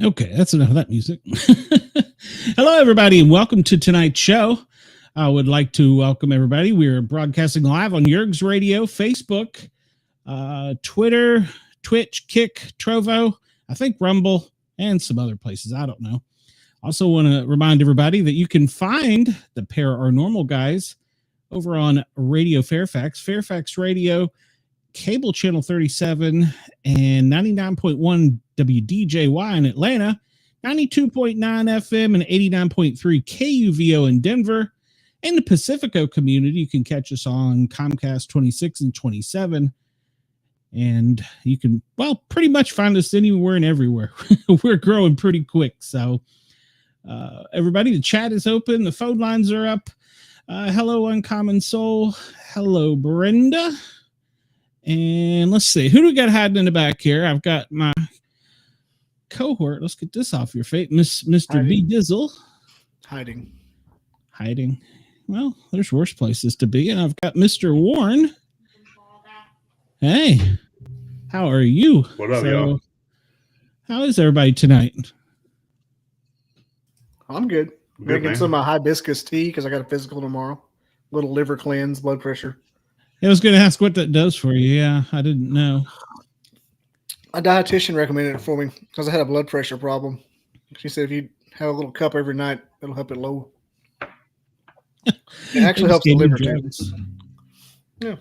Okay, that's enough of that music. Hello, everybody, and welcome to tonight's show. I would like to welcome everybody. We're broadcasting live on Yerg's Radio, Facebook, Twitter, Twitch, Kick, Trovo, I think Rumble, and some other places. I don't know. Also want to remind everybody that you can find the OR Normal Guyz over on Radio Fairfax, Fairfax Radio, cable channel 37, and 99.1 WDJY in Atlanta, 92.9 FM and 89.3 KUVO in Denver. In the Pacifico community, you can catch us on Comcast 26 and 27. And you can, well, pretty much find us anywhere and everywhere. We're growing pretty quick. So everybody, the chat is open. The phone lines are up. Hello, Uncommon Soul. Hello, Brenda. And let's see, who do we got hiding in the back here? I've got my cohort. Let's get this off your face. Mr. B Dizzle. Hiding. Well, there's worse places to be. And I've got Mr. Warren. Hey, how are you? What up, y'all? How is everybody tonight? I'm good. Drinking some of my hibiscus tea because I got a physical tomorrow. Little liver cleanse, blood pressure. I was going to ask what that does for you. Yeah, I didn't know. A dietitian recommended it for me because I had a blood pressure problem. She said if you have a little cup every night, it'll help it low. It actually helps the liver too. Yeah.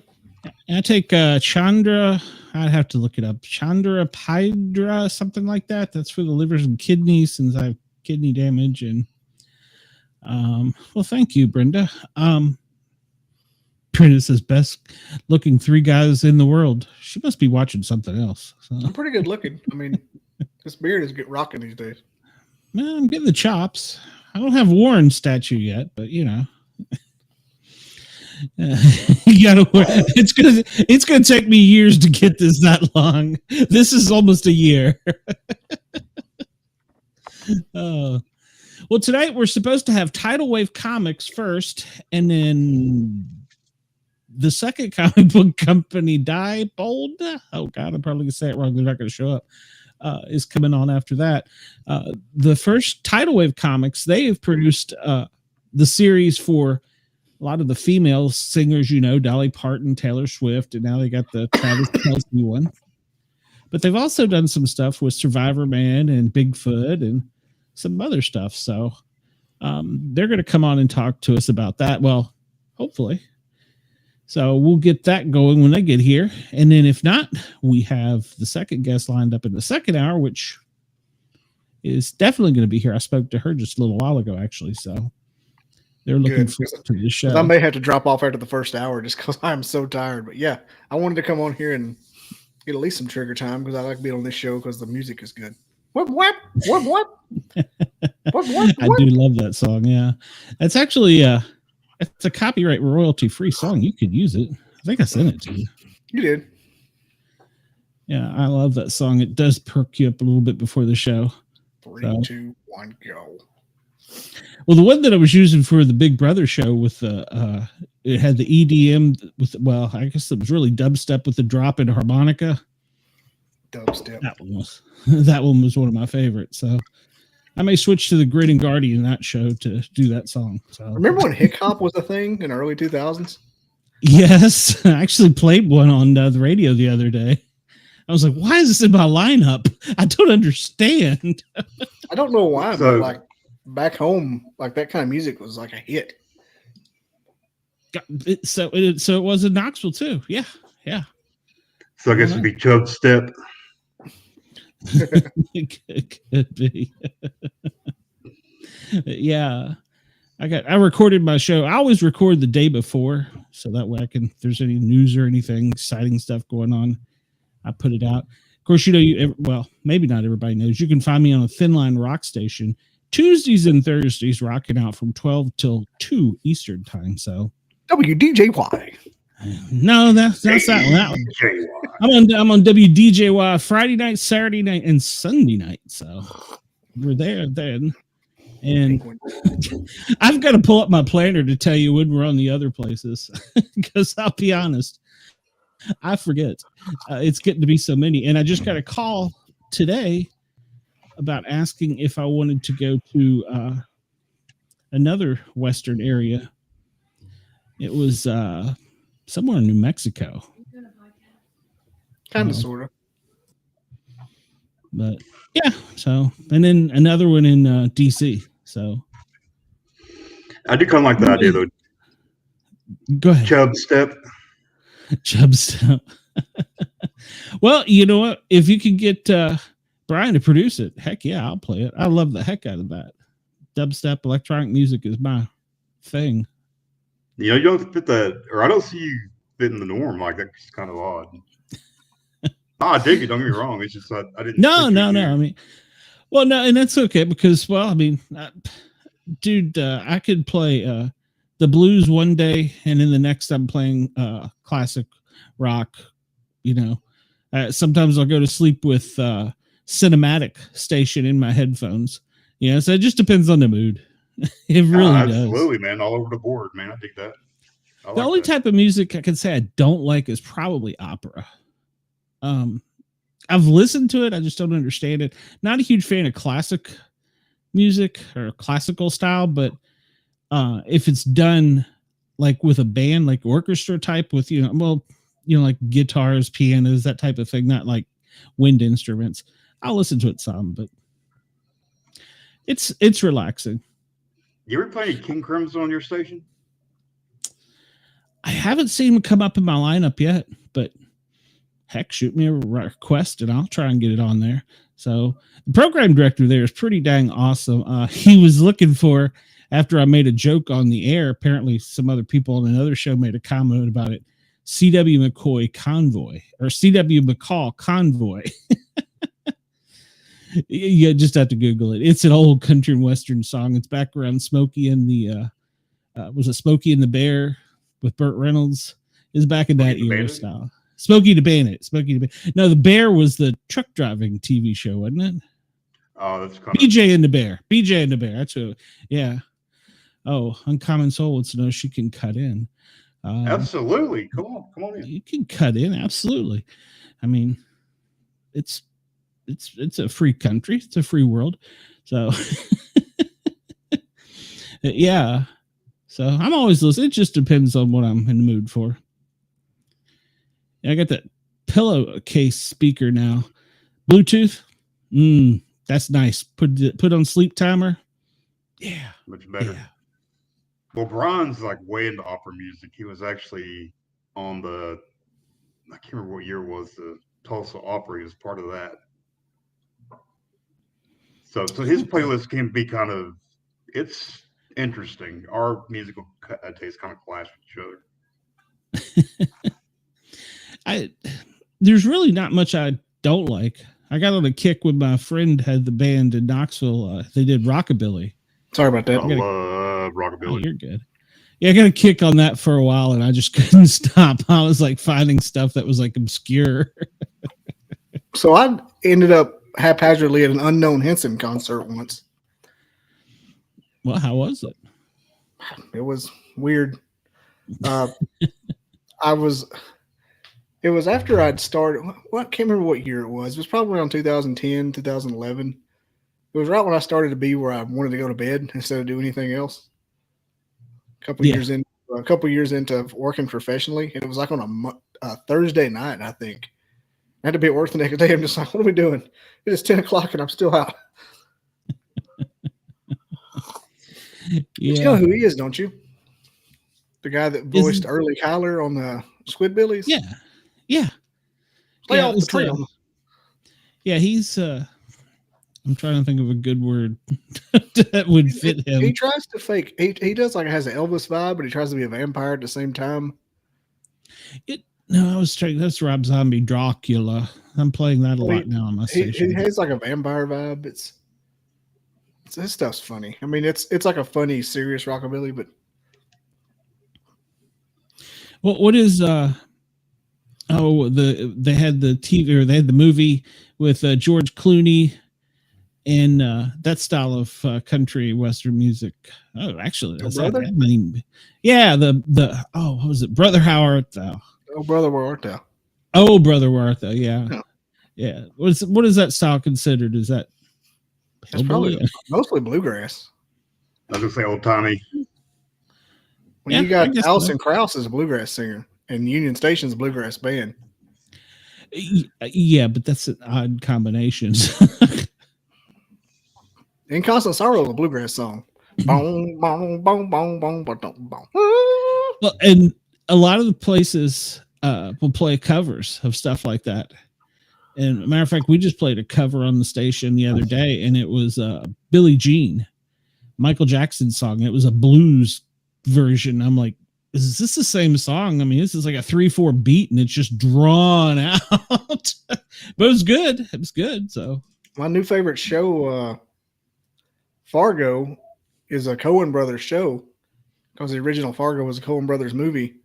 I take Chandra. I'd have to look it up. Chandra Pydra, something like that. That's for the livers and kidneys since I have kidney damage. And well, thank you, Brenda. Brenda says best looking 3 guys in the world. She must be watching something else. So. I'm pretty good looking. I mean, this beard is rocking these days. Well, I'm getting the chops. I don't have Warren's statue yet, but you know. You gotta work. It's gonna take me years to get this that long. This is almost a year. Well, tonight we're supposed to have Tidal Wave Comics first, and then the second comic book company, Diebold. Oh God, I'm probably gonna say it wrong. They're not gonna show up. Is coming on after that. The first Tidal Wave Comics, they have produced the series for a lot of the female singers, you know, Dolly Parton, Taylor Swift, and now they got the Travis Kelce one. But they've also done some stuff with Survivor Man and Bigfoot and some other stuff. So they're going to come on and talk to us about that. Well, hopefully. So we'll get that going when they get here. And then if not, we have the second guest lined up in the second hour, which is definitely going to be here. I spoke to her just a little while ago, actually. So they're looking forward to the show. I may have to drop off after the first hour just because I'm so tired. But yeah, I wanted to come on here and get at least some trigger time because I like being on this show because the music is good. What? I do love that song. Yeah, it's actually it's a copyright royalty free song. You could use it. I think I sent it to you. You did. Yeah, I love that song. It does perk you up a little bit before the show. 3, 2, 1, go. Well, the one that I was using for the Big Brother show with it had the EDM with, well, I guess it was really dubstep with the drop and harmonica. Dubstep. That one was one of my favorites. So I may switch to the Grid and Guardian that show to do that song. So remember when hip hop was a thing in the early 2000s? Yes, I actually played one on the radio the other day. I was like, "Why is this in my lineup? I don't understand." I don't know why, but like back home, like that kind of music was like a hit. So it was in Knoxville too. Yeah. So I guess it'd be chub step. It could be. Yeah. I recorded my show. I always record the day before, so that way if there's any news or anything exciting stuff going on, I put it out. Of course, you know, well, maybe not everybody knows. You can find me on a Thin Line rock station Tuesdays and Thursdays, rocking out from 12 till 2 Eastern time. So WDJY. No, that's not that one. I'm on WDJY Friday night, Saturday night, and Sunday night. So we're there then. And I've got to pull up my planner to tell you when we're on the other places because I'll be honest, I forget. It's getting to be so many. And I just got a call today about asking if I wanted to go to another Western area. It was somewhere in New Mexico. Kind of, sort of. But yeah, so, and then another one in DC. So I do kind of like the idea, though. Go ahead. Chub step. Well, you know what? If you could get Brian to produce it, heck yeah, I'll play it. I love the heck out of that. Dubstep electronic music is my thing. You know, you don't fit that, or I don't see you fitting the norm. Like, that's kind of odd. I dig it. Don't get me wrong. It's just I didn't. No. I mean, well, no, and that's okay because, well, I mean, dude, I could play the blues one day, and then the next I'm playing classic rock. You know, sometimes I'll go to sleep with cinematic station in my headphones. You know, so it just depends on the mood. It really does. Absolutely, man. All over the board, man. I dig that. The only type of music I can say I don't like is probably opera. I've listened to it. I just don't understand it. Not a huge fan of classic music or classical style, but if it's done like with a band, like orchestra type with, like guitars, pianos, that type of thing, not like wind instruments, I'll listen to it some, but it's relaxing. You ever play any King Crimson on your station? I haven't seen him come up in my lineup yet, but heck, shoot me a request and I'll try and get it on there. So the program director there is pretty dang awesome. He was looking for, after I made a joke on the air, apparently some other people on another show made a comment about it. C.W. McCoy Convoy, or C.W. McCall Convoy. You just have to Google it. It's an old country and western song. It's back around Smokey and the was it Smokey and the Bear with Burt Reynolds? Is back in that era style. Smokey the Bandit. No, the Bear was the truck driving TV show, wasn't it? Oh, that's kind BJ and the Bear. BJ and the Bear. That's who. Yeah. Oh, Uncommon Soul wants to know she can cut in. Absolutely. Come on in. You can cut in. Absolutely. I mean, it's a free country. It's a free world. So yeah. So I'm always listening. It just depends on what I'm in the mood for. I got that pillowcase speaker now. Bluetooth. That's nice. Put on sleep timer. Yeah. Much better. Yeah. Well, Brian's like way into opera music. He was actually on I can't remember what year it was, the Tulsa Opry is part of that. So his playlist can be it's interesting. Our musical tastes kind of clash with each other. There's really not much I don't like. I got on a kick when my friend had the band in Knoxville. They did rockabilly. Sorry about that. I love rockabilly. Oh, you're good. Yeah, I got a kick on that for a while, and I just couldn't stop. I was like finding stuff that was like obscure. So I ended up haphazardly at an Unknown Henson concert once. Well, how was it? It was weird. It was after I'd started. Well, I can't remember what year it was. It was probably around 2010, 2011. It was right when I started to be where I wanted to go to bed instead of do anything else. A couple years into working professionally, and it was like on a Thursday night, I think. I had to be at work the next day. I'm just like, what are we doing? It is 10 o'clock and I'm still out. Yeah. You know who he is, don't you? The guy that voiced Early Kyler on the Squidbillies? Yeah. Yeah. Play off the trail. Yeah, he's I'm trying to think of a good word that would fit him. He tries to fake. He does like has an Elvis vibe, but he tries to be a vampire at the same time. I was trying. That's Rob Zombie Dracula. I'm playing that a lot now on my station. He has like a vampire vibe. It's this stuff's funny. I mean, it's like a funny, serious rockabilly, but what is they had the TV or they had the movie with George Clooney and that style of country western music. Oh, actually, that's Brother? Yeah, what was it? Brother How Art Thou? Oh, Brother Where Art Thou? Oh, Brother Where Art Thou? Yeah, yeah. What is that style considered? Is that That's probably mostly bluegrass. I was gonna say old Tommy. Well, you got Alison Krauss as a bluegrass singer, and Union Station's a bluegrass band. Yeah, but that's an odd combination. In Constant Sorrow is a bluegrass song. Well, and a lot of the places will play covers of stuff like that. And matter of fact, we just played a cover on the station the other day, and it was Billie Jean, Michael Jackson's song. It was a blues version. I'm like, is this the same song? I mean, this is like a 3/4 beat, and it's just drawn out. But it was good. It was good. So my new favorite show, Fargo, is a Coen Brothers show, because the original Fargo was a Coen Brothers movie,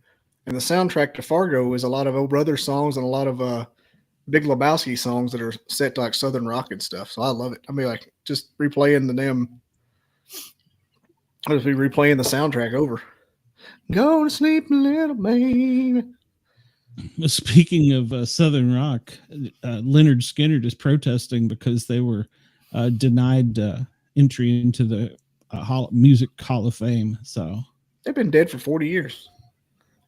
and the soundtrack to Fargo is a lot of old Brothers songs and a lot of Big Lebowski songs that are set to like Southern rock and stuff. So I love it. I mean, like just replaying I'll just be replaying the soundtrack over. Go to sleep, little baby. Speaking of Southern rock, Leonard Skinner is protesting because they were denied entry into the Music Hall of Fame. So they've been dead for 40 years.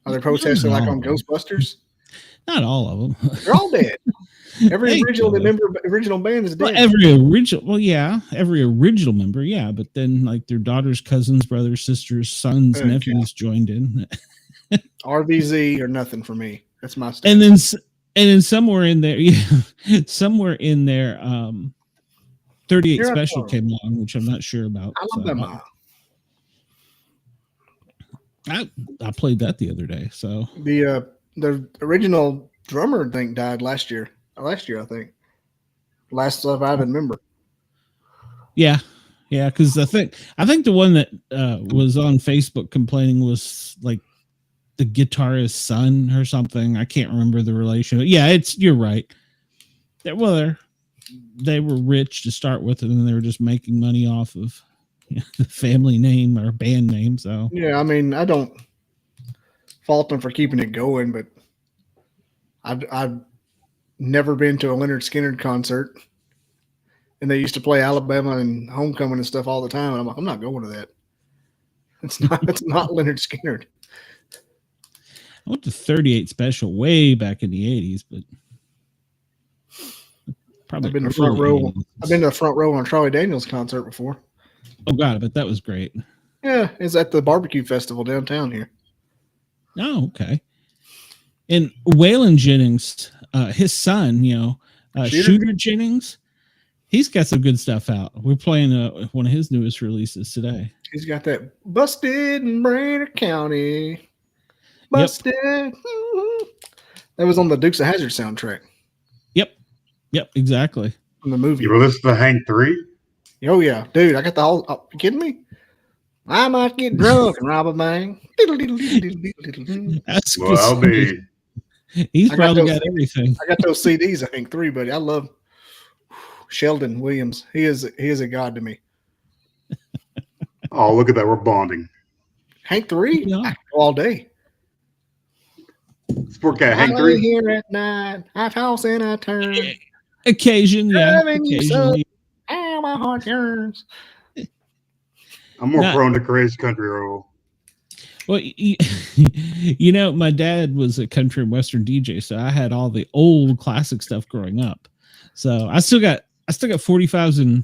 Are they protesting like on Ghostbusters? Not all of them. They're all dead. Every original band is dead. Well, every original member, yeah. But then, like their daughters, cousins, brothers, sisters, sons, nephews joined in. RVZ or nothing for me. That's my stance. And then somewhere in there, 38 Special came along, which I'm not sure about. I played that the other day. So the original drummer, I think, died last year. I think. Last stuff I remember. Yeah, because I think the one that was on Facebook complaining was like the guitarist's son or something. I can't remember the relation. Yeah, you're right. They were rich to start with, and then they were just making money off of the family name or band name. So yeah, I mean, I don't fault them for keeping it going, but I've never been to a Leonard Skinner concert, and they used to play Alabama and Homecoming and stuff all the time. And I'm like, I'm not going to that. It's not Leonard Skinner. I went to 38 Special way back in the 80s, but probably I've been to the front row. I've been to the front row on Charlie Daniels concert before. Oh God, but that was great. Yeah, it's at the barbecue festival downtown here. Oh, okay. And Waylon Jennings, his son, Shooter Jennings, he's got some good stuff out. We're playing one of his newest releases today. He's got that Busted in Brainerd County. Busted. Yep. That was on the Dukes of Hazzard soundtrack. Yep, exactly. From the movie. You were listening to Hank 3? Oh, yeah. Dude, I got the whole... Oh, you kidding me? I might get drunk and rob a bank. That's well, I'll be... He's probably got everything. I got those CDs of Hank 3, buddy. I love Sheldon Williams. He is a god to me. Oh, look at that. We're bonding. Hank 3? Yeah. I go all day. Sportcat, Hank 3? Here at night. I toss and I turn. Occasionally. Ow, my heart yearns. I'm more prone to crazy country roll. Well, my dad was a country and western DJ, so I had all the old classic stuff growing up. So I still got 45s and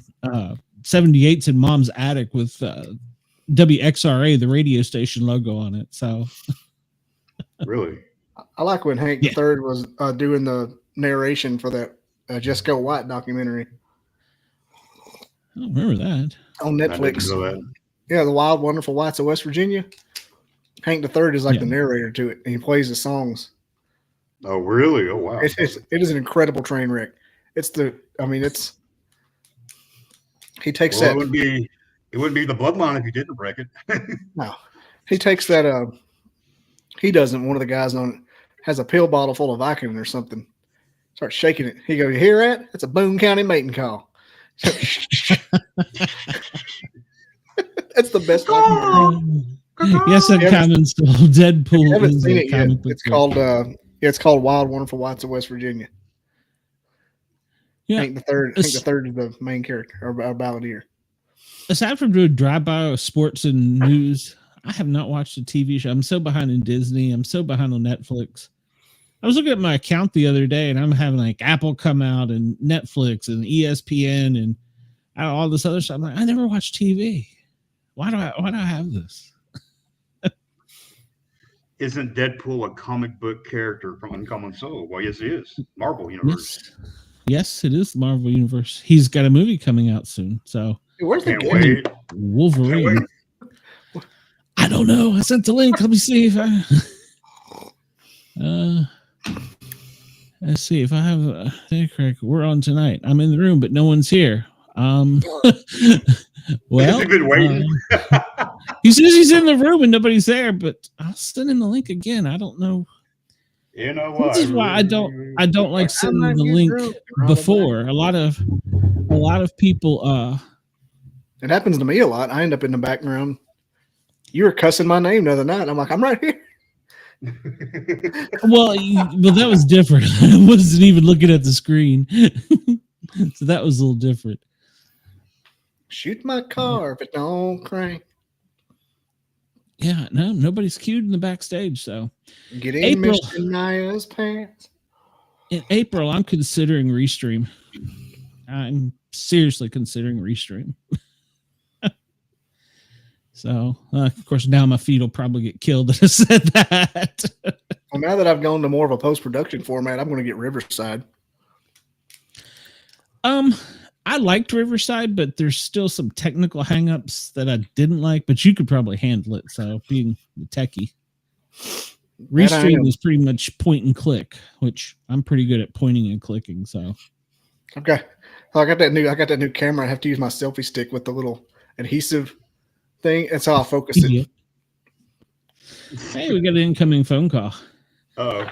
78s in mom's attic with WXRA, the radio station logo on it. So really, I like when Hank III was doing the narration for that Jessica White documentary. I don't remember that on Netflix. Yeah, The Wild Wonderful Whites of West Virginia. Hank III is like the narrator to it, and he plays the songs. Oh, really? Oh, wow. It is an incredible train wreck. He takes that. It wouldn't be the Bloodline if you didn't wreck it. No, he takes that. He doesn't. One of the guys on it has a pill bottle full of Vicodin or something. Starts shaking it. He goes, "You hear that? That's a Boone County mating call." That's the best. Yes, that common still Deadpool. I haven't seen it yet. It's called Wild Wonderful Whites of West Virginia. Yeah. Hank the Third is the main character or balladeer. Aside from doing drive-by sports and news, I have not watched a TV show. I'm so behind in Disney. I'm so behind on Netflix. I was looking at my account the other day, and I'm having like Apple come out and Netflix and ESPN and all this other stuff. I'm like, I never watch TV. Why do I have this? Isn't Deadpool a comic book character from Uncommon Soul? Well, yes, he is. Marvel Universe. Yes, it is the Marvel Universe. He's got a movie coming out soon. So where's the wait. Wolverine? I don't know. I sent the link. Let me see if I. Let's see if I have. Correct. We're on tonight. I'm in the room, but no one's here. Well, has he been waiting? He says he's in the room and nobody's there, but I'll send him the link again. I don't know. You know what? This is why I don't like sending the link before. A lot of people. It happens to me a lot. I end up in the background. You were cussing my name the other night. I'm like, I'm right here. Well, that was different. I wasn't even looking at the screen, so that was a little different. Shoot my car if it don't crank. Yeah, no, nobody's queued in the backstage. So get in Mr. Naya's pants. In April, I'm considering Restream. I'm seriously considering Restream. So, of course, now my feed will probably get killed that I said that. Well, now that I've gone to more of a post-production format, I'm going to get Riverside. I liked Riverside, but there's still some technical hangups that I didn't like, but you could probably handle it. So, being the techie. Restream is pretty much point and click, which I'm pretty good at pointing and clicking. So, okay. I got that new camera. I have to use my selfie stick with the little adhesive thing. That's how I'll focus it. Hey, we got an incoming phone call. Oh,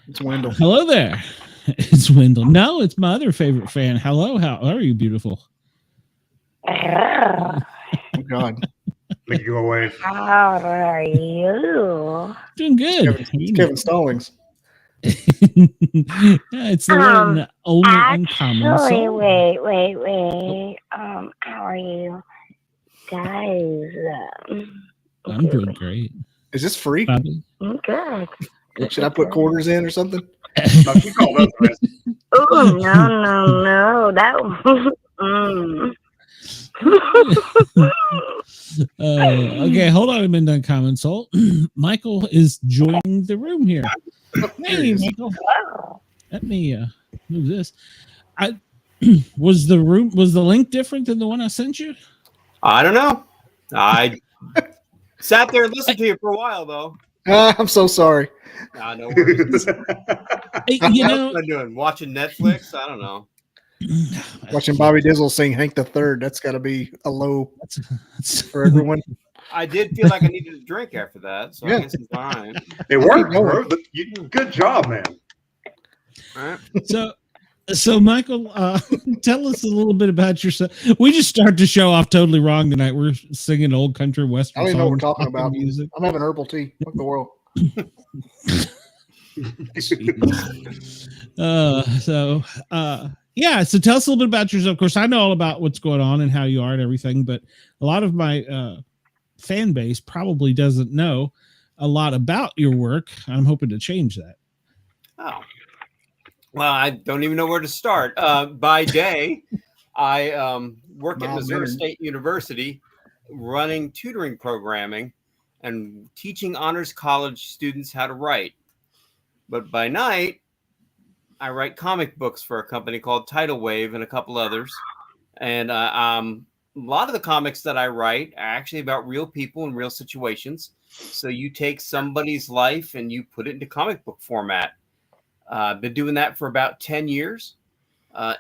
it's Wendell. Hello there. It's Wendell. No, it's my other favorite fan. Hello, how are you, beautiful? Oh God. Make you go away. How are you? Doing good. It's Kevin Stallings. Yeah, it's the one only Uncommon Soul. Wait. How are you guys? I'm doing great. Is this free? Bobby? I'm good. Should I put quarters in or something? No, she called us. Oh no. That. Okay, hold on a minute, Uncommon Soul. Michael is joining the room here. Hey, Michael. Let me move this. Was the link different than the one I sent you? I don't know. I sat there and listened to you for a while, though. I'm so sorry. Nah, no worries. Hey, what am I doing? Watching Netflix? I don't know. Watching Bobby Dizzle sing Hank the Third. That's got to be a low for everyone. I did feel like I needed a drink after that, so I guess it's fine. It worked, bro. Good job, man. All right. So Michael, tell us a little bit about yourself. We just start the show off totally wrong tonight. We're singing old country western. I don't even know what we're songs, talking about. music. I'm having herbal tea. What the world? So tell us a little bit about yourself. Of course, I know all about what's going on and how you are and everything, but a lot of my fan base probably doesn't know a lot about your work. I'm hoping to change that. Oh. Well, I don't even know where to start. By day, I work at Missouri State University running tutoring programming and teaching honors college students how to write. But by night, I write comic books for a company called Tidal and a couple others. And a lot of the comics that I write are actually about real people and real situations. So you take somebody's life and you put it into comic book format. I've been doing that for about 10 years.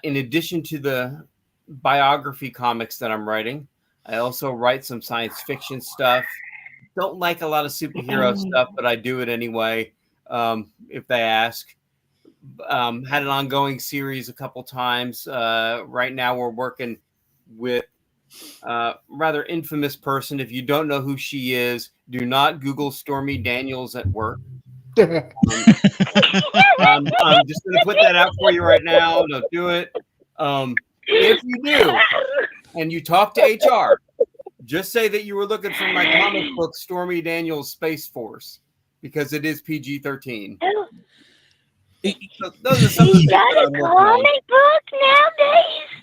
In addition to the biography comics that I'm writing, I also write some science fiction stuff. Don't like a lot of superhero stuff, but I do it anyway if they ask. Had an ongoing series a couple times. Right now we're working with a rather infamous person. If you don't know who she is, do not Google Stormy Daniels at work. I'm just going to put that out for you right now. Don't do it. If you do, and you talk to HR, just say that you were looking for my comic book, Stormy Daniels Space Force, because it is PG-13. So those are some of the You things got that a I'm working on. comic book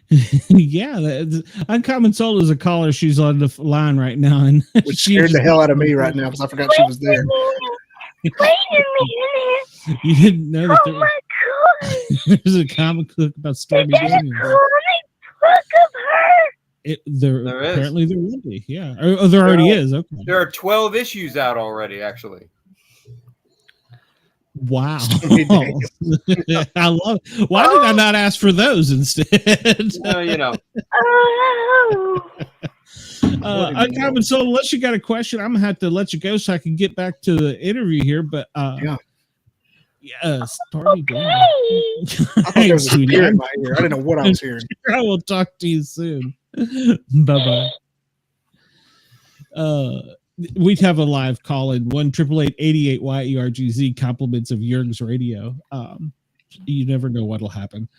nowadays? Yeah, Uncommon Soul is a caller. She's on the line right now, and Which scared the hell out of me right now because I forgot she was there. Wait a minute. You didn't know that Oh my God. there's a comic book about Is Stormy that a Daniels. comic book of her? There is. Apparently there will be. Yeah. Oh, there already is. Okay. There are 12 issues out already, actually. Wow. I love it. Why did I not ask for those instead? You know. Oh. Uncommon Soul, unless you got a question, I'm gonna have to let you go so I can get back to the interview here. But yes, Stormy Daniels. I thought there was a spirit in my ear. I didn't know what I was hearing. I will talk to you soon. Bye bye. We'd have a live call in 1-888-88-YERGZ, compliments of Jurg's radio. You never know what'll happen.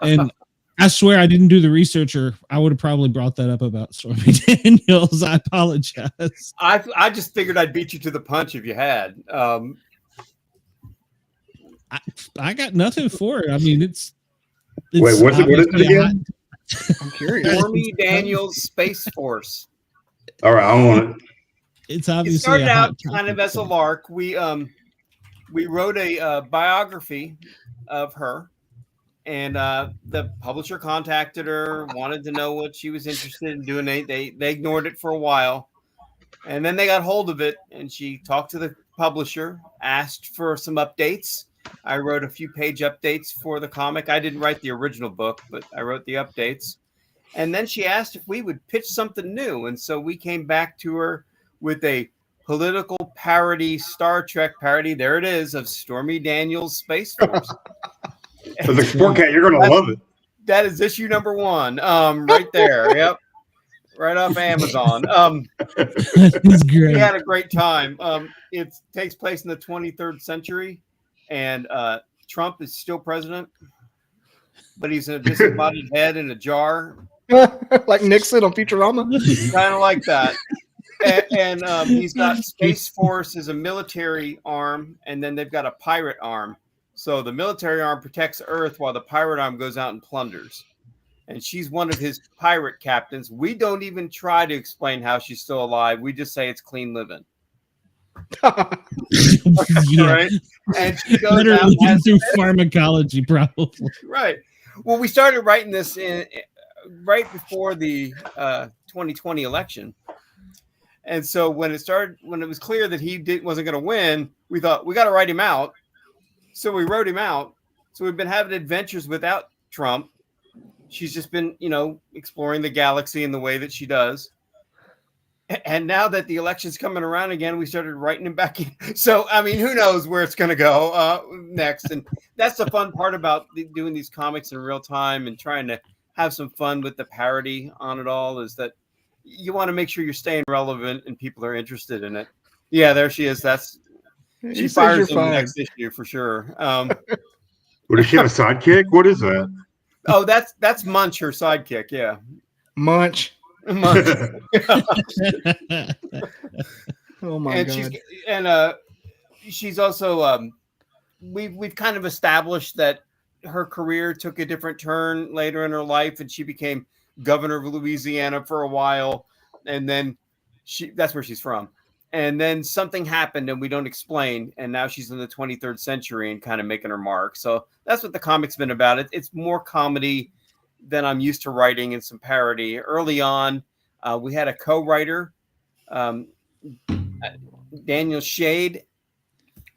And I swear I didn't do the research, or I would have probably brought that up about Stormy Daniels. I apologize. I just figured I'd beat you to the punch if you had. I got nothing for it. I mean, it's wait, what is it again? I'm curious. Stormy Daniels Space Force. All right, I want it. It's obviously it started out kind of as a lark. We wrote a biography of her, and the publisher contacted her, wanted to know what she was interested in doing. They ignored it for a while, and then they got hold of it, and she talked to the publisher, asked for some updates. I wrote a few page updates for the comic. I didn't write the original book, but I wrote the updates. And then she asked if we would pitch something new, and so we came back to her with a political parody, Star Trek parody. There it is, of Stormy Daniels Space Force. For the Sportcat, you're going to love it. That is issue number 1, right there. Yep, right off Amazon. That's great. We had a great time. It takes place in the 23rd century, and Trump is still president, but he's a disembodied head in a jar. Like Nixon on Futurama? Kind of like that. And he's got Space Force as a military arm, and then they've got a pirate arm. So the military arm protects Earth while the pirate arm goes out and plunders. And she's one of his pirate captains. We don't even try to explain how she's still alive. We just say it's clean living. Yeah. Right? And she goes Literally out through pharmacology, probably. Right. Well, we started writing this right before the 2020 election. And so when it was clear that he wasn't going to win, we thought we got to write him out. So we wrote him out. So we've been having adventures without Trump. She's just been, exploring the galaxy in the way that she does. And now that the election's coming around again, we started writing him back in. So, I mean, who knows where it's going to go next. And that's the fun part about doing these comics in real time and trying to have some fun with the parody on it all, is that you want to make sure you're staying relevant and people are interested in it. Yeah, there she is. She fires in the next issue for sure. What, does she have a sidekick? What is that? Oh, that's Munch, her sidekick. Yeah, Munch. Munch. Oh my God! She's also we've kind of established that her career took a different turn later in her life, and she became governor of Louisiana for a while, and then that's where she's from. And then something happened and we don't explain, and now she's in the 23rd century and kind of making her mark. So that's what the comic's been about. It's more comedy than I'm used to writing, and some parody. Early on, we had a co-writer, Daniel Shade.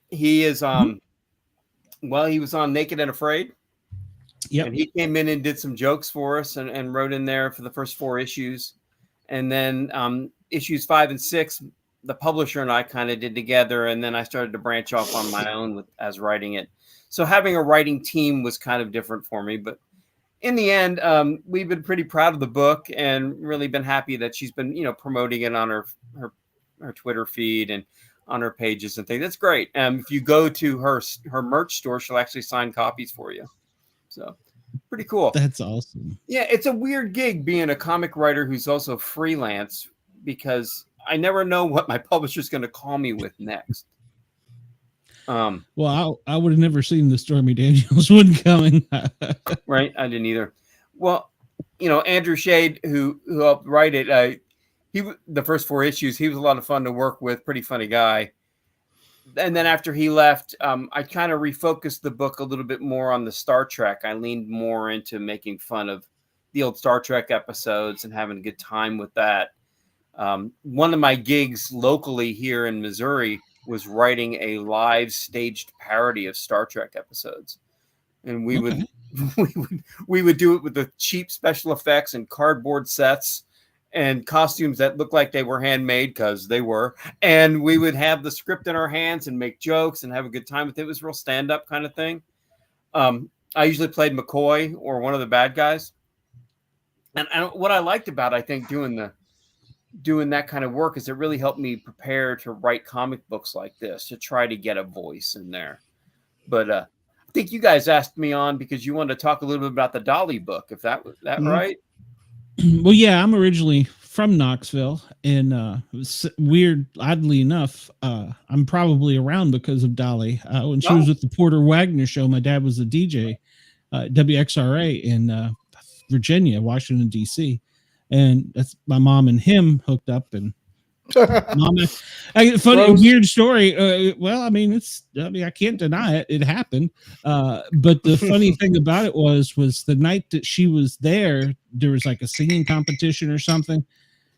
He is he was on Naked and Afraid. Yep. And he came in and did some jokes for us and wrote in there for the first 4 issues. And then issues 5 and 6, the publisher and I kind of did together. And then I started to branch off on my own as writing it. So having a writing team was kind of different for me. But in the end, we've been pretty proud of the book and really been happy that she's been, promoting it on her Twitter feed and on her pages and things. That's great. If you go to her merch store, she'll actually sign copies for you. So Pretty cool. That's awesome. Yeah, it's a weird gig being a comic writer who's also freelance because I never know what my publisher's going to call me with next. Well, I would have never seen the Stormy Daniels one coming. Right, I didn't either. Well, Andrew Shade, who helped write it, the first 4 issues, he was a lot of fun to work with. Pretty funny guy. And then after he left, I kind of refocused the book a little bit more on the Star Trek. I leaned more into making fun of the old Star Trek episodes and having a good time with that. One of my gigs locally here in Missouri was writing a live staged parody of Star Trek episodes. And we would do it with the cheap special effects and cardboard sets and costumes that looked like they were handmade, because they were. And we would have the script in our hands and make jokes and have a good time with it. It was a real stand-up kind of thing. I usually played McCoy or one of the bad guys. And what I liked about, I think, doing that kind of work is it really helped me prepare to write comic books like this, to try to get a voice in there. But I think you guys asked me on because you wanted to talk a little bit about the Dolly book, if that was that right? Well, yeah, I'm originally from Knoxville, and it was weird. Oddly enough, I'm probably around because of Dolly. When she was with the Porter Wagner show, my dad was a DJ, WXRA in Virginia, Washington D.C., and that's my mom and him hooked up. And funny, weird story. Well, I mean, I can't deny it. It happened. But the funny thing about it was the night that she was there was like a singing competition or something.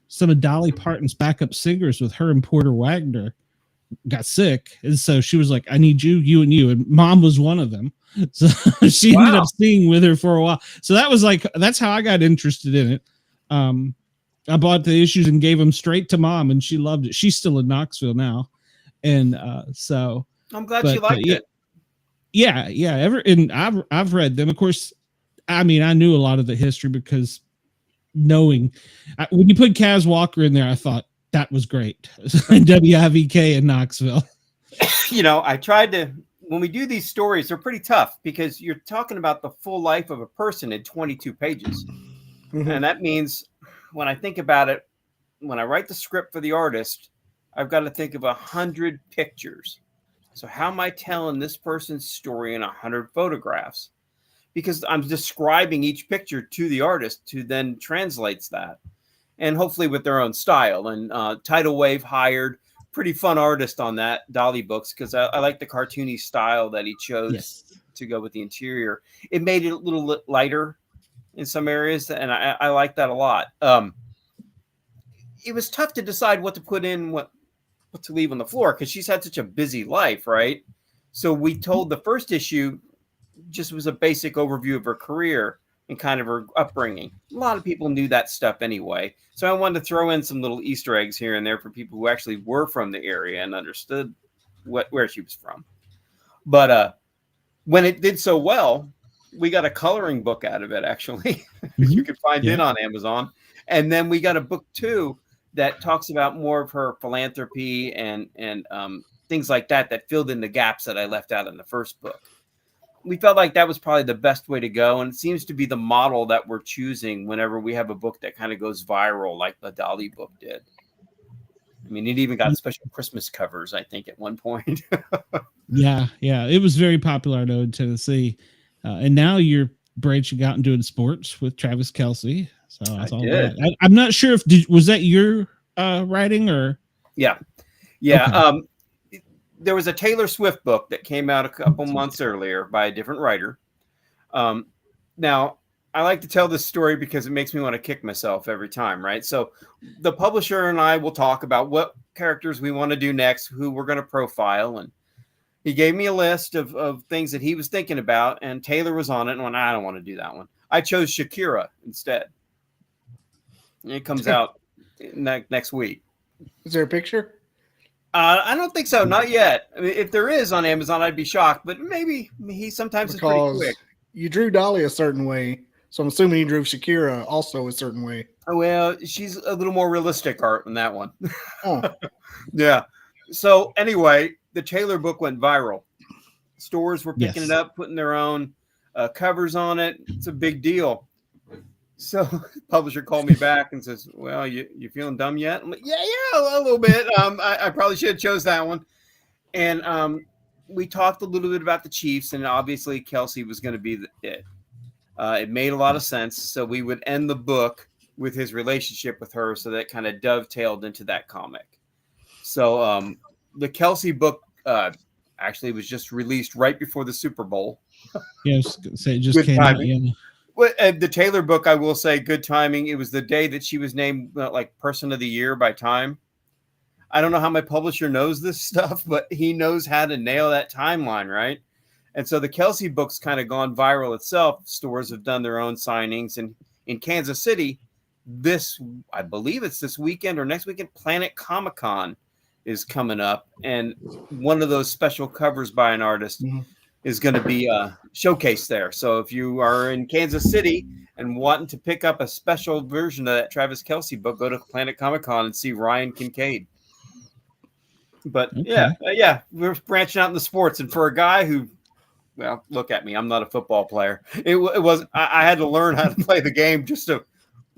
Some of Dolly Parton's backup singers with her and Porter Wagner got sick. And so she was like, I need you and you. And Mom was one of them. So she ended up singing with her for a while. So that's how I got interested in it. I bought the issues and gave them straight to Mom, and she loved it. She's still in Knoxville now. And so I'm glad she liked it. Yeah. And I've read them. Of course, I mean, I knew a lot of the history because when you put Kaz Walker in there, I thought that was great. WIVK in Knoxville. I tried to, when we do these stories, they're pretty tough because you're talking about the full life of a person in 22 pages. Mm-hmm. And that means when I think about it, when I write the script for the artist, I've got to think of 100 pictures. So how am I telling this person's story in 100 photographs? Because I'm describing each picture to the artist who then translates that, and hopefully with their own style. And Tidal Wave hired pretty fun artist on that Dolly books because I like the cartoony style that he chose to go with the interior. It made it a little lighter in some areas, and I like that a lot. It was tough to decide what to put in, what to leave on the floor, because she's had such a busy life, right? So we told the first issue just was a basic overview of her career and kind of her upbringing. A lot of people knew that stuff anyway. So I wanted to throw in some little Easter eggs here and there for people who actually were from the area and understood where she was from. But when it did so well, we got a coloring book out of it, actually. You can find it on Amazon. And then we got a book too that talks about more of her philanthropy and things like that filled in the gaps that I left out in the first book. We felt like that was probably the best way to go. And it seems to be the model that we're choosing whenever we have a book that kind of goes viral, like the Dolly book did. I mean, it even got special Christmas covers, I think, at one point. Yeah. It was very popular, I know, in Tennessee. And now you're branching out and doing sports with Travis Kelce. So that's all that. I'm not sure was that your writing or? Yeah. Okay. There was a Taylor Swift book that came out a couple months earlier by a different writer. Now, I like to tell this story because it makes me want to kick myself every time, right? So the publisher and I will talk about what characters we want to do next, who we're going to profile. And he gave me a list of things that he was thinking about, and Taylor was on it and went, I don't want to do that one. I chose Shakira instead. And it comes out next week. Is there a picture? I don't think so. Not yet. I mean, if there is on Amazon, I'd be shocked, but maybe he sometimes is pretty quick. You drew Dolly a certain way, so I'm assuming you drew Shakira also a certain way. Oh, well, she's a little more realistic art than that one. Oh. Yeah. So anyway, the Taylor book went viral. Stores were picking it up, putting their own. covers on it. It's a big deal. So publisher called me back and says, well, you feeling dumb yet? I'm like, yeah, a little bit. I probably should have chose that one. And we talked a little bit about the Chiefs, and obviously Kelsey was going to be it. It made a lot of sense. So we would end the book with his relationship with her. So that kind of dovetailed into that comic. So the Kelsey book actually was just released right before the Super Bowl. Yes, so it just Good came timing. out. Yeah. Well, the Taylor book, I will say, good timing. It was the day that she was named like Person of the Year by Time. I don't know how my publisher knows this stuff, but he knows how to nail that timeline, right? And so the Kelsey book's kind of gone viral itself. Stores have done their own signings, and in Kansas City, I believe it's this weekend or next weekend, Planet Comic-Con is coming up, and one of those special covers by an artist is going to be showcased there. So if you are in Kansas City and wanting to pick up a special version of that Travis Kelsey book, go to Planet Comic-Con and see Ryan Kincaid. But yeah, we're branching out into sports, and for a guy who, well, look at me, I'm not a football player. It was I had to learn how to play the game just to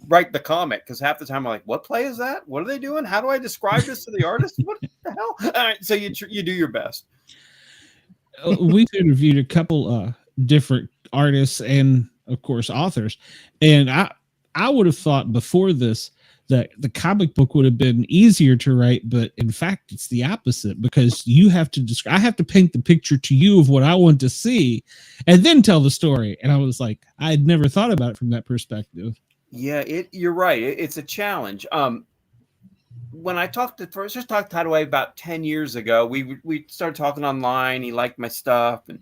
write the comic, because half the time I'm like, what play is that? What are they doing? How do I describe this to the artist? What the hell? All right, so you do your best. We've interviewed a couple different artists and, of course, authors, and I would have thought before this that the comic book would have been easier to write, but in fact, it's the opposite, because you have to I have to paint the picture to you of what I want to see, and then tell the story. And I was like, I had never thought about it from that perspective. Yeah, you're right. It's a challenge. When I talked to Tidal about 10 years ago, we started talking online. He liked my stuff, and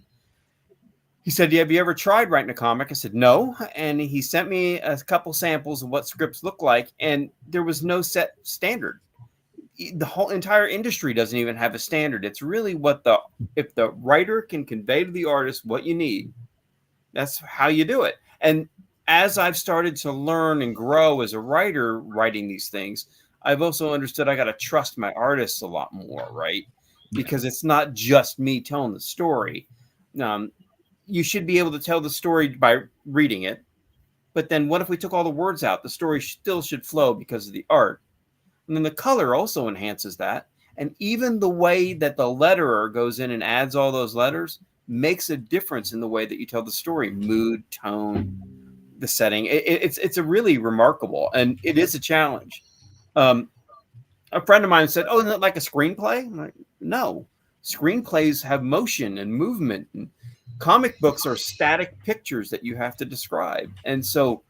he said, have you ever tried writing a comic? I said, no. And he sent me a couple samples of what scripts look like, and there was no set standard. The whole entire industry doesn't even have a standard. It's really if the writer can convey to the artist what you need, that's how you do it. And as I've started to learn and grow as a writer writing these things, I've also understood I got to trust my artists a lot more, right? Because it's not just me telling the story. You should be able to tell the story by reading it. But then what if we took all the words out? The story still should flow because of the art. And then the color also enhances that. And even the way that the letterer goes in and adds all those letters makes a difference in the way that you tell the story. Mood, tone, the setting. It's a really remarkable, and it is a challenge. A friend of mine said, oh, isn't it like a screenplay? I'm like, no. Screenplays have motion and movement, and comic books are static pictures that you have to describe. And so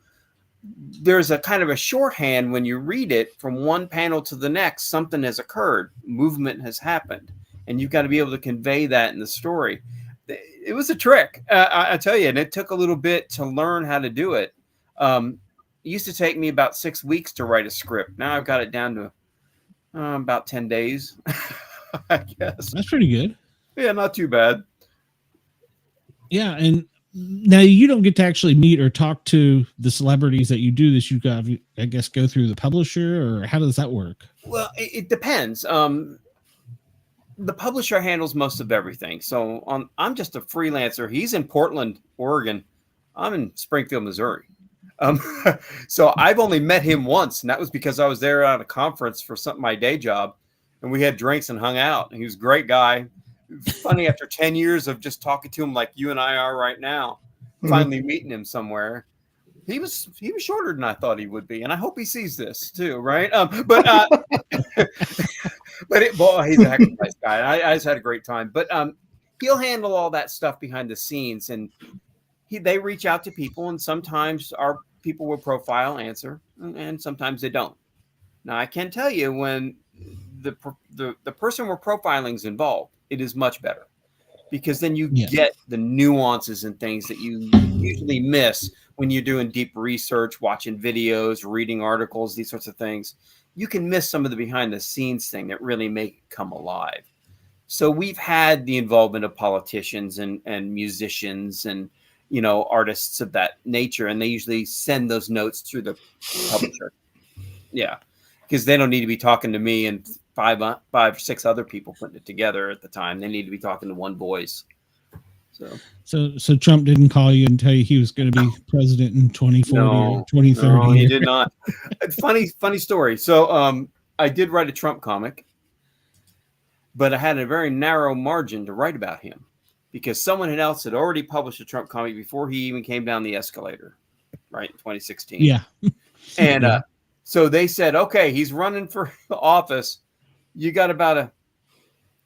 there's a kind of a shorthand when you read it from one panel to the next, something has occurred, movement has happened, and you've got to be able to convey that in the story. It was a trick, I tell you, and it took a little bit to learn how to do it. It used to take me about 6 weeks to write a script. Now I've got it down to about 10 days, I guess. That's pretty good. Yeah, not too bad. Yeah, and now you don't get to actually meet or talk to the celebrities that you do this. You got, I guess, go through the publisher, or how does that work? Well, it depends. The publisher handles most of everything. So I'm just a freelancer. He's in Portland, Oregon. I'm in Springfield, Missouri. So I've only met him once, and that was because I was there at a conference for my day job, and we had drinks and hung out. And he was a great guy. Funny, after 10 years of just talking to him like you and I are right now, finally meeting him somewhere. He was shorter than I thought he would be, and I hope he sees this too, right? But he's a heck of a nice guy. I just had a great time. But he'll handle all that stuff behind the scenes, and they reach out to people, and sometimes our people will profile, answer, and sometimes they don't. Now, I can tell you, when the person we're profiling is involved, it is much better, because then you get the nuances and things that you usually miss when you're doing deep research, watching videos, reading articles, these sorts of things. You can miss some of the behind the scenes thing that really make it come alive. So we've had the involvement of politicians and musicians and, artists of that nature, and they usually send those notes through the publisher. Yeah, because they don't need to be talking to me and five or six other people putting it together at the time. They need to be talking to one voice. So Trump didn't call you and tell you he was going to be president in 2040 or 2030. No, he did not. Funny story. So I did write a Trump comic, but I had a very narrow margin to write about him because someone else had already published a Trump comic before he even came down the escalator, right, in 2016. Yeah. And so they said, okay, he's running for office. You got about a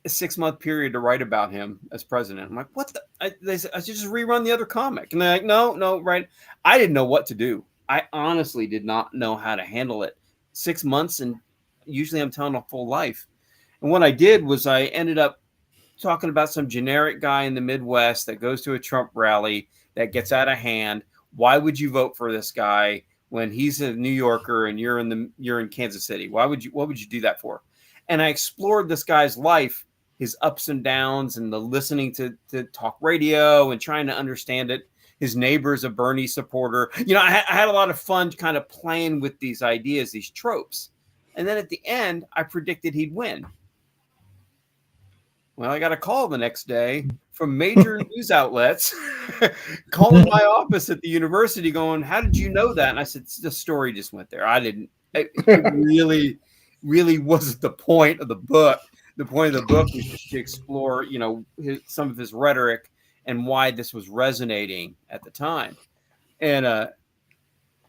6-month period to write about him as president. I'm like, what they said, I should just rerun the other comic. And they're like, no, right. I didn't know what to do. I honestly did not know how to handle it. 6 months, and usually I'm telling a full life. And what I did was I ended up talking about some generic guy in the Midwest that goes to a Trump rally that gets out of hand. Why would you vote for this guy when he's a New Yorker and you're in Kansas City? What would you do that for? And I explored this guy's life, his ups and downs, and the listening to talk radio and trying to understand it. His neighbor's a Bernie supporter. I had a lot of fun kind of playing with these ideas, these tropes. And then at the end, I predicted he'd win. Well, I got a call the next day from major news outlets calling my office at the university going, how did you know that? And I said, the story just went there. I didn't. It really wasn't the point of the book. The point of the book was just to explore, some of his rhetoric and why this was resonating at the time. And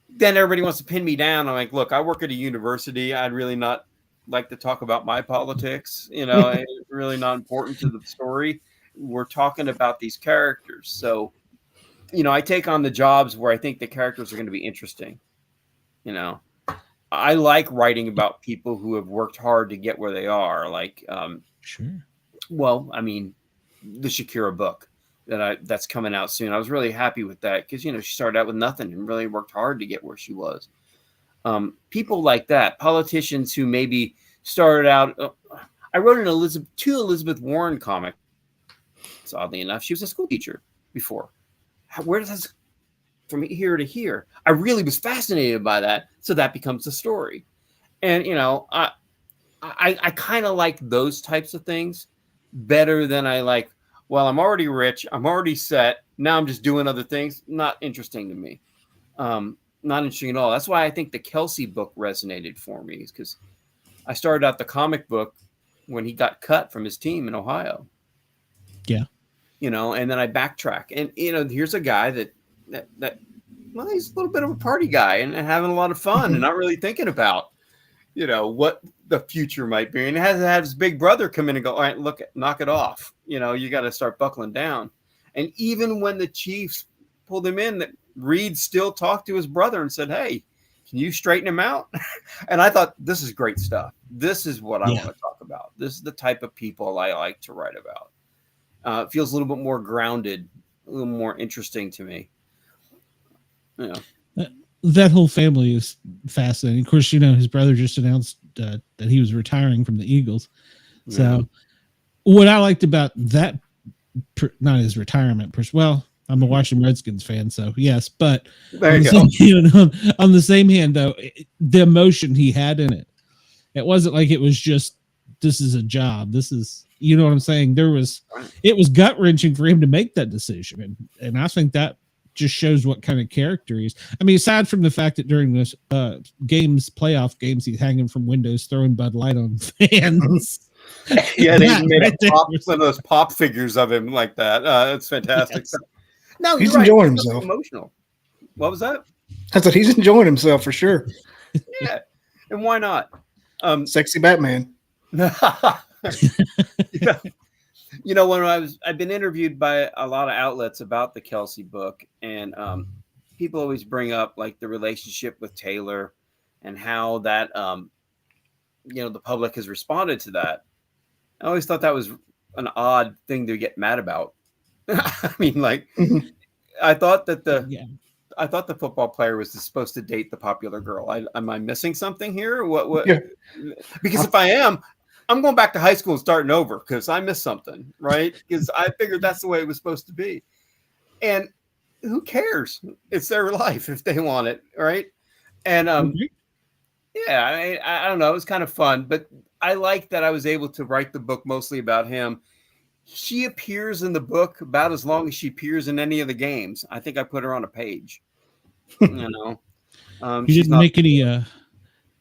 then everybody wants to pin me down. I'm like, look, I work at a university. I'd really not like to talk about my politics. It's really not important to the story. We're talking about these characters. So, I take on the jobs where I think the characters are going to be interesting. I like writing about people who have worked hard to get where they are. Like, sure. Well, I mean, the Shakira book that's coming out soon. I was really happy with that because, she started out with nothing and really worked hard to get where she was. People like that, politicians who maybe started out. I wrote two Elizabeth Warren comics. Oddly enough, she was a school teacher before. Where does this from here to here? I really was fascinated by that. So that becomes the story. And, I kind of like those types of things better than I like, well, I'm already rich. I'm already set. Now I'm just doing other things. Not interesting to me. Not interesting at all. That's why I think the Kelsey book resonated for me, is because I started out the comic book when he got cut from his team in Ohio. Yeah. And then I backtrack. And, here's a guy that well, he's a little bit of a party guy and having a lot of fun and not really thinking about, what the future might be. And has to have his big brother come in and go, all right, look, knock it off. You got to start buckling down. And even when the Chiefs pulled him in, that Reed still talked to his brother and said, hey, can you straighten him out? And I thought, this is great stuff. This is what I want to talk about. This is the type of people I like to write about. It feels a little bit more grounded, a little more interesting to me. That whole family is fascinating. Of course, his brother just announced that he was retiring from the Eagles. So what I liked about that, not his retirement, well, I'm a Washington Redskins fan, so yes, but on the same hand, though, the emotion he had in it, it wasn't like it was just, this is a job. This is, what I'm saying? It was gut wrenching for him to make that decision. And I think that just shows what kind of character he is. I mean, aside from the fact that during this playoff games, he's hanging from windows, throwing Bud Light on fans. Yeah, they made one of those pop figures of him like that. It's fantastic. Yes. No, he's enjoying himself. Emotional. What was that? I said he's enjoying himself for sure. Yeah, and why not? Sexy Batman. When I've been interviewed by a lot of outlets about the Kelsey book, and people always bring up like the relationship with Taylor and how that the public has responded to that. I always thought that was an odd thing to get mad about. I mean, like, I thought that the football player was supposed to date the popular girl. Am I missing something here? What? Yeah. Because if I am, I'm going back to high school and starting over because I missed something, right? Because I figured that's the way it was supposed to be. And who cares? It's their life if they want it, right? And I don't know. It was kind of fun, but I like that I was able to write the book mostly about him. She appears in the book about as long as she appears in any of the games. I think I put her on a page. You know, you didn't make any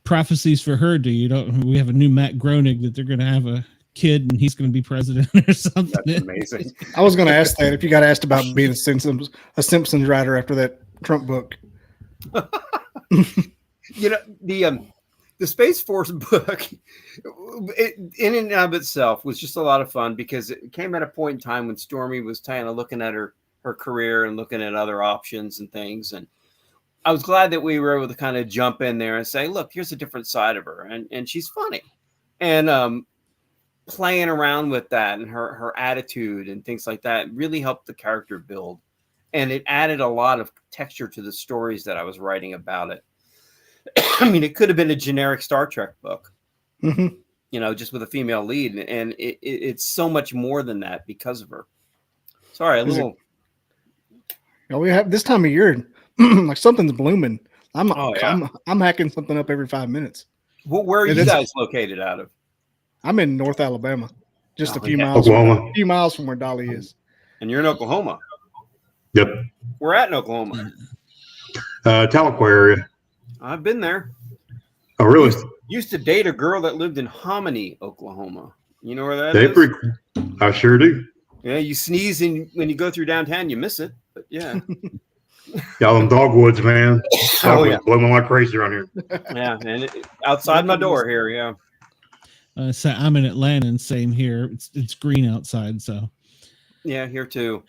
prophecies for her, do you? Don't we have a new Matt Groening that they're going to have a kid and he's going to be president or something? That's amazing. I was going to ask that if you got asked about being a Simpsons writer after that Trump book. You know, the Space Force book, in and of itself, was just a lot of fun because it came at a point in time when Stormy was kind of looking at her career and looking at other options and things. And I was glad that we were able to kind of jump in there and say, look, here's a different side of her. And she's funny. And playing around with that and her attitude and things like that really helped the character build. And it added a lot of texture to the stories that I was writing about it. I mean, it could have been a generic Star Trek book, you know, just with a female lead. And it's so much more than that because of her. Sorry, we have this time of year, like something's blooming. I'm hacking something up every 5 minutes. Well, where are you guys located out of? I'm in North Alabama, just a few miles from where Dolly is. And you're in Oklahoma. Yep. We're at in Oklahoma. Tahlequah area. I've been there. Oh, really? Used to date a girl that lived in Hominy, Oklahoma. You know where that is? I sure do. Yeah, you sneeze and when you go through downtown, you miss it. But yeah. Yeah, them dogwoods, man. Dogwoods blow me like crazy around here. Yeah, and outside my door here, yeah. So I'm in Atlanta, and same here. It's green outside, so. Yeah, here too.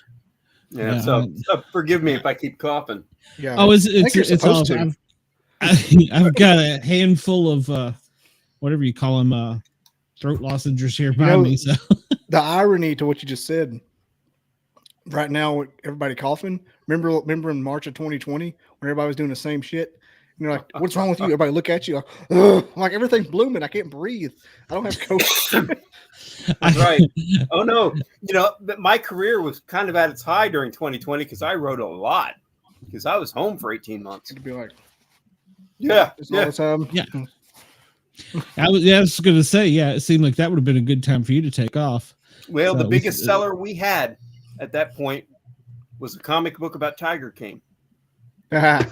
Yeah, so forgive me if I keep coughing. Yeah. Oh, it's all. I've got a handful of whatever you call them, throat lozenges here by me. So the irony to what you just said. Right now, everybody coughing. Remember in March of 2020 when everybody was doing the same shit. And you're like, "What's wrong with you?" Everybody look at you like, "Ugh." I'm like, everything's blooming. I can't breathe. I don't have COVID. Right. Oh no. You know, my career was kind of at its high during 2020 because I wrote a lot because I was home for 18 months. It'd be like, yeah. all the time. Yeah. I was going to say, it seemed like that would have been a good time for you to take off. Well, the biggest seller we had at that point was a comic book about Tiger King. Remember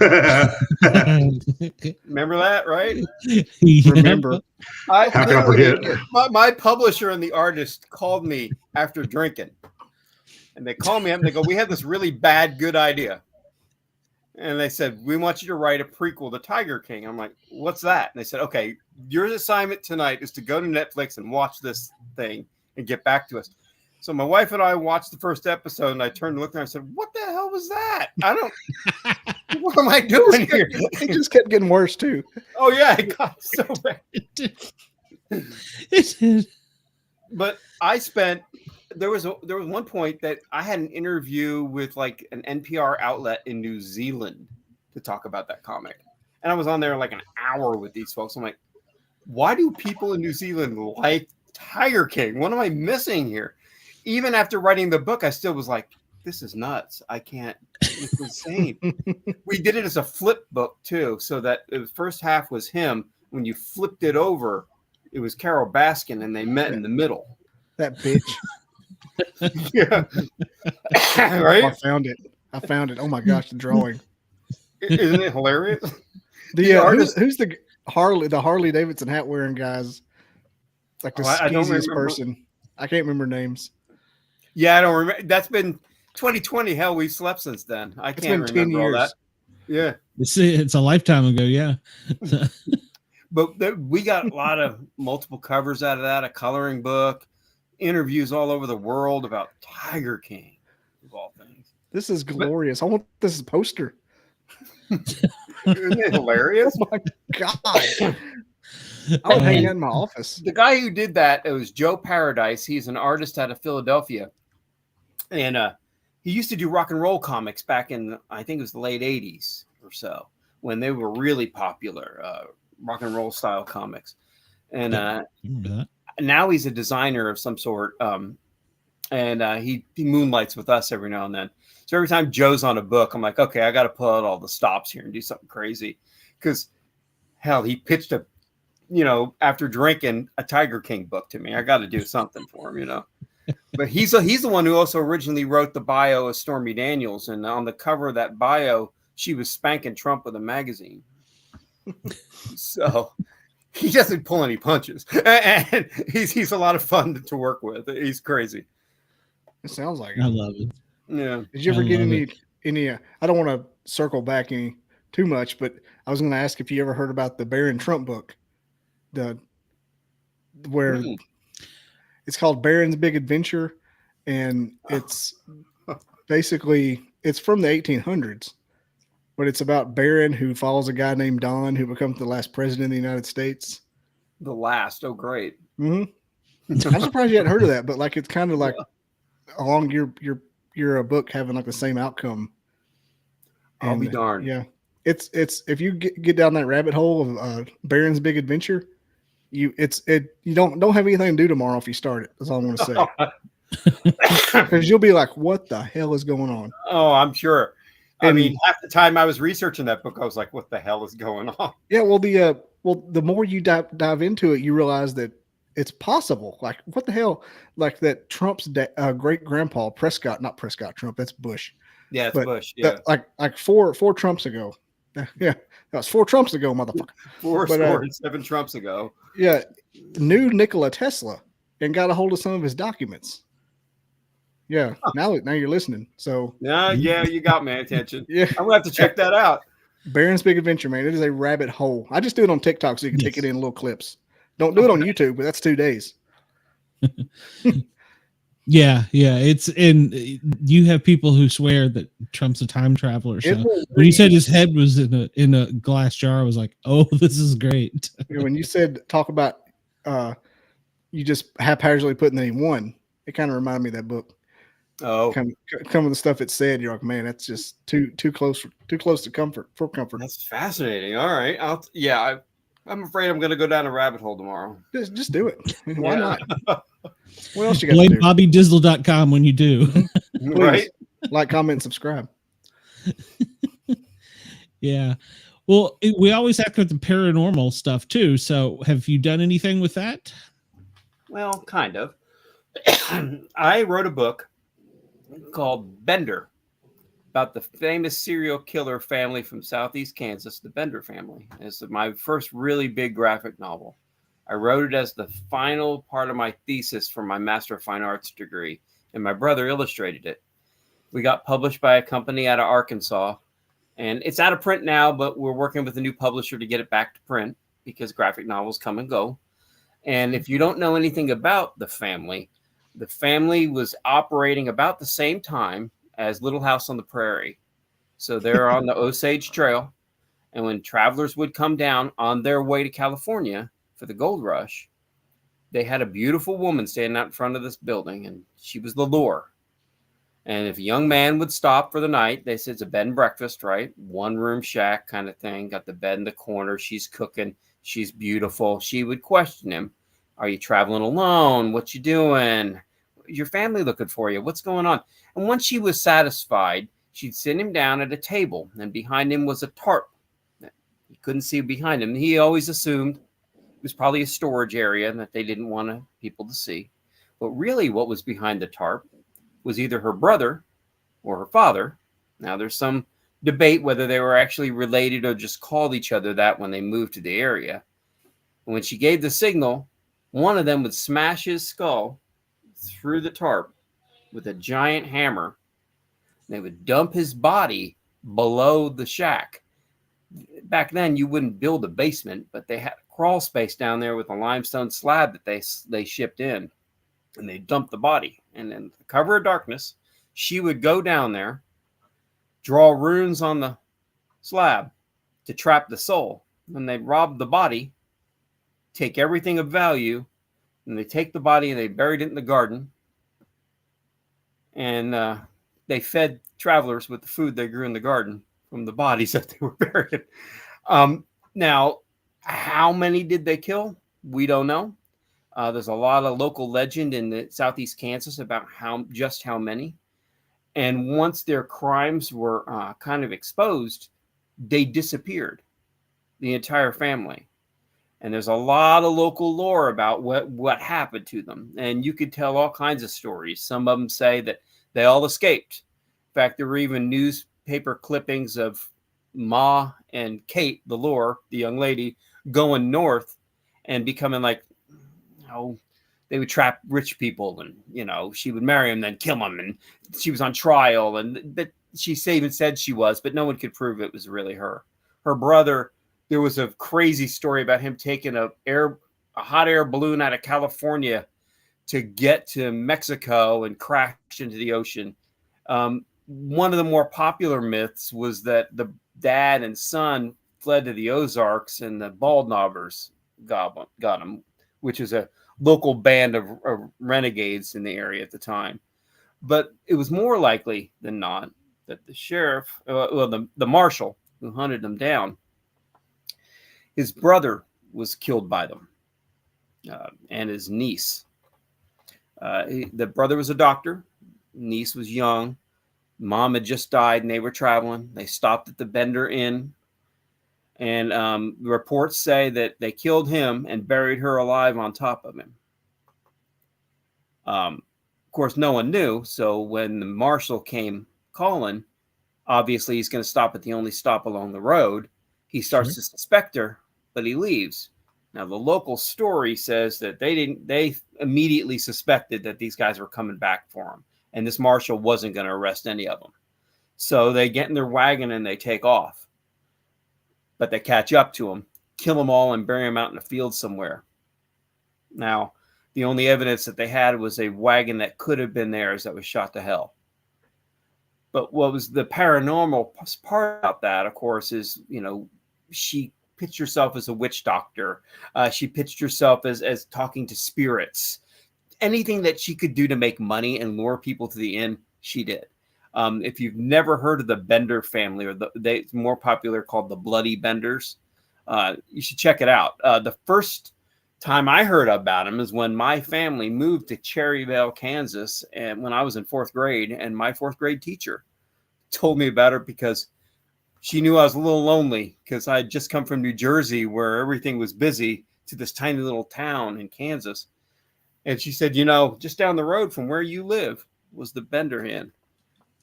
that, right? Yeah. Remember. How can I forget? My publisher and the artist called me after drinking. And they called me up and they go, "We have this really bad, good idea." And they said, "We want you to write a prequel to Tiger King." I'm like, "What's that?" And they said, "Okay, your assignment tonight is to go to Netflix and watch this thing and get back to us." So my wife and I watched the first episode and I turned and looked at her and I said, "What the hell was that? What am I doing here?" It just kept getting worse too. Oh yeah, it got so bad. It did. But there was one point that I had an interview with like an NPR outlet in New Zealand to talk about that comic. And I was on there like an hour with these folks. I'm like, why do people in New Zealand like Tiger King? What am I missing here? Even after writing the book, I still was like, this is nuts. I can't. It's insane. We did it as a flip book too, so that the first half was him. When you flipped it over, it was Carol Baskin, and they met in the middle. That bitch. Yeah. Right? I found it. Oh my gosh, the drawing. Isn't it hilarious? Who's the Harley Davidson hat wearing guys? Like the skeeziest person. I can't remember names. Yeah, I don't remember. That's been 2020. Hell, we've slept since then. I can't remember all that. Yeah. It's a lifetime ago. Yeah. But we got a lot of multiple covers out of that, a coloring book, interviews all over the world about Tiger King, of all things. This is glorious. I want this poster. Isn't it hilarious? Oh my God. I would hang that in my office. The guy who did that, it was Joe Paradise. He's an artist out of Philadelphia. And he used to do rock and roll comics back in, I think it was the late 80s or so, when they were really popular, rock and roll style comics. And now he's a designer of some sort. And he moonlights with us every now and then. So every time Joe's on a book, I'm like, okay, I got to pull out all the stops here and do something crazy. Because, hell, he pitched after drinking a Tiger King book to me. I got to do something for him, But he's the one who also originally wrote the bio of Stormy Daniels, and on the cover of that bio, she was spanking Trump with a magazine. So he doesn't pull any punches, and he's a lot of fun to work with. He's crazy. It sounds like I it. love it. Yeah. Did you ever get love any? I don't want to circle back any too much, but I was going to ask if you ever heard about the Barron Trump book, where it's called Barron's Big Adventure, and it's basically it's from the 1800s, but it's about Barron who follows a guy named Don who becomes the last president of the United States. The last, oh great! I'm surprised you hadn't heard of that, but like it's kind of like along your book having like the same outcome. I'll be darned. Yeah, it's if you get down that rabbit hole of Barron's Big Adventure, you don't have anything to do tomorrow if you start it. That's all I'm going to say. Because you'll be like, what the hell is going on? Oh, I'm sure. I mean, half the time I was researching that book, I was like, what the hell is going on? Yeah, well, the more you dive into it, you realize that it's possible. Like, what the hell? Like that Trump's great grandpa, not Prescott Trump, that's Bush. Yeah, it's Bush. Yeah. Like four Trumps ago. Yeah, that was 4 Trumps ago, motherfucker. 7 Trumps ago. Yeah, knew Nikola Tesla and got a hold of some of his documents. Yeah, now you're listening. So yeah, you got my attention. Yeah, I'm gonna have to check that out. Barron's Big Adventure, man. It is a rabbit hole. I just do it on TikTok so you can take it in little clips. Don't do it on YouTube, but that's 2 days. Yeah. It's you have people who swear that Trump's a time traveler. So when you said his head was in a glass jar, I was like, oh, this is great. When you said talk about you just haphazardly put the name one, it kind of reminded me of that book. Oh, some of the stuff it said, you're like, man, that's just too close to comfort. That's fascinating. All right, I'm afraid I'm going to go down a rabbit hole tomorrow. Just do it. I mean, why not? What else you got Blame to do? BobbyDizzle.com when you do. Right? Like, comment, and subscribe. Yeah. Well, we always have the paranormal stuff too. So have you done anything with that? Well, kind of. I wrote a book called Bender about the famous serial killer family from Southeast Kansas, the Bender family. It's my first really big graphic novel. I wrote it as the final part of my thesis for my Master of Fine Arts degree, and my brother illustrated it. We got published by a company out of Arkansas, and it's out of print now, but we're working with a new publisher to get it back to print because graphic novels come and go. And if you don't know anything about the family was operating about the same time as Little House on the Prairie. So they're on the Osage Trail. And when travelers would come down on their way to California for the gold rush, they had a beautiful woman standing out in front of this building, and she was the lure. And if a young man would stop for the night, they said it's a bed and breakfast, right? 1-room shack kind of thing. Got the bed in the corner. She's cooking. She's beautiful. She would question him. Are you traveling alone? What you doing? Your family looking for you? What's going on? And once she was satisfied, she'd sit him down at a table, and behind him was a tarp. You couldn't see behind him. He always assumed it was probably a storage area that they didn't want people to see. But really what was behind the tarp was either her brother or her father. Now, there's some debate whether they were actually related or just called each other that when they moved to the area. And when she gave the signal, one of them would smash his skull through the tarp with a giant hammer. They would dump his body below the shack. Back then, you wouldn't build a basement, but they had a crawl space down there with a limestone slab that they shipped in. And they dumped the body. And in the cover of darkness, she would go down there, draw runes on the slab to trap the soul. Then they'd rob the body, take everything of value, and they take the body and they buried it in the garden. And they fed travelers with the food they grew in the garden from the bodies that they were buried. Now, how many did they kill? We don't know. There's a lot of local legend in the Southeast Kansas about how many. And once their crimes were kind of exposed, they disappeared, the entire family. And there's a lot of local lore about what happened to them. And you could tell all kinds of stories. Some of them say that they all escaped. In fact, there were even newspaper clippings of Ma and Kate, the young lady, going north and becoming like, they would trap rich people, and, she would marry them, then kill them. And she was on trial, but she even said she was, but no one could prove it was really her. Her brother, there was a crazy story about him taking a hot air balloon out of California to get to Mexico and crash into the ocean. One of the more popular myths was that the dad and son fled to the Ozarks and the Bald Knobbers got him, which is a local band of renegades in the area at the time. But it was more likely than not that the sheriff, the marshal who hunted them down, his brother was killed by them, and his niece. The brother was a doctor. Niece was young. Mom had just died, and they were traveling. They stopped at the Bender Inn, and reports say that they killed him and buried her alive on top of him. Of course, no one knew. So when the marshal came calling, obviously he's going to stop at the only stop along the road. He starts to suspect her, but he leaves. Now, the local story says that they immediately suspected that these guys were coming back for him, and this marshal wasn't going to arrest any of them. So they get in their wagon and they take off. But they catch up to him, kill them all, and bury them out in a field somewhere. Now, the only evidence that they had was a wagon that could have been theirs that was shot to hell. But what was the paranormal part about that, of course, is, she pitched herself as a witch doctor. She pitched herself as talking to spirits. Anything that she could do to make money and lure people to the inn, she did. If you've never heard of the Bender family, or it's more popular called the Bloody Benders, you should check it out. The first time I heard about them is when my family moved to Cherryvale, Kansas, and when I was in 4th grade, and my 4th grade teacher told me about her because she knew I was a little lonely, because I had just come from New Jersey where everything was busy to this tiny little town in Kansas. And she said, just down the road from where you live was the Bender Inn.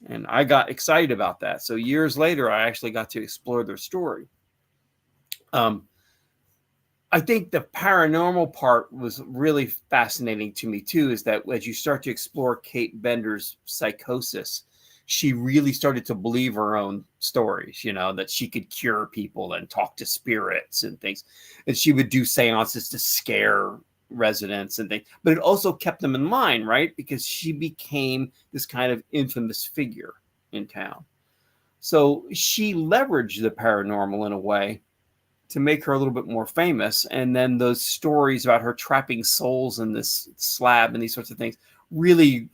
And I got excited about that. So years later, I actually got to explore their story. I think the paranormal part was really fascinating to me too, is that as you start to explore Kate Bender's psychosis, she really started to believe her own stories, that she could cure people and talk to spirits and things. And she would do seances to scare residents and things, but it also kept them in mind, right? Because she became this kind of infamous figure in town. So she leveraged the paranormal in a way to make her a little bit more famous. And then those stories about her trapping souls in this slab and these sorts of things really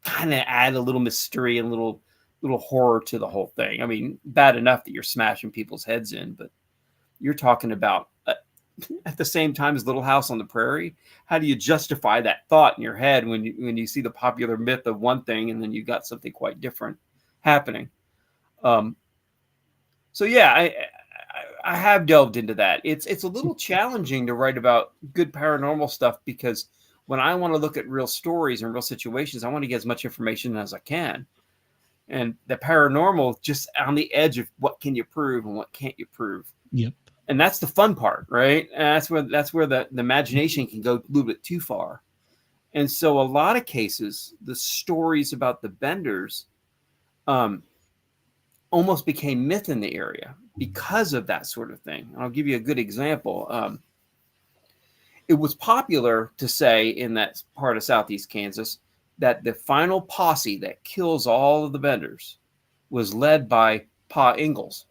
kind of add a little mystery and little horror to the whole thing. I mean, bad enough that you're smashing people's heads in, but you're talking about at the same time as Little House on the Prairie. How do you justify that thought in your head when you see the popular myth of one thing and then you got something quite different happening? So yeah, I have delved into that. It's a little challenging to write about good paranormal stuff, because when I want to look at real stories and real situations, I want to get as much information as I can. And the paranormal just on the edge of what can you prove and what can't you prove. Yep. And that's the fun part, right? And that's where the imagination can go a little bit too far. And so a lot of cases, the stories about the Benders almost became myth in the area because of that sort of thing. And I'll give you a good example. It was popular to say in that part of Southeast Kansas that the final posse that kills all of the Benders was led by Pa Ingalls.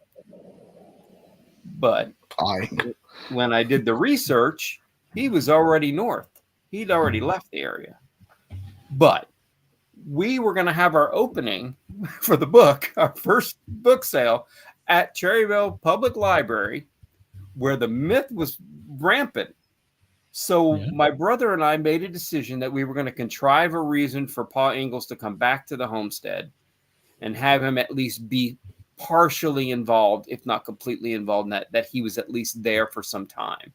But when I did the research, he was already north. He'd already left the area. But we were going to have our opening for the book, our first book sale, at Cherryville Public Library, where the myth was rampant. So my brother and I made a decision that we were going to contrive a reason for Pa Ingalls to come back to the homestead and have him at least be partially involved, if not completely involved, in that he was at least there for some time.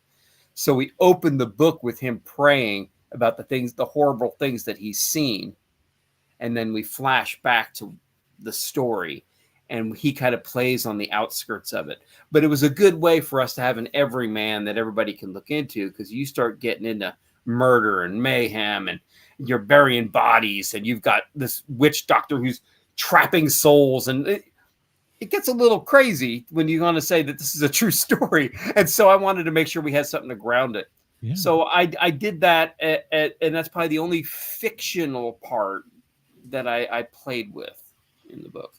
So we open the book with him praying about the horrible things that he's seen. And then we flash back to the story, and he kind of plays on the outskirts of it. But it was a good way for us to have an everyman that everybody can look into, because you start getting into murder and mayhem, and you're burying bodies, and you've got this witch doctor who's trapping souls, and it gets a little crazy when you want to say that this is a true story. And so I wanted to make sure we had something to ground it. Yeah. So I did that, and that's probably the only fictional part that I played with in the book.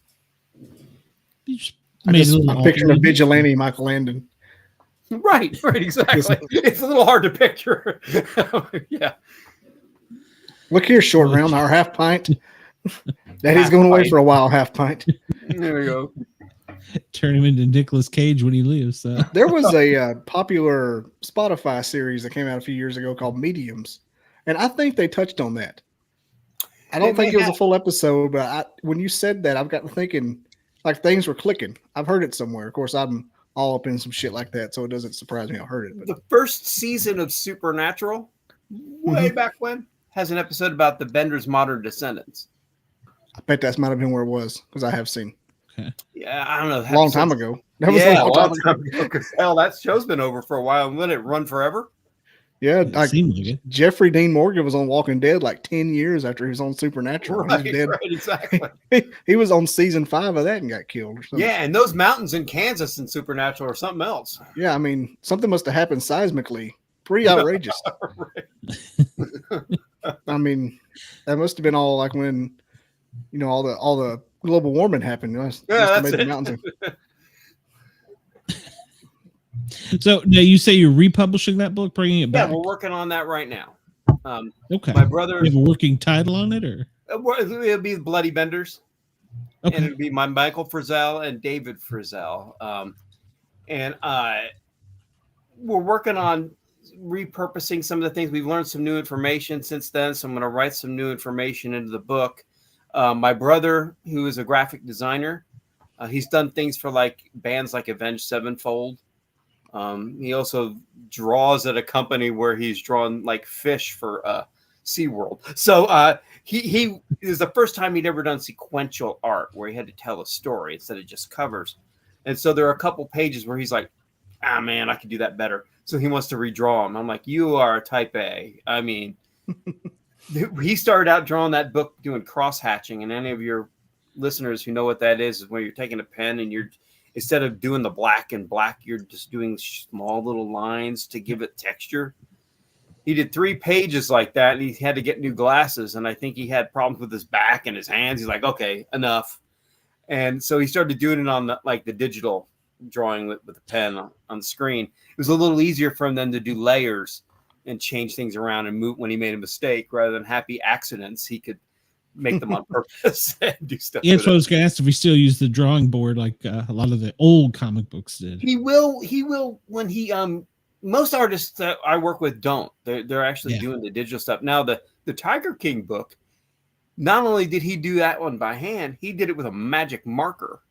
I'm picturing a vigilante Michael Landon. Right, exactly. It's a little hard to picture. Yeah. Look here, short round, our half pint. Daddy's going away for a while, half pint. There we go. Turn him into Nicolas Cage when he leaves. There was a popular Spotify series that came out a few years ago called Mediums, and I think they touched on that. I don't think it was a full episode, but when you said that, I've got to thinking like things were clicking. I've heard it somewhere. Of course, I'm all up in some shit like that, so it doesn't surprise me I heard it. But. The first season of Supernatural, way back when, has an episode about the Bender's modern descendants. I bet that might have been where it was, because I have seen. Okay. Yeah, I don't know. A long time ago. That was a long time ago. Because hell, that show's been over for a while. And let it run forever. Yeah, like Jeffrey Dean Morgan was on Walking Dead like 10 years after he was on Supernatural. Right, exactly. He was on season 5 of that and got killed. Or something. Yeah, and those mountains in Kansas in Supernatural are something else. Yeah, I mean, something must have happened seismically. Pretty outrageous. I that must have been all like when, all the global warming happened. That's it. Mountains. So now you say you're republishing that book, bringing it back? Yeah, we're working on that right now. Okay. My brother. You have a working title on it, or it'll be Bloody Benders, okay. And it'll be my Michael Frizell and David Frizell, and we're working on repurposing some of the things. We've learned some new information since then, so I'm going to write some new information into the book. My brother, who is a graphic designer, he's done things for like bands like Avenged Sevenfold. He also draws at a company where he's drawn like fish for SeaWorld. So he is the first time he'd ever done sequential art where he had to tell a story instead of just covers. And so there are a couple pages where he's like, man, I could do that better. So he wants to redraw them. I'm like, you are a type A. I mean, he started out drawing that book doing cross hatching. And any of your listeners who know what that is where you're taking a pen and you're, instead of doing the black and black, you're just doing small little lines to give it texture. He did 3 pages like that, and he had to get new glasses. And I think he had problems with his back and his hands. He's like, okay, enough. And so he started doing it on the digital drawing with the pen on the screen. It was a little easier for him then to do layers and change things around and move when he made a mistake rather than happy accidents. He could make them on purpose and do stuff. Yeah, so I was going to ask if he still used the drawing board like a lot of the old comic books did. He will when he most artists that I work with don't. They're actually doing the digital stuff. Now the Tiger King book, not only did he do that one by hand, he did it with a magic marker.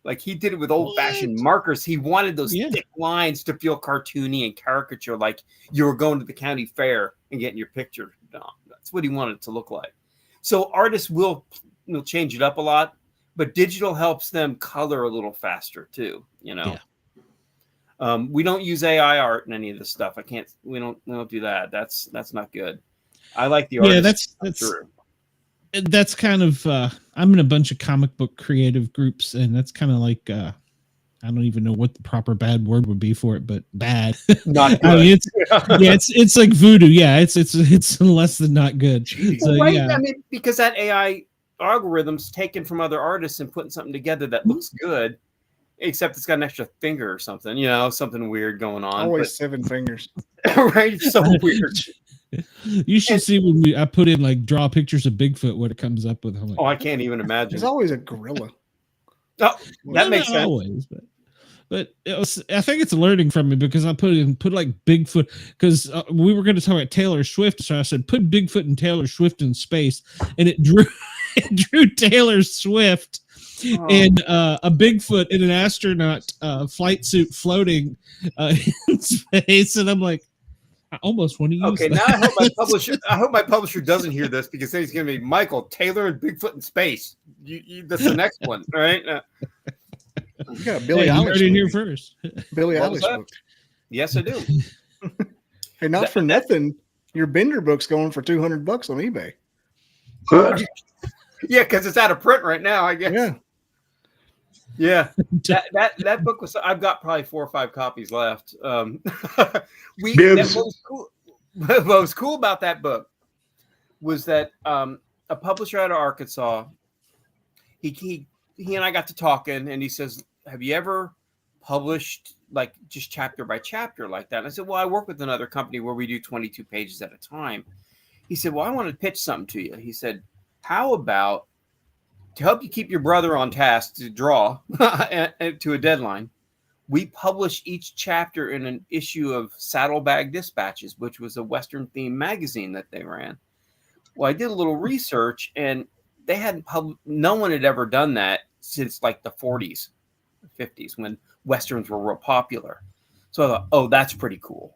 Like he did it with old-fashioned markers. He wanted those thick lines to feel cartoony and caricature, like you were going to the county fair and getting your picture done. That's what he wanted it to look like. So artists will change it up a lot, but digital helps them color a little faster too. We don't use AI art in any of this stuff. We don't do that. That's not good. I like the art. Yeah, that's kind of I'm in a bunch of comic book creative groups, and that's kind of like I don't even know what the proper bad word would be for it, but bad. Not good. I mean, it's like voodoo. Yeah, it's less than not good. So, right? Yeah. I mean, because that AI algorithm's taken from other artists and putting something together that looks good, except it's got an extra finger or something. Something weird going on. Always 7 fingers. Right? It's so weird. You should see when I put in like draw pictures of Bigfoot, what it comes up with. Like, I can't even imagine. There's always a gorilla. Oh, that makes sense. Always, but I think it's learning from me because I put like Bigfoot because we were going to talk about Taylor Swift, so I said put Bigfoot and Taylor Swift in space, and it drew Taylor Swift and a Bigfoot in an astronaut flight suit floating in space, and I'm like, I almost want to use Okay, that. now I hope my publisher doesn't hear this, because then he's going to be Michael Taylor and Bigfoot in space. That's the next one, right? You got a Billy Hey, you Eilish heard it here movie. first. Billy What was Eilish that? book. Yes, I do. Hey, not for nothing, your Bender book's going for $200 on eBay. Yeah, because it's out of print right now, I guess. Yeah. Yeah. That book was. I've got probably 4 or 5 copies left. What was cool about that book was that a publisher out of Arkansas, he and I got to talking, and he says, "Have you ever published like just chapter by chapter like that?" And I said, "Well, I work with another company where we do 22 pages at a time." He said, "Well, I want to pitch something to you." He said, "How about, to help you keep your brother on task to draw to a deadline, we publish each chapter in an issue of Saddlebag Dispatches, which was a Western themed magazine that they ran." Well, I did a little research, and they hadn't no one had ever done that since like the 40s, 50s, when Westerns were real popular. So I thought, oh, that's pretty cool.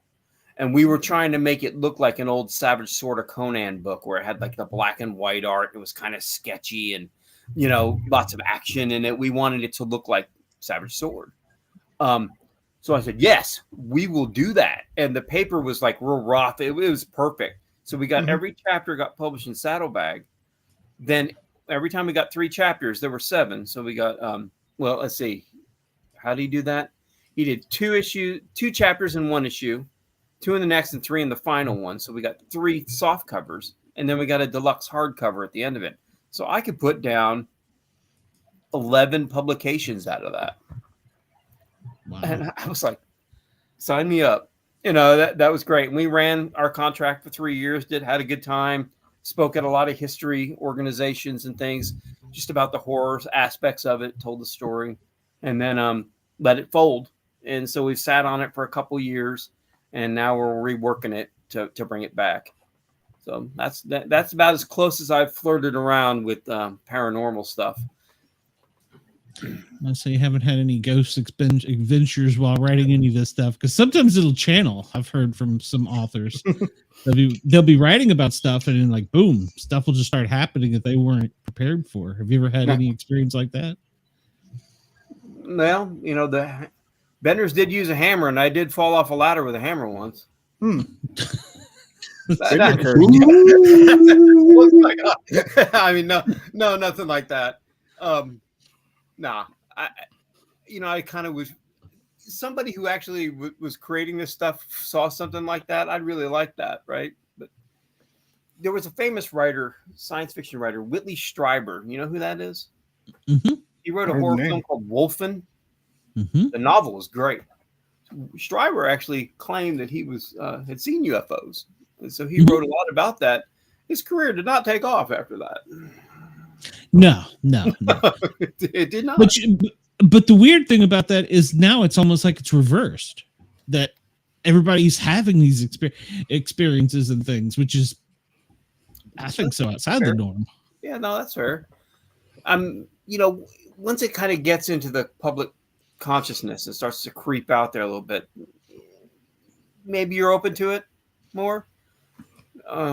And we were trying to make it look like an old Savage Sword of Conan book, where it had like the black and white art. It was kind of sketchy and, lots of action in it. We wanted it to look like Savage Sword. So I said, yes, we will do that. And the paper was like real rough. It was perfect. So we got every chapter got published in Saddlebag. Then every time we got 3 chapters, there were 7. So we got, well, let's see. How did he do that? He did 2 chapters in one issue, 2 in the next, and 3 in the final one. So we got 3 soft covers, and then we got a deluxe hardcover at the end of it. So I could put down 11 publications out of that. Wow. And I was like, sign me up. That was great. And we ran our contract for 3 years, had a good time, spoke at a lot of history organizations and things, just about the horror aspects of it, told the story, and then let it fold. And so we've sat on it for a couple years, and now we're reworking it to bring it back. So that's about as close as I've flirted around with paranormal stuff. I say you haven't had any ghost adventures while writing any of this stuff, because sometimes it'll channel. I've heard from some authors they'll be writing about stuff, and then like boom, stuff will just start happening that they weren't prepared for. Have you ever had any experience like that? Well, the Benders did use a hammer, and I did fall off a ladder with a hammer once. I mean, no, nothing like that. Nah, I kind of was somebody who actually was creating this stuff, saw something like that. I'd really like that, right? But there was a famous writer, science fiction writer, Whitley Strieber. You know who that is? Mm-hmm. He wrote a horror film called Wolfen. Mm-hmm. The novel was great. Strieber actually claimed that he had seen UFOs, and so he wrote a lot about that. His career did not take off after that. No. It did not. But the weird thing about that is now it's almost like it's reversed, that everybody's having these experiences and things, which is, I think, so outside the norm. Yeah, no, that's fair. Once it kind of gets into the public consciousness and starts to creep out there a little bit, maybe you're open to it more.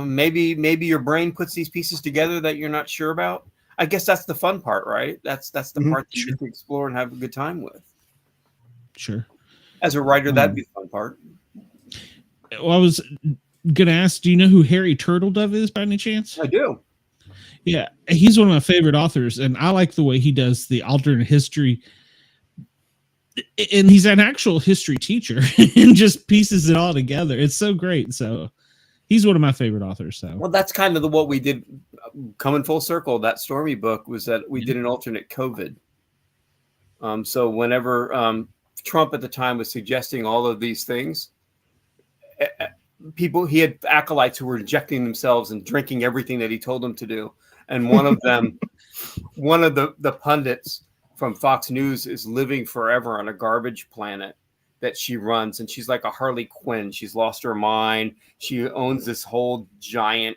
Maybe your brain puts these pieces together that you're not sure about. I guess that's the fun part, right? That's the part that you get to explore and have a good time with. Sure. As a writer, that'd be the fun part. Well, I was going to ask, do you know who Harry Turtledove is by any chance? I do. Yeah, he's one of my favorite authors, and I like the way he does the alternate history. And he's an actual history teacher and just pieces it all together. It's so great. So he's one of my favorite authors. So, well, that's kind of what we did. Coming full circle, that Stormy book was that we did an alternate COVID. So whenever Trump at the time was suggesting all of these things, he had acolytes who were injecting themselves and drinking everything that he told them to do. And one of them, one of the pundits from Fox News is living forever on a garbage planet that she runs. And she's like a Harley Quinn. She's lost her mind. She owns this whole giant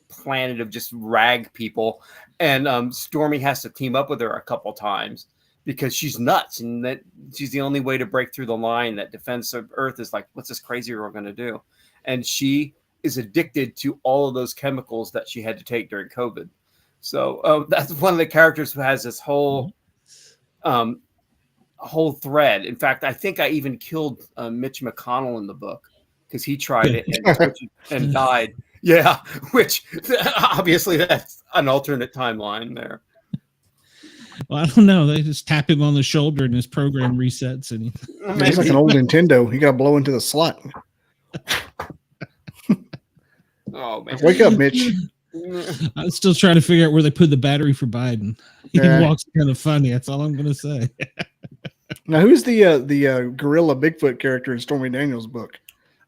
planet of just rag people. And Stormy has to team up with her a couple times because she's nuts. And that she's the only way to break through the line that defense of Earth is like, what's this crazy girl going to do? and she is addicted to all of those chemicals that she had to take during COVID. So that's one of the characters who has this whole thread. In fact, I think I even killed Mitch McConnell in the book because he tried it and died. Yeah, which obviously that's an alternate timeline there. Well, I don't know. They just tap him on the shoulder and his program resets. And he's like an old Nintendo. He got to blow into the slot. Oh, man. Wake up, Mitch. I'm still trying to figure out where they put the battery for Biden. He walks kind of funny. That's all I'm going to say. Now, who's the gorilla Bigfoot character in Stormy Daniels' book?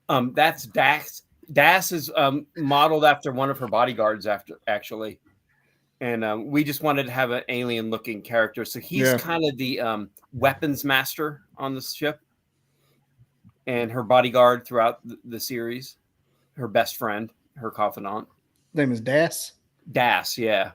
That's Dax. Das is modeled after one of her bodyguards, actually. And we just wanted to have an alien-looking character. So he's kind of the weapons master on the ship. And her bodyguard throughout the series. Her best friend, her confidant. Name is Das? Das, yeah.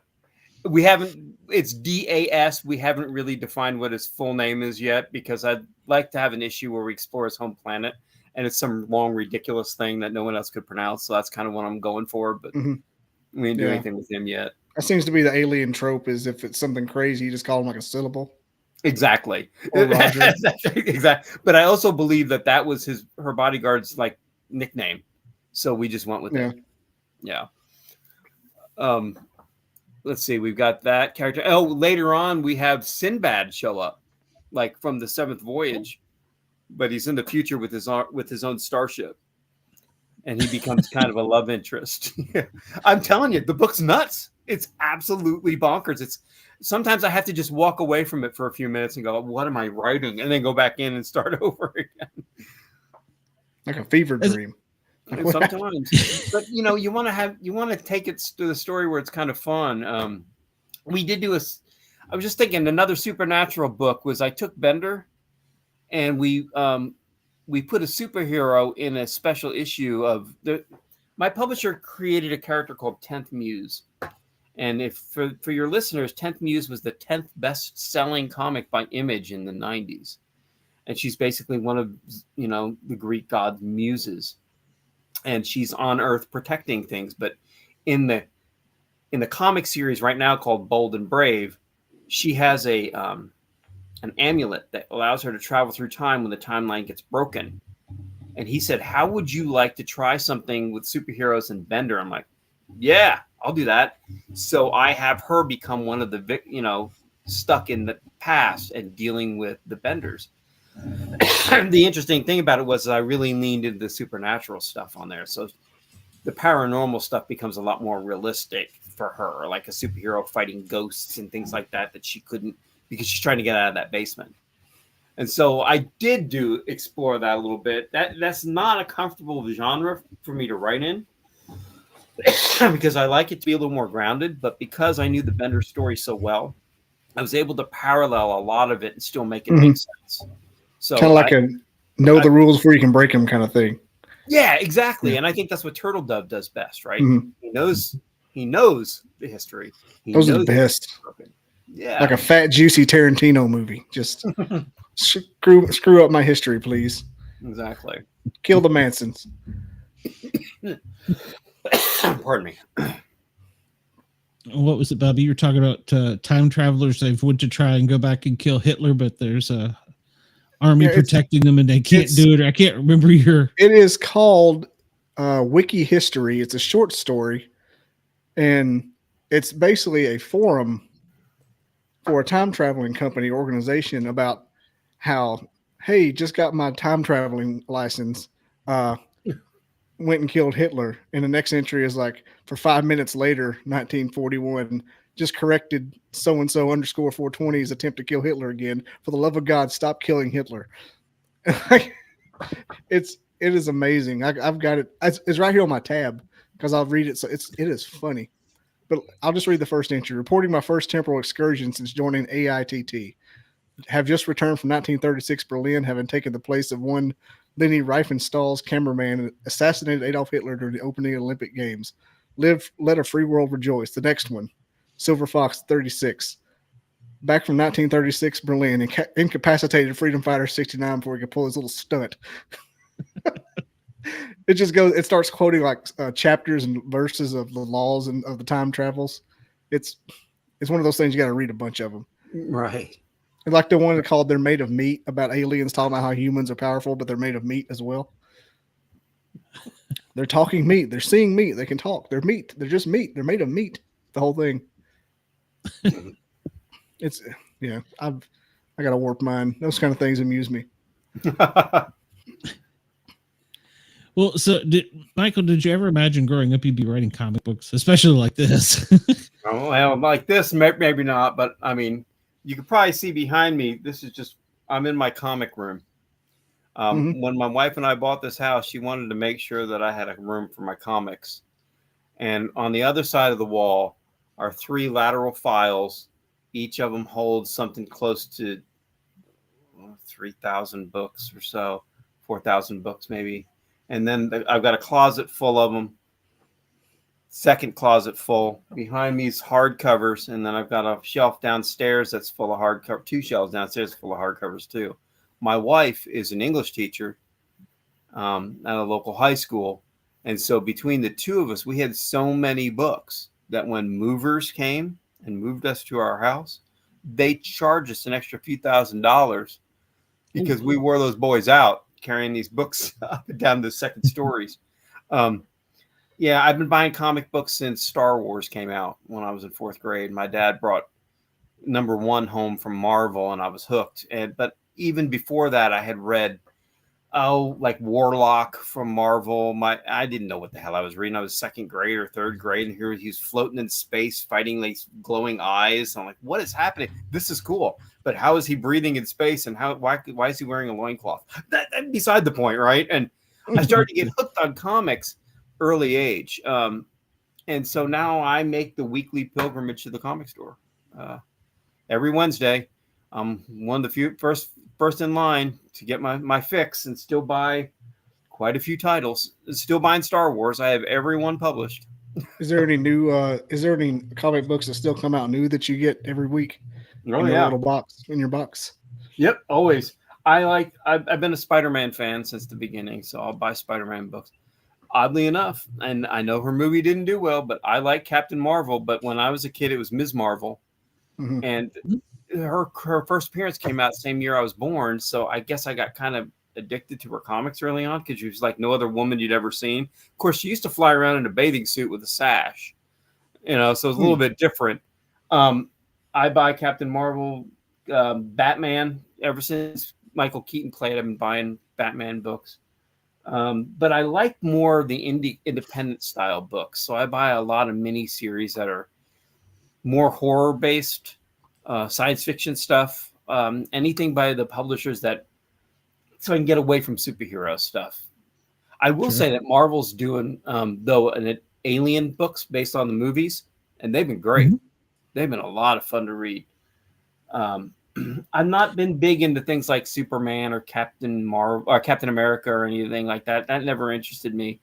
We haven't, it's DAS. We haven't really defined what his full name is yet because I'd like to have an issue where we explore his home planet. And it's some long, ridiculous thing that no one else could pronounce. So that's kind of what I'm going for. But we didn't do anything with him yet. That seems to be the alien trope, is if it's something crazy, you just call him like a syllable. Exactly. Or Roger. Exactly. But I also believe that was her bodyguard's like nickname. So we just went with it. Yeah. Let's see. We've got that character. Oh, later on we have Sinbad show up, like from the Seventh Voyage, but he's in the future with his own starship, and he becomes kind of a love interest. I'm telling you, the book's nuts. It's absolutely bonkers. It's sometimes I have to just walk away from it for a few minutes and go, "What am I writing?" and then go back in and start over again. Like a fever dream. Sometimes, but you want to take it to the story where it's kind of fun. We did do I was just thinking another supernatural book was I took Bender and we put a superhero in a special issue of my publisher created a character called 10th Muse. And if for your listeners, 10th Muse was the 10th best selling comic by Image in the 90s. And she's basically one of, the Greek god muses. And she's on Earth protecting things. But in the comic series right now called Bold and Brave, she has an amulet that allows her to travel through time when the timeline gets broken. And he said, "How would you like to try something with superheroes and Bender?" I'm like, "Yeah, I'll do that." So I have her become one of the, stuck in the past and dealing with the Benders. The interesting thing about it was I really leaned into the supernatural stuff on there. So the paranormal stuff becomes a lot more realistic for her, like a superhero fighting ghosts and things like that she couldn't because she's trying to get out of that basement. And so I did explore that a little bit. That's not a comfortable genre for me to write in because I like it to be a little more grounded. But because I knew the Bender story so well, I was able to parallel a lot of it and still make it make sense. So kind of like the rules before you can break them kind of thing. Yeah, exactly. Yeah. And I think that's what Turtle Dove does best, right? Mm-hmm. He knows the history. Those are the best. Yeah. Like a fat, juicy Tarantino movie. Just screw up my history, please. Exactly. Kill the Mansons. Pardon me. What was it, Bobby? You were talking about time travelers. They've went to try and go back and kill Hitler, but there's a army protecting them and they can't do it. I can't remember It is called Wiki History. It's a short story, and it's basically a forum for a time traveling company organization about how, hey, just got my time traveling license, went and killed Hitler. And the next entry is like, for 5 minutes later, 1941, just corrected so-and-so _ 420's attempt to kill Hitler again. For the love of God, stop killing Hitler. It is amazing. I've got it. It's right here on my tab because I'll read it. So it is funny. But I'll just read the first entry. Reporting my first temporal excursion since joining AITT. Have just returned from 1936 Berlin, having taken the place of one Leni Riefenstahl's cameraman and assassinated Adolf Hitler during the opening Olympic Games. Live, let a free world rejoice. The next one. Silver Fox 36. Back from 1936 Berlin, incapacitated freedom fighter 69 before he could pull his little stunt. It just goes. It starts quoting like chapters and verses of the laws and of the time travels. It's one of those things you got to read a bunch of them. Right. And like the one called "They're Made of Meat" about aliens talking about how humans are powerful, but they're made of meat as well. They're talking meat. They're seeing meat. They can talk. They're meat. They're just meat. They're made of meat. The whole thing. It's I got a warped mind. Those kind of things amuse me. Well, so Michael, did you ever imagine growing up you'd be writing comic books, especially like this? Oh, well, like this, maybe not, but I mean, you could probably see behind me. This is just, I'm in my comic room. When my wife and I bought this house, she wanted to make sure that I had a room for my comics. And on the other side of the wall are 3 lateral files. Each of them holds something close to 3,000 books or so, 4,000 books maybe. And then I've got a closet full of them. Second closet full. Behind me is hardcovers, and then I've got a shelf downstairs that's full of hardcover. 2 shelves downstairs full of hardcovers too. My wife is an English teacher at a local high school, and so between the 2 of us, we had so many books that when movers came and moved us to our house, they charged us an extra few $1,000s because we wore those boys out carrying these books up and down the second stories. Yeah, I've been buying comic books since Star Wars came out when I was in 4th grade. My dad brought #1 home from Marvel, and I was hooked. But even before that, I had read, like Warlock from Marvel. I didn't know what the hell I was reading. I was 2nd grade or 3rd grade, and here he was floating in space, fighting these glowing eyes. I'm like, what is happening? This is cool. But how is he breathing in space, and why is he wearing a loincloth? That's beside the point, right? And I started to get hooked on comics early age. And so now I make the weekly pilgrimage to the comic store. Every Wednesday, I'm one of the few first in line to get my fix and still buy quite a few titles. Still buying Star Wars. I have every one published. Is there any new is there any comic books that still come out new that you get every week? Oh, in your yeah. little box in your box. Yep, always. I've been a Spider-Man fan since the beginning, so I'll buy Spider-Man books. Oddly enough, and I know her movie didn't do well, but I like Captain Marvel. But when I was a kid, it was Ms. Marvel, and her first appearance came out the same year I was born. So I guess I got kind of addicted to her comics early on because she was like no other woman you'd ever seen. Of course, she used to fly around in a bathing suit with a sash, so it was a little bit different. I buy Captain Marvel, Batman. Ever since Michael Keaton played, I've been buying Batman books. But I like more the independent style books. So I buy a lot of mini series that are more horror based, science fiction stuff, anything by the publishers so I can get away from superhero stuff. I will say that Marvel's doing, though, an alien books based on the movies, and they've been great. They've been a lot of fun to read. I've not been big into things like Superman or Captain America or anything like that. That never interested me.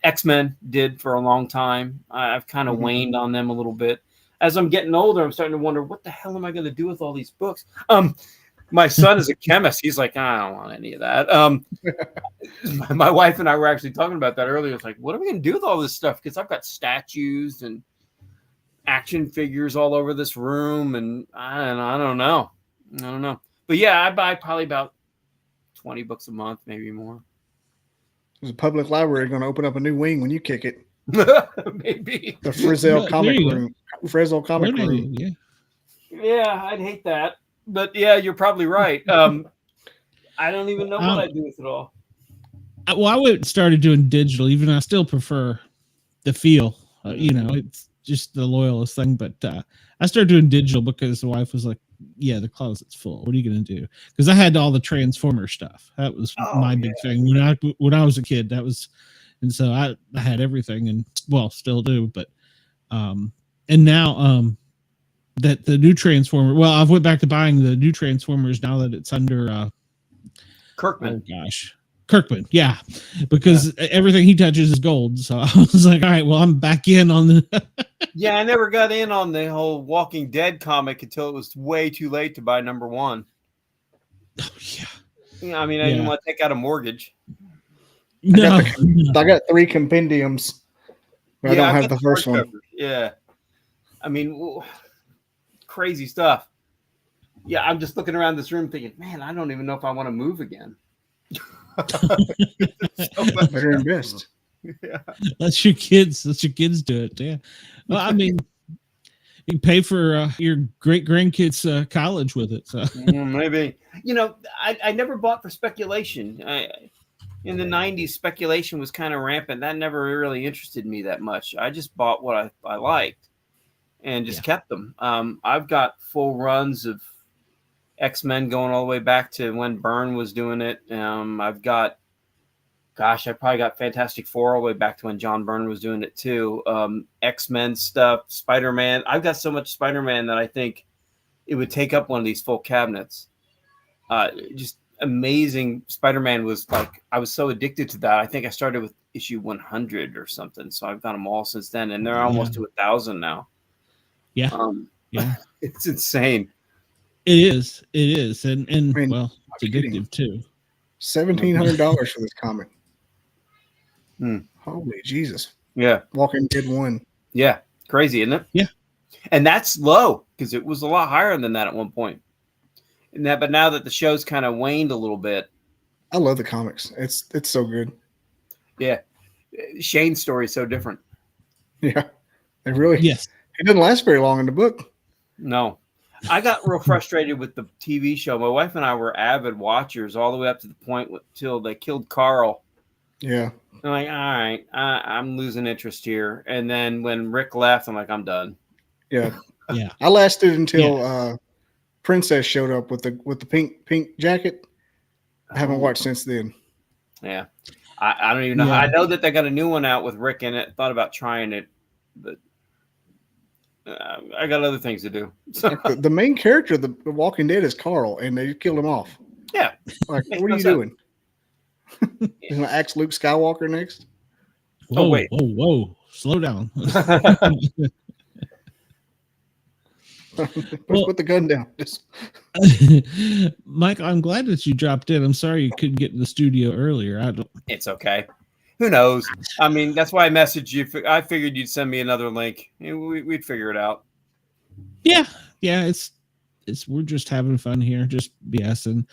X-Men did for a long time. I've kind of waned on them a little bit. As I'm getting older, I'm starting to wonder, what the hell am I going to do with all these books? My son is a chemist. He's like, I don't want any of that. My wife and I were actually talking about that earlier. It's like, what are we going to do with all this stuff? Because I've got statues and action figures all over this room, and I don't know. But yeah, I buy probably about 20 books a month, maybe more. There's a public library going to open up a new wing when you kick it. Maybe the Frizell comic room. Frizell comic room. Yeah, I'd hate that, but yeah, you're probably right. I don't even know what I'd do with it all. Well, I started doing digital, even though I still prefer the feel. It's just the loyalist thing, but I started doing digital because the wife was like, yeah, the closet's full. What are you going to do? Because I had all the Transformer stuff. That was my big thing when I was a kid. That was, and so I had everything, and still do. But and now that the new Transformer, I've went back to buying the new Transformers now that it's under Kirkman. Oh gosh. Kirkman, yeah, because everything he touches is gold. So I was like, all right, well, I'm back in on the. Yeah, I never got in on the whole Walking Dead comic until it was way too late to buy #1. Oh, yeah. I didn't want to take out a mortgage. No, I got 3 compendiums. But I don't have the first one. Yeah. I mean, crazy stuff. Yeah, I'm just looking around this room thinking, man, I don't even know if I want to move again. Better invest. Yeah. Let your kids do it. Yeah. Well, I mean, you can pay for your great grandkids' college with it. So maybe. I never bought for speculation. In the 90s, speculation was kind of rampant. That never really interested me that much. I just bought what I liked and just kept them. I've got full runs of X-Men going all the way back to when Byrne was doing it. I've got, I probably got Fantastic Four all the way back to when John Byrne was doing it too. X-Men stuff, Spider-Man. I've got so much Spider-Man that I think it would take up one of these full cabinets. Just amazing. Spider-Man was like, I was so addicted to that. I think I started with issue 100 or something. So I've got them all since then, and they're almost to 1,000 now. Yeah. It's insane. It is. And I mean, well, it's addictive too. $1,700 for this comic. Holy Jesus. Yeah. Walking Dead 1. Yeah. Crazy, isn't it? Yeah. And that's low because it was a lot higher than that at one point. But now that the show's kind of waned a little bit. I love the comics. It's so good. Yeah. Shane's story is so different. Yeah. It really Yes. It didn't last very long in the book. No. I got real frustrated with the TV show. My wife and I were avid watchers all the way up to the point till they killed Carl. Yeah. I'm like, all right, I'm losing interest here. And then when Rick left, I'm like, I'm done. Yeah. Yeah. I lasted until Princess showed up with the pink jacket. I haven't watched since then. Yeah. I don't even know. I know that they got a new one out with Rick in it. Thought about trying it, but I got other things to do. So. The main character of The Walking Dead is Carl, and they killed him off. Yeah. Like, what are you doing? He's going to axe Luke Skywalker next? Whoa, wait. Whoa. Slow down. Put the gun down. Mike, I'm glad that you dropped in. I'm sorry you couldn't get in the studio earlier. It's okay. Who knows? I mean, that's why I messaged you. I figured you'd send me another link. We'd figure it out. Yeah. It's we're just having fun here, just BSing.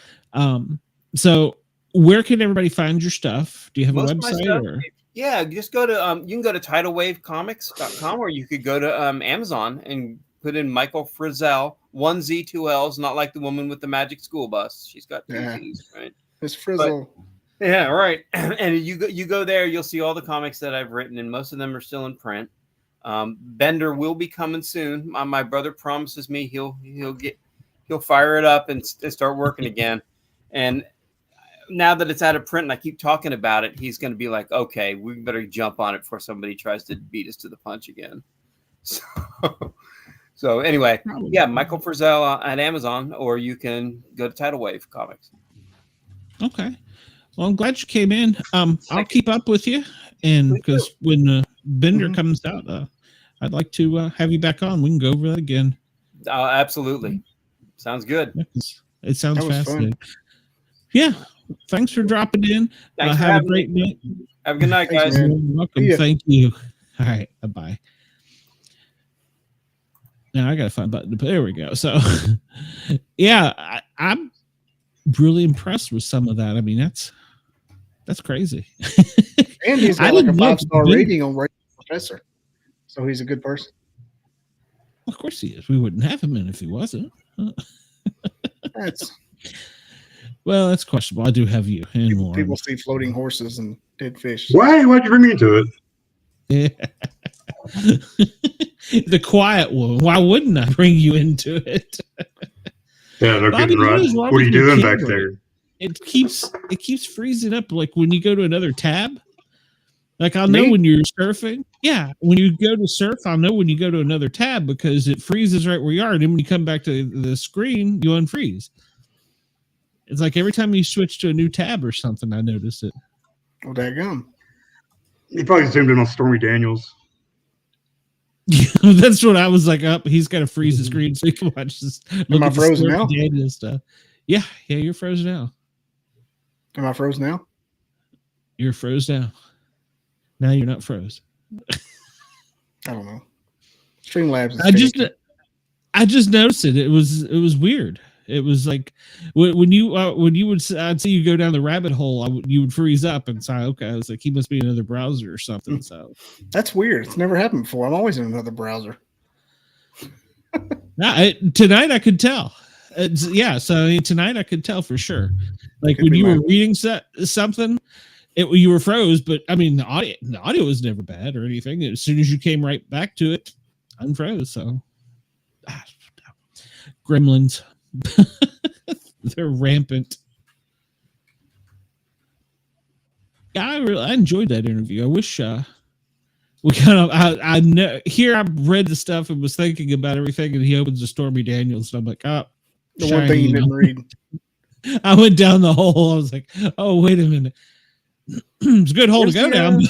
So where can everybody find your stuff? Do you have a website? Or? Yeah, just go to you can go to tidalwavecomics.com, or you could go to Amazon and put in Michael Frizell, 1 Z 2 L's, not like the woman with the magic school bus. She's got 2 Z's, right? It's Frizell. Yeah, right. And you go there, you'll see all the comics that I've written, and most of them are still in print. Bender will be coming soon. My brother promises me he'll fire it up and start working again. And now that it's out of print and I keep talking about it, he's going to be like, okay, we better jump on it before somebody tries to beat us to the punch again. So anyway, Michael Frizell at Amazon, or you can go to Tidal Wave Comics. Okay. Well, I'm glad you came in. I'll keep up with you, and because when Bender comes out, I'd like to have you back on. We can go over that again. Absolutely. Sounds good. It sounds fascinating. Fun. Yeah. Thanks for dropping in. Have a great night. Have a good night, guys. You're welcome. Yeah. Thank you. All right. Bye-bye. Now I got to find a button. There we go. So, yeah, I'm really impressed with some of that. I mean, that's crazy. And he's got like a 5-star rating on Rating Professor, so he's a good person. Of course he is. We wouldn't have him in if he wasn't. That's questionable. I do have you. People see floating horses and dead fish. Why'd you bring me into it? Yeah. The quiet one. Why wouldn't I bring you into it? Yeah, they're getting right. What are you doing back there? It keeps freezing up. Like when you go to another tab, like I'll know when you're surfing. Yeah, when you go to surf, I'll know when you go to another tab because it freezes right where you are. And then when you come back to the screen, you unfreeze. It's like every time you switch to a new tab or something, I notice it. Oh, daggum. You probably zoomed in on Stormy Daniels. That's what I was like. He's got to freeze the screen so you can watch this. Am I frozen now? Daniels stuff. Yeah, you're frozen now. Am I frozen now? You're froze now. Now you're not froze. I don't know. Streamlabs is I just noticed it. It was weird. It was like when you would, I'd see you go down the rabbit hole, you would freeze up and say, okay, I was like, he must be in another browser or something. So that's weird. It's never happened before. I'm always in another browser. Tonight I could tell. So tonight I could tell for sure. Like when you were reading something, you were froze, but I mean the audio was never bad or anything. As soon as you came right back to it, unfroze. So gremlins. They're rampant. Yeah, I enjoyed that interview. I wish we kind of I know here I read the stuff and was thinking about everything, and he opens a Stormy Daniels, and I'm like, oh, the one thing you didn't read. I went down the hole. I was like, oh, wait a minute. It's a good hole to go down.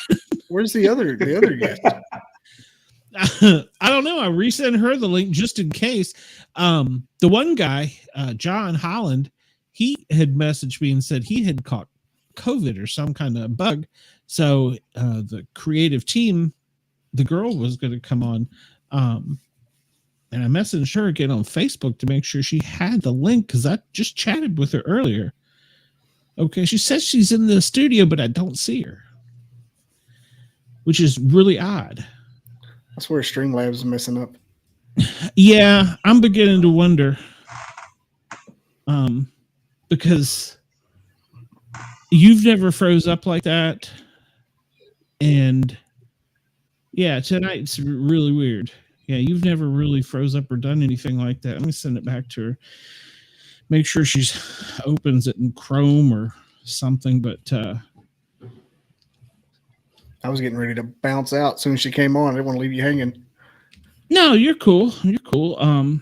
Where's the other guest? I don't know. I resent her the link just in case. The one guy, John Holland, he had messaged me and said he had caught COVID or some kind of bug. So the creative team, the girl was going to come on. And I messaged her again on Facebook to make sure she had the link because I just chatted with her earlier. Okay, she says she's in the studio, but I don't see her, which is really odd. That's where Streamlabs is messing up. Yeah, I'm beginning to wonder. Because you've never froze up like that. And yeah, tonight's really weird. Yeah, you've never really froze up or done anything like that. Let me send it back to her. Make sure she's opens it in Chrome or something, but I was getting ready to bounce out as soon as she came on. I didn't want to leave you hanging. No, you're cool. You're cool. I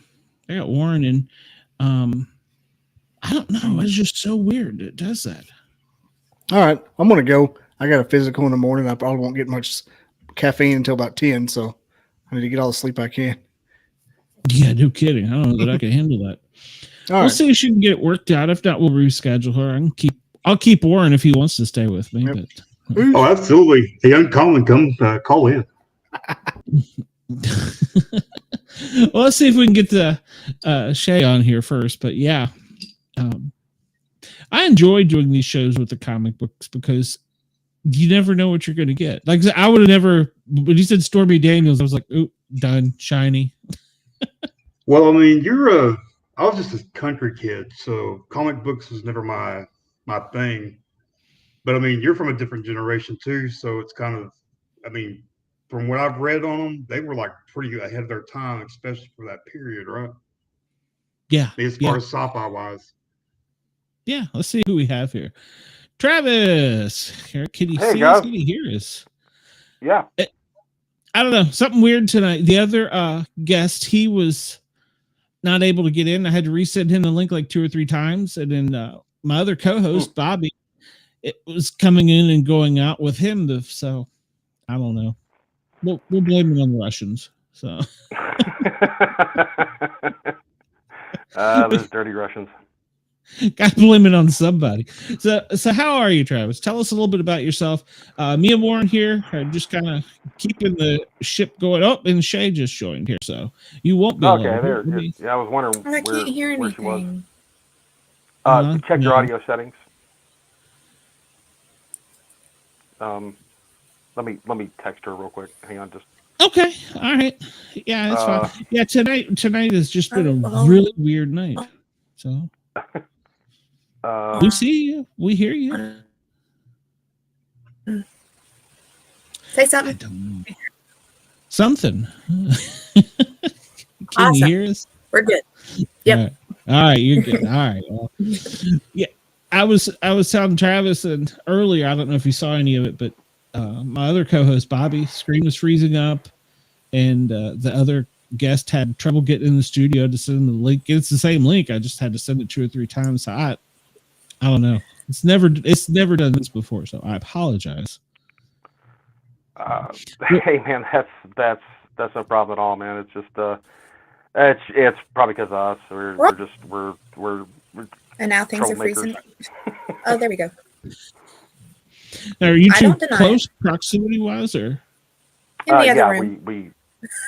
got Warren and I don't know. It's just so weird. It does that. All right. I'm gonna go. I got a physical in the morning. I probably won't get much caffeine until about 10, so I need to get all the sleep I can. Yeah, no kidding. I don't know that I can handle that. We'll see if she can get it worked out. If not, we'll reschedule her. I'll keep Warren if he wants to stay with me. Yep. But oh, absolutely. Hey, young Colin, come call in. Well, let's see if we can get the Shay on here first. But yeah, I enjoy doing these shows with the comic books because you never know what you're going to get. Like I would have never, when you said Stormy Daniels, I was like, "Ooh, done, shiny." Well, I mean, I was just a country kid, so comic books was never my thing. But I mean, you're from a different generation too, so it's kind of, I mean, from what I've read on them, they were like pretty ahead of their time, especially for that period, right? Yeah. As far as sci-fi wise. Yeah, let's see who we have here. Travis, can he see guys. us? Can he hear us? Yeah. I don't know. Something weird tonight. The other guest, he was not able to get in. I had to resend him the link like 2 or 3 times. And then my other co-host, Bobby, it was coming in and going out with him. So I don't know. We'll blame it on the Russians. So those dirty Russians. Got to blame it on somebody. So how are you, Travis? Tell us a little bit about yourself. Me and Warren here are just kind of keeping the ship going. Oh, and Shay just joined here, so you won't be okay. alone. There. Yeah, I was wondering I can't hear where she was. anything. Check your audio settings. Let me text her real quick. Hang on, just. Okay, all right. Yeah, that's fine. Yeah, tonight has just been a really weird night. So. We see you. We hear you. Say something. I don't know. Something. Can Awesome. you hear us? We're good. Yep. All right, you're good. All right. Well, yeah, I was telling Travis and earlier. I don't know if you saw any of it, but my other co-host Bobby, screen was freezing up, and the other guest had trouble getting in the studio to send the link. It's the same link. I just had to send it 2 or 3 times. So I don't know. It's never done this before, so I apologize. Hey man, that's no problem at all, man. It's just it's probably because of us. We're And now things are freezing. Oh, there we go. Are you I two don't deny close proximity wise, or? In the other yeah, room. we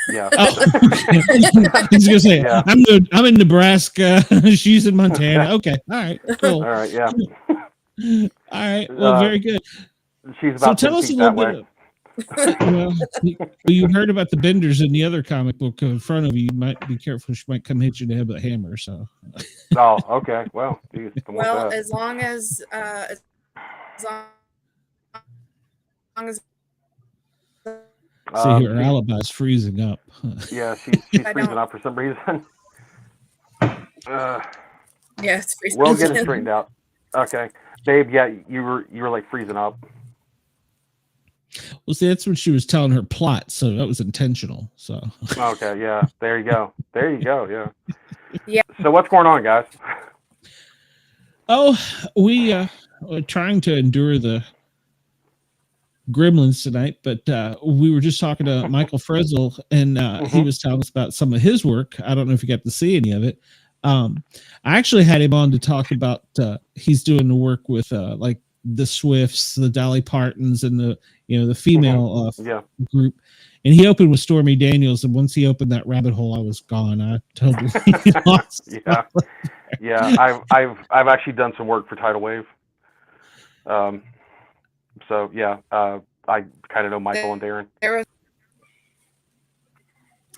yeah. Oh, I was gonna say Yeah. I'm in Nebraska. She's in Montana. Okay, all right, cool. All right, yeah. All right, well, very good. She's So about 10 tell us a feet little that bit. way. Well, you heard about the benders in the other comic book in front of you. You might be careful; she might come hit you in the head with a hammer. So. Oh, okay. Well, geez, don't want Well, that. as long as See here, her alibi's freezing up. Yeah, she's freezing up for some reason. yeah, it's freezing. We'll get it straightened out. Okay, babe. Yeah, you were like freezing up. Well, see, that's when she was telling her plot, so that was intentional. So. Okay, yeah. There you go. Yeah. Yeah. So what's going on, guys? Oh, we are trying to endure the gremlins tonight, but we were just talking to Michael Frizell, and he was telling us about some of his work. I don't know if you got to see any of it. I actually had him on to talk about he's doing the work with like the Swifts, the Dolly Partons, and the female group. And he opened with Stormy Daniels, and once he opened that rabbit hole, I was gone. I totally lost. Yeah. I've actually done some work for Tidal Wave. So yeah, I kind of know Michael and Darren.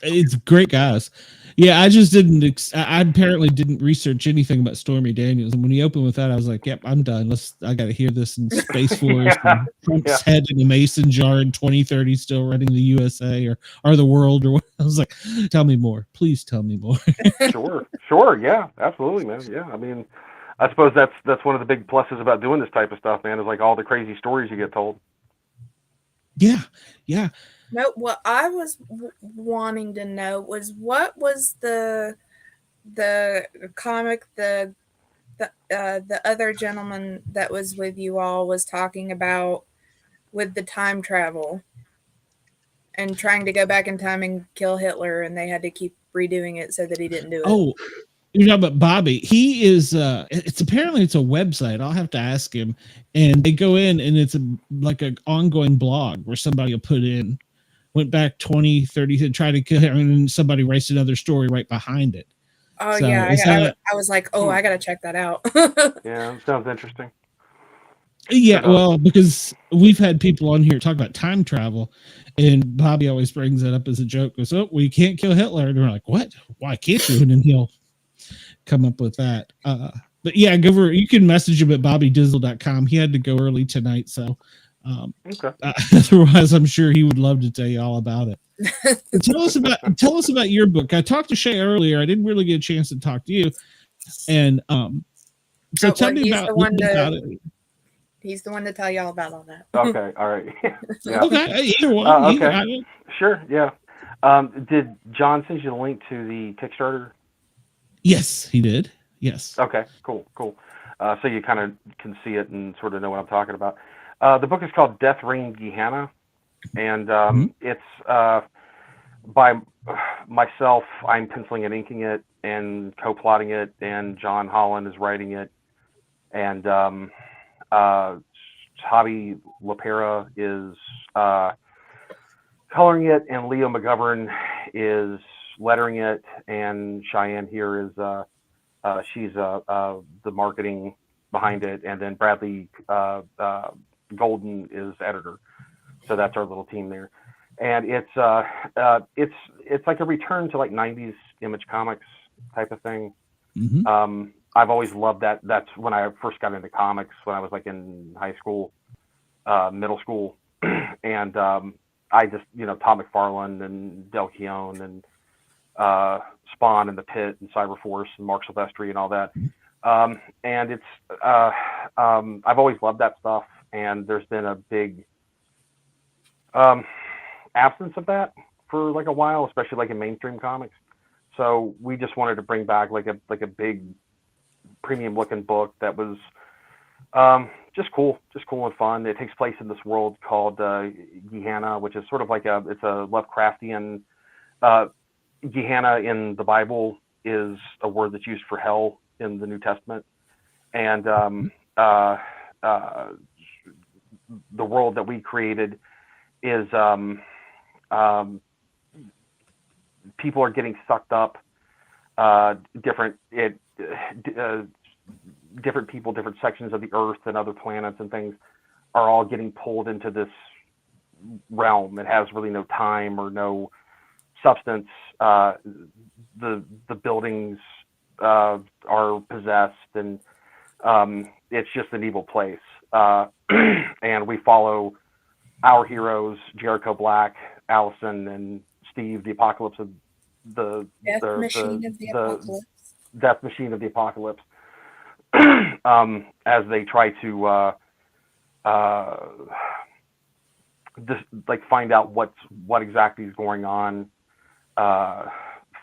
It's great guys. Yeah, I just didn't. I apparently didn't research anything about Stormy Daniels, and when he opened with that, I was like, "Yep, I'm done. I got to hear this in Space Force." And Trump's head in a mason jar in 2030, still running the USA or the world, or what. I was like, "Tell me more, please. Tell me more." Sure, yeah, absolutely, man. Yeah, I mean, I suppose that's one of the big pluses about doing this type of stuff, man. Is like all the crazy stories you get told. Yeah. No, what I was wanting to know was what was the comic the other gentleman that was with you all was talking about with the time travel and trying to go back in time and kill Hitler, and they had to keep redoing it so that he didn't do it. Oh, you're talking about Bobby. He is it's apparently it's a website. I'll have to ask him. And they go in and it's like an ongoing blog where somebody will put in, went back 20, 30 to try to kill him, and then somebody writes another story right behind it. Oh, so yeah. I was like, I got to check that out. Yeah, it sounds interesting. Yeah, well, because we've had people on here talk about time travel, and Bobby always brings that up as a joke. Goes, "Oh, we can't kill Hitler." And we're like, "What? Why can't you?" And then he'll come up with that. But yeah, go over. You can message him at bobbydizzle.com. He had to go early tonight, so otherwise, I'm sure he would love to tell you all about it. Tell us about your book. I talked to Shay earlier. I didn't really get a chance to talk to you, and so tell me about it. He's the one to tell you all about all that. Okay, all right. Yeah. Okay, either one. Okay, sure, yeah. Did John send you the link to the Kickstarter? Yes, he did. Yes. Okay, cool. So you kind of can see it and sort of know what I'm talking about. The book is called Death Reign Gehenna, and it's by myself. I'm penciling and inking it and co-plotting it, and John Holland is writing it, and Javi Lapera is coloring it, and Leo McGovern is lettering it, and Cheyenne here is she's the marketing behind it, and then Bradley Golden is editor. So that's our little team there, and it's like a return to like 90s Image Comics type of thing. Mm-hmm. I've always loved that. That's when I first got into comics, when I was like in high school, middle school, and I just, Tom McFarlane and Del Keown and Spawn and the Pit and Cyberforce and Mark Silvestri and all that. And it's I've always loved that stuff, and there's been a big absence of that for like a while, especially like in mainstream comics. So we just wanted to bring back like a big premium looking book that was just cool and fun. It takes place in this world called Gehenna, which is sort of like it's a Lovecraftian. Gehenna in the Bible is a word that's used for hell in the New Testament, and the world that we created is people are getting sucked up. Different people, different sections of the Earth and other planets and things are all getting pulled into this realm. It has really no time or no substance. The buildings are possessed, and it's just an evil place. And we follow our heroes, Jericho Black, Allison, and Steve, the Apocalypse of the Death Machine of the Apocalypse. Death Machine of the Apocalypse. As they try to just like find out what exactly is going on,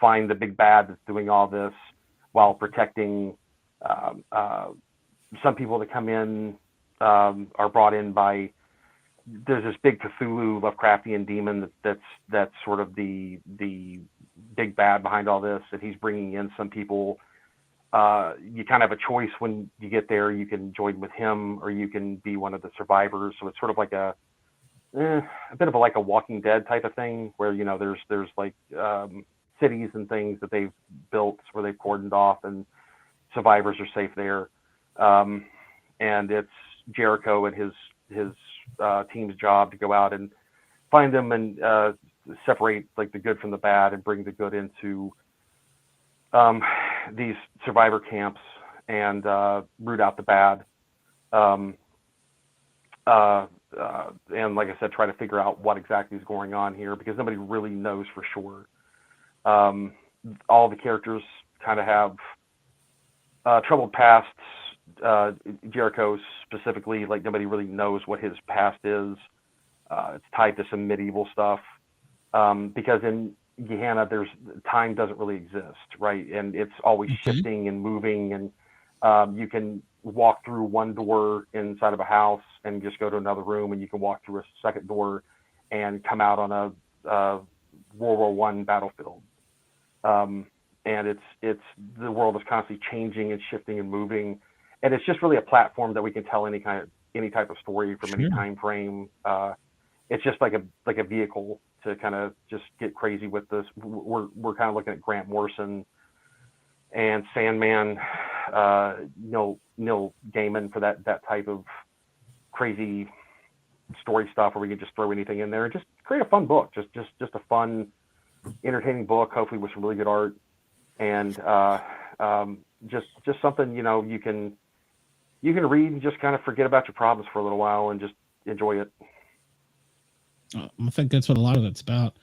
find the big bad that's doing all this while protecting some people that come in are brought in by. There's this big Cthulhu Lovecraftian demon that's sort of the big bad behind all this, and he's bringing in some people. You kind of have a choice when you get there. You can join with him, or you can be one of the survivors. So it's sort of like a bit of like a Walking Dead type of thing, where there's like cities and things that they've built where they've cordoned off, and survivors are safe there. And it's Jericho and his team's job to go out and find them and separate like the good from the bad and bring the good into these survivor camps and root out the bad. And like I said, try to figure out what exactly is going on here, because nobody really knows for sure. All the characters kind of have troubled pasts. Jericho specifically, like nobody really knows what his past is. It's tied to some medieval stuff, because in Gehenna, time doesn't really exist, right? And it's always shifting and moving, and you can walk through one door inside of a house and just go to another room, and you can walk through a second door and come out on a World War I battlefield. And it's the world is constantly changing and shifting and moving. And it's just really a platform that we can tell any type of story from any time frame. It's just like a vehicle to kind of just get crazy with this. We're kind of looking at Grant Morrison and Sandman, Neil Gaiman for that type of crazy story stuff, where we can just throw anything in there and just create a fun book, just a fun, entertaining book, hopefully with some really good art, and just something you can read and just kind of forget about your problems for a little while and just enjoy it. I think that's what a lot of it's about.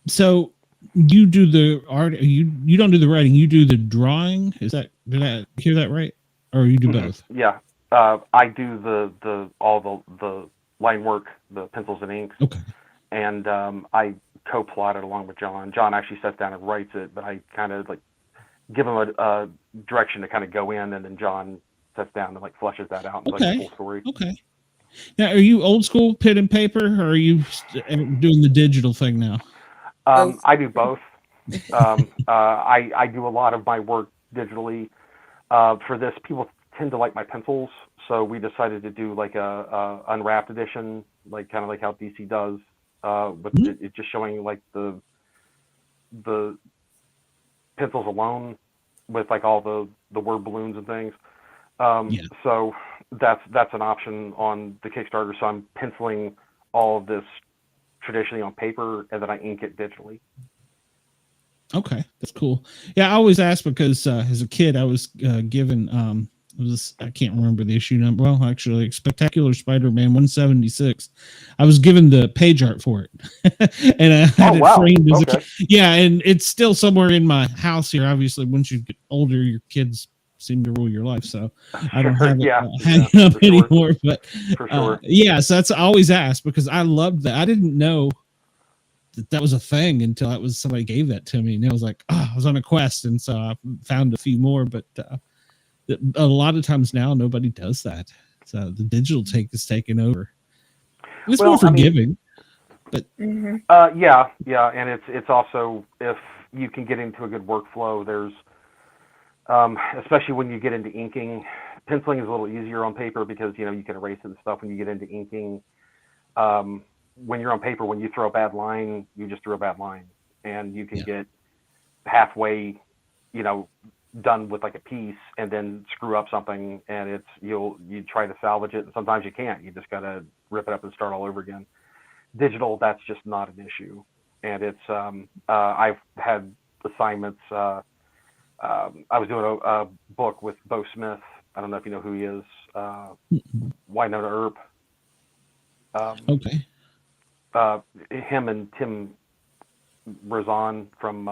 So you do the art, you don't do the writing, you do the drawing. Did I hear that right? Or you do both? Yeah. I do all the line work, the pencils and inks. Okay. And I co-plot it along with John. John actually sits down and writes it, but I kind of like give him a direction to kind of go in, and then John sits down and like fleshes that out into like a full story. Okay. Now, are you old school pen and paper, or are you doing the digital thing now? I do both. I do a lot of my work digitally. For this, people tend to like my pencils, so we decided to do like a unwrapped edition, like kind of like how DC does, with it just showing like the pencils alone, with like all the word balloons and things. So that's an option on the Kickstarter. So I'm penciling all of this traditionally on paper, and then I ink it digitally. Okay, that's cool. Yeah, I always ask because as a kid I was given I can't remember the issue number. Well, actually, Spectacular Spider-Man 176. I was given the page art for it, and I had it framed as a kid. Yeah, and it's still somewhere in my house here. Obviously, once you get older, your kids seem to rule your life, so I don't have it hanging up anymore. But for sure, so that's I always ask because I loved that. I didn't know that was a thing until somebody gave that to me, and I was like, I was on a quest, and so I found a few more, but. A lot of times now nobody does that, so the digital take is taken over. It's more forgiving, but and it's also, if you can get into a good workflow, there's especially when you get into inking, penciling is a little easier on paper because, you know, you can erase it and stuff when you get into inking. When you're on paper, when you throw a bad line, you just threw a bad line, and you can get halfway, you know, done with like a piece and then screw up something, and you try to salvage it, and sometimes you can't. You just got to rip it up and start all over again. Digital, that's just not an issue. And it's I've had assignments. I was doing a book with Bo Smith. I don't know if you know who he is. Winona Earp. Okay. Him and Tim Razan from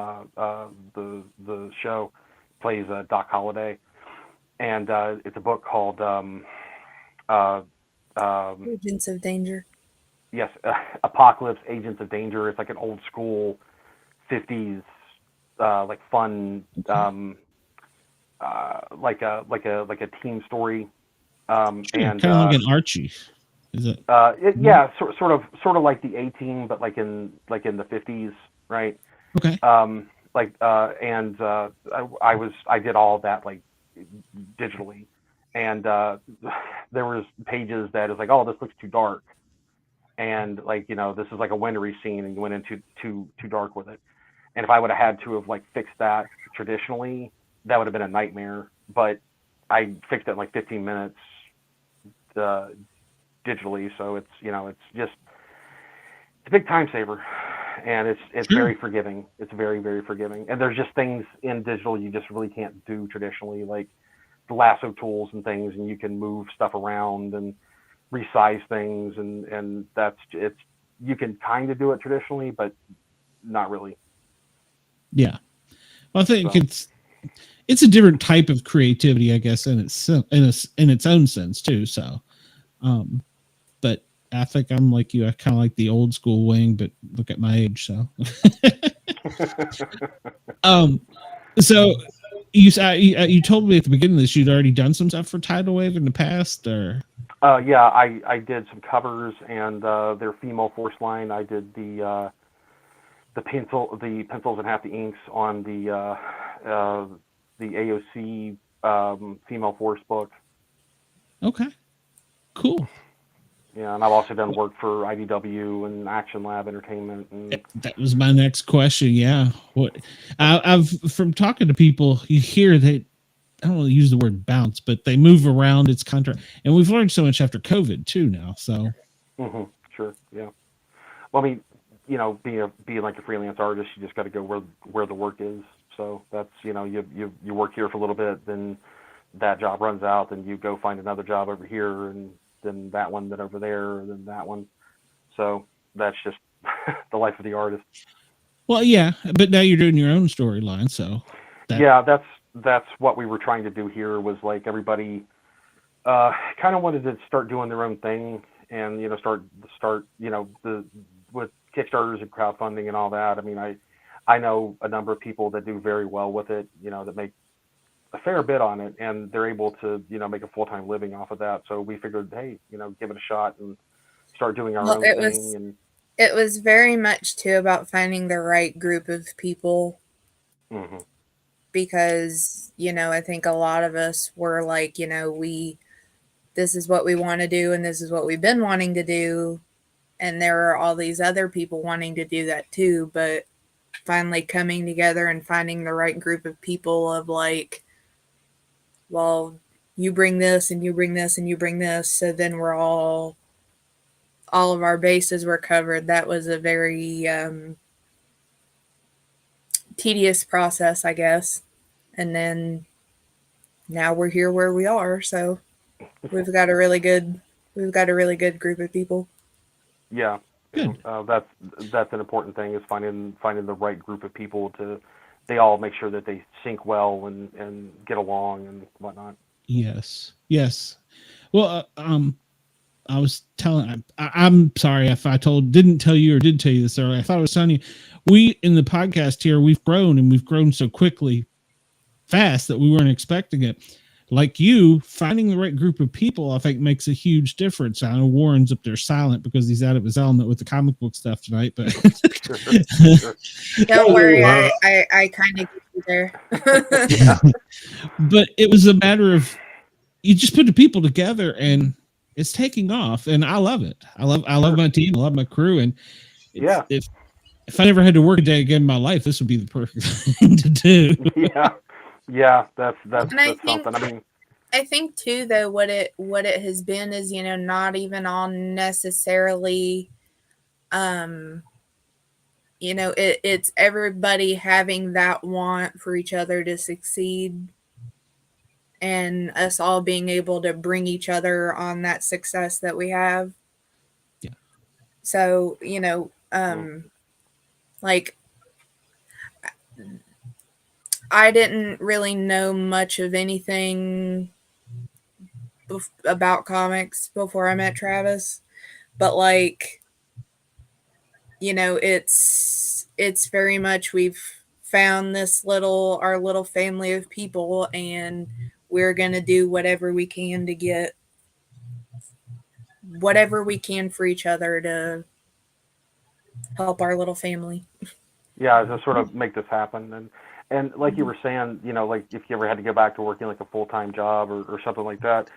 the show plays Doc Holliday, and it's a book called Agents of Danger. Yes, Apocalypse, Agents of Danger. It's like an old school 50s like fun like a team story. And kind of like an Archie. Is it? Yeah, sort of like the A-Team, but like in the 50s, right? Okay. I did all of that like digitally, and there was pages that is like, oh, this looks too dark, and like, you know, this is like a wintry scene, and you went into too dark with it. And if I would have had to have like fixed that traditionally, that would have been a nightmare. But I fixed it in like 15 minutes digitally, so it's, you know, it's a big time saver, and it's very forgiving. It's very, very forgiving. And there's just things in digital you just really can't do traditionally, like the lasso tools and things, and you can move stuff around and resize things, and you can kind of do it traditionally, but not really. Yeah, well, I think it's a different type of creativity, I guess, in its own sense too. So, but I think I'm like you. I kind of like the old school wing, but look at my age. So, so you told me at the beginning of this you'd already done some stuff for Tidal Wave in the past, or? Yeah, I did some covers, and their female force line. I did the pencils and half the inks on the AOC female force book. Okay, cool. Yeah, and I've also done work for IDW and Action Lab Entertainment. And that was my next question. Yeah, what I've from talking to people, you hear that, I don't want to use the word bounce, but they move around. It's contract, and we've learned so much after COVID too now. So, sure, yeah. Well, I mean, you know, being like a freelance artist, you just got to go where the work is. So that's, you know, you work here for a little bit, then that job runs out, then you go find another job over here, and then that one, then over there, and then that one. So that's just the life of the artist. Well, yeah, but now you're doing your own storyline, so that's what we were trying to do here. Was like everybody kind of wanted to start doing their own thing, and, you know, start you know, with Kickstarters and crowdfunding and all that. I mean, I know a number of people that do very well with it, you know, that make a fair bit on it, and they're able to, you know, make a full-time living off of that. So we figured, hey, you know, give it a shot and start doing our own thing. It was very much too about finding the right group of people, because, you know, I think a lot of us were like, you know, this is what we want to do, and this is what we've been wanting to do, and there are all these other people wanting to do that too, but finally coming together and finding the right group of people of like, well, you bring this and you bring this and you bring this, so then we're all of our bases were covered. That was a very tedious process, I guess. And then now we're here where we are, so we've got a really good group of people. Yeah. That's an important thing, is finding the right group of people they all make sure that they sync well and get along and whatnot. Yes. Well, I was telling, I'm sorry if I didn't tell you or did tell you this earlier. I thought I was telling you, we in the podcast here, we've grown so quickly, fast, that we weren't expecting it. Like you, finding the right group of people, I think, makes a huge difference. I know Warren's up there silent because he's out of his element with the comic book stuff tonight, but sure. Don't worry, I kind of get you there. But it was a matter of you just put the people together and it's taking off, and I love it. I love my team. I love my crew. And if I never had to work a day again in my life, this would be the perfect thing to do. Yeah. That's something. I mean, I think too, though, what it has been is, not even all necessarily, it's everybody having that want for each other to succeed, and us all being able to bring each other on that success that we have. Yeah. So, like, I didn't really know much of anything about comics before I met Travis, but like, it's very much, we've found our little family of people, and we're going to do whatever we can to get whatever we can for each other to help our little family. Yeah, to sort of make this happen. And like you were saying, like if you ever had to go back to working like a full-time job or something like that,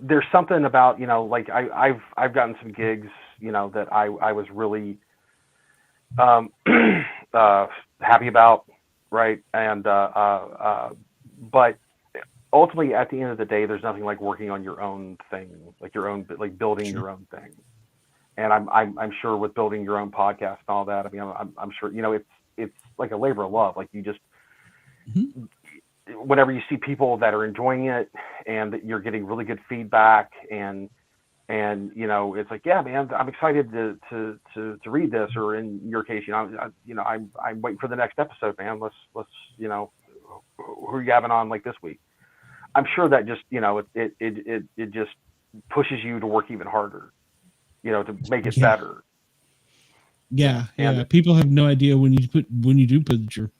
there's something about, like I've gotten some gigs, that I was really happy about, right? And but ultimately, at the end of the day, there's nothing like working on your own thing, like building your own thing. And I'm sure with building your own podcast and all that, I mean, I'm sure, it's like a labor of love. Like you just, whenever you see people that are enjoying it and that you're getting really good feedback and it's like, yeah, man, I'm excited to read this, or in your case, I'm waiting for the next episode, man. Let's who are you having on like this week? I'm sure that just, it just pushes you to work even harder, to make it better. Yeah. People have no idea when you do put your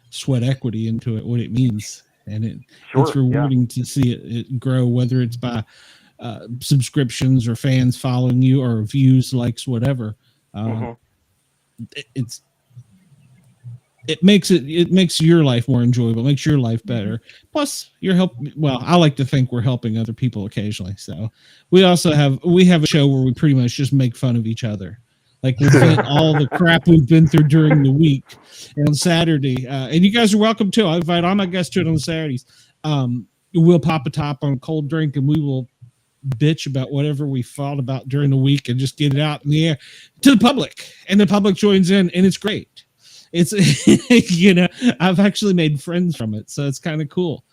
sweat equity into it, what it means. And it's rewarding to see it grow, whether it's by subscriptions or fans following you or views, likes, whatever. It makes your life more enjoyable, makes your life better. Plus I like to think we're helping other people occasionally. So we have a show where we pretty much just make fun of each other. Like we vent all the crap we've been through during the week. And on Saturday, and you guys are welcome too. I invite all my guests to it on Saturdays. We'll pop a top on a cold drink and we will bitch about whatever we thought about during the week and just get it out in the air to the public, and the public joins in, and it's great. It's I've actually made friends from it, so it's kind of cool,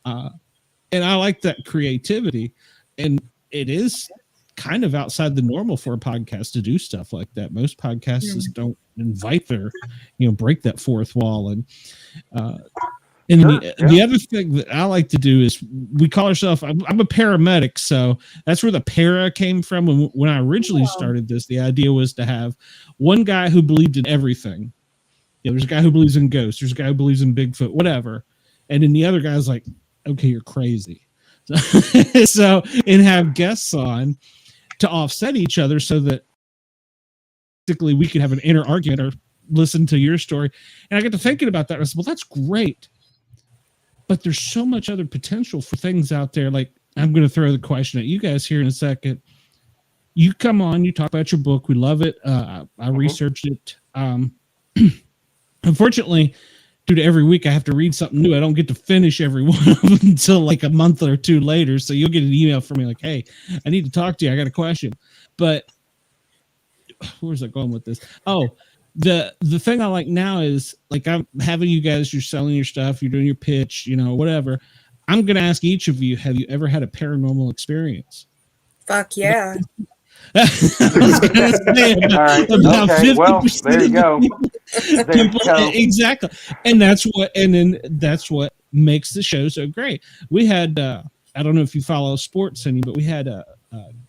and I like that creativity, and it is kind of outside the normal for a podcast to do stuff like that. Most podcasts don't invite break that fourth wall. And the other thing that I like to do is we call ourselves, I'm a paramedic. So that's where the para came from. When I originally started this, the idea was to have one guy who believed in everything. There's a guy who believes in ghosts. There's a guy who believes in Bigfoot, whatever. And then the other guy's like, okay, you're crazy. So and have guests on to offset each other so that basically we could have an inner argument or listen to your story. And I got to thinking about that. I said, well, that's great. But there's so much other potential for things out there. Like, I'm going to throw the question at you guys here in a second. You come on, you talk about your book. We love it. I researched it. Unfortunately, due to every week I have to read something new, I don't get to finish every one of them until like a month or two later. So you'll get an email from me like, hey, I need to talk to you. I got a question. But where's that going with this? Oh, the thing I like now is like I'm having you guys, you're selling your stuff, you're doing your pitch, whatever. I'm going to ask each of you, have you ever had a paranormal experience? Fuck yeah. All right. Okay. Well, there you go. Exactly. And that's what makes the show so great. We had, I don't know if you follow sports any, but we had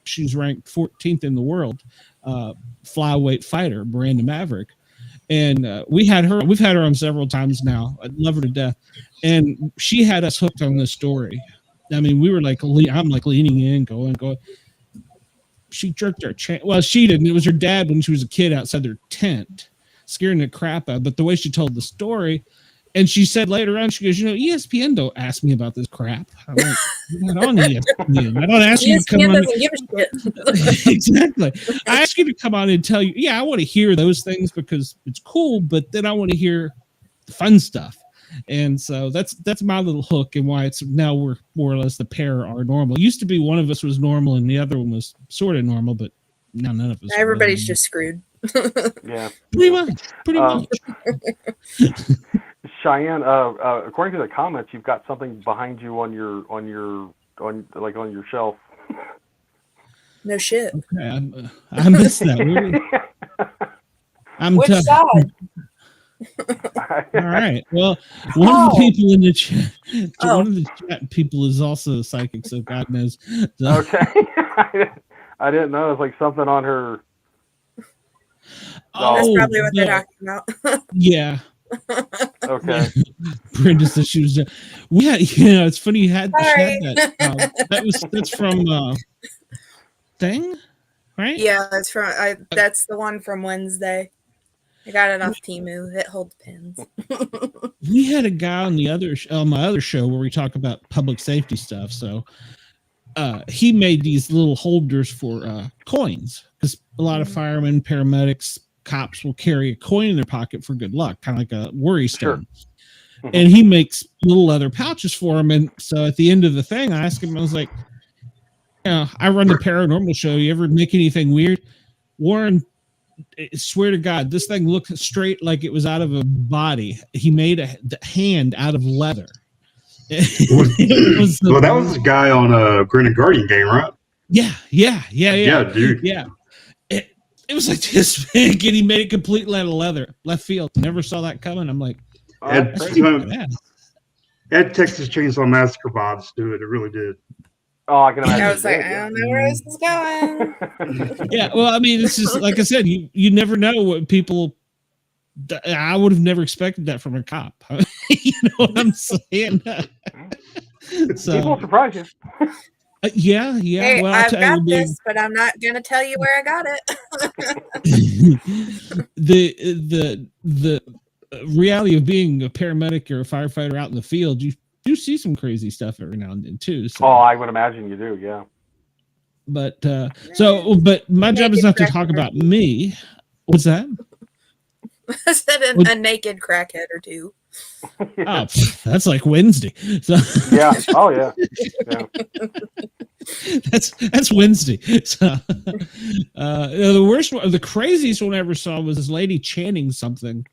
she's ranked 14th in the world, flyweight fighter, Miranda Maverick. And we've had her on several times now. I love her to death. And she had us hooked on this story. I mean, we were like, I'm like leaning in, going. She jerked her chain. Well, she didn't. It was her dad when she was a kid outside their tent, scaring the crap out. But the way she told the story, And she said later on, she goes, ESPN don't ask me about this crap. I'm like, you're not on ESPN. I don't ask you to come on. Doesn't give a shit. Exactly. I ask you to come on and tell you, I want to hear those things because it's cool, but then I want to hear the fun stuff. And so that's my little hook and why it's now we're more or less the pair are normal. It used to be one of us was normal and the other one was sort of normal, but now none of us. Everybody's just screwed. Yeah. Pretty much. Cheyenne, according to the comments, you've got something behind you on your shelf. No shit. Okay, I missed that. Which side? All right. Well, one of the people in the chat, one of the chat people is also a psychic, so God knows. So. Okay. I didn't know. It's like something on her. That's probably what they're talking about. Yeah. Okay. Brenda said she was. It's funny you had that. That's from Thing, right? Yeah, that's from. That's the one from Wednesday. I got it off Temu. It holds pins. We had a guy on my other show where we talk about public safety stuff. So he made these little holders for coins because a lot of firemen, paramedics, cops will carry a coin in their pocket for good luck, kind of like a worry stone. Sure. And he makes little leather pouches for them. And so at the end of the thing, I asked him, I was like, I run the paranormal show. You ever make anything weird? Warren, I swear to God, this thing looked straight like it was out of a body. He made the hand out of leather. That was the guy on a Granite Guardian game, right? Yeah, dude. Yeah. It was like this big, and he made it completely out of leather. Left field. Never saw that coming. I'm like, Ed Texas Chainsaw Massacre vibes to it. It really did. Oh, I can imagine. I was like, I don't know where this is going. Yeah, well, I mean, it's just like I said, you never know what people. I would have never expected that from a cop. You know what I'm saying? So, people surprise you. Yeah. Hey, well, I've got this, but I'm not going to tell you where I got it. The reality of being a paramedic or a firefighter out in the field, you do see some crazy stuff every now and then too. So. Oh, I would imagine you do. Yeah. But but my job is not to talk about me. What's that? I said a naked crackhead or two. Oh, that's like Wednesday. So. Yeah. Oh, yeah. That's Wednesday. So, the worst one, the craziest one I ever saw was this lady chanting something.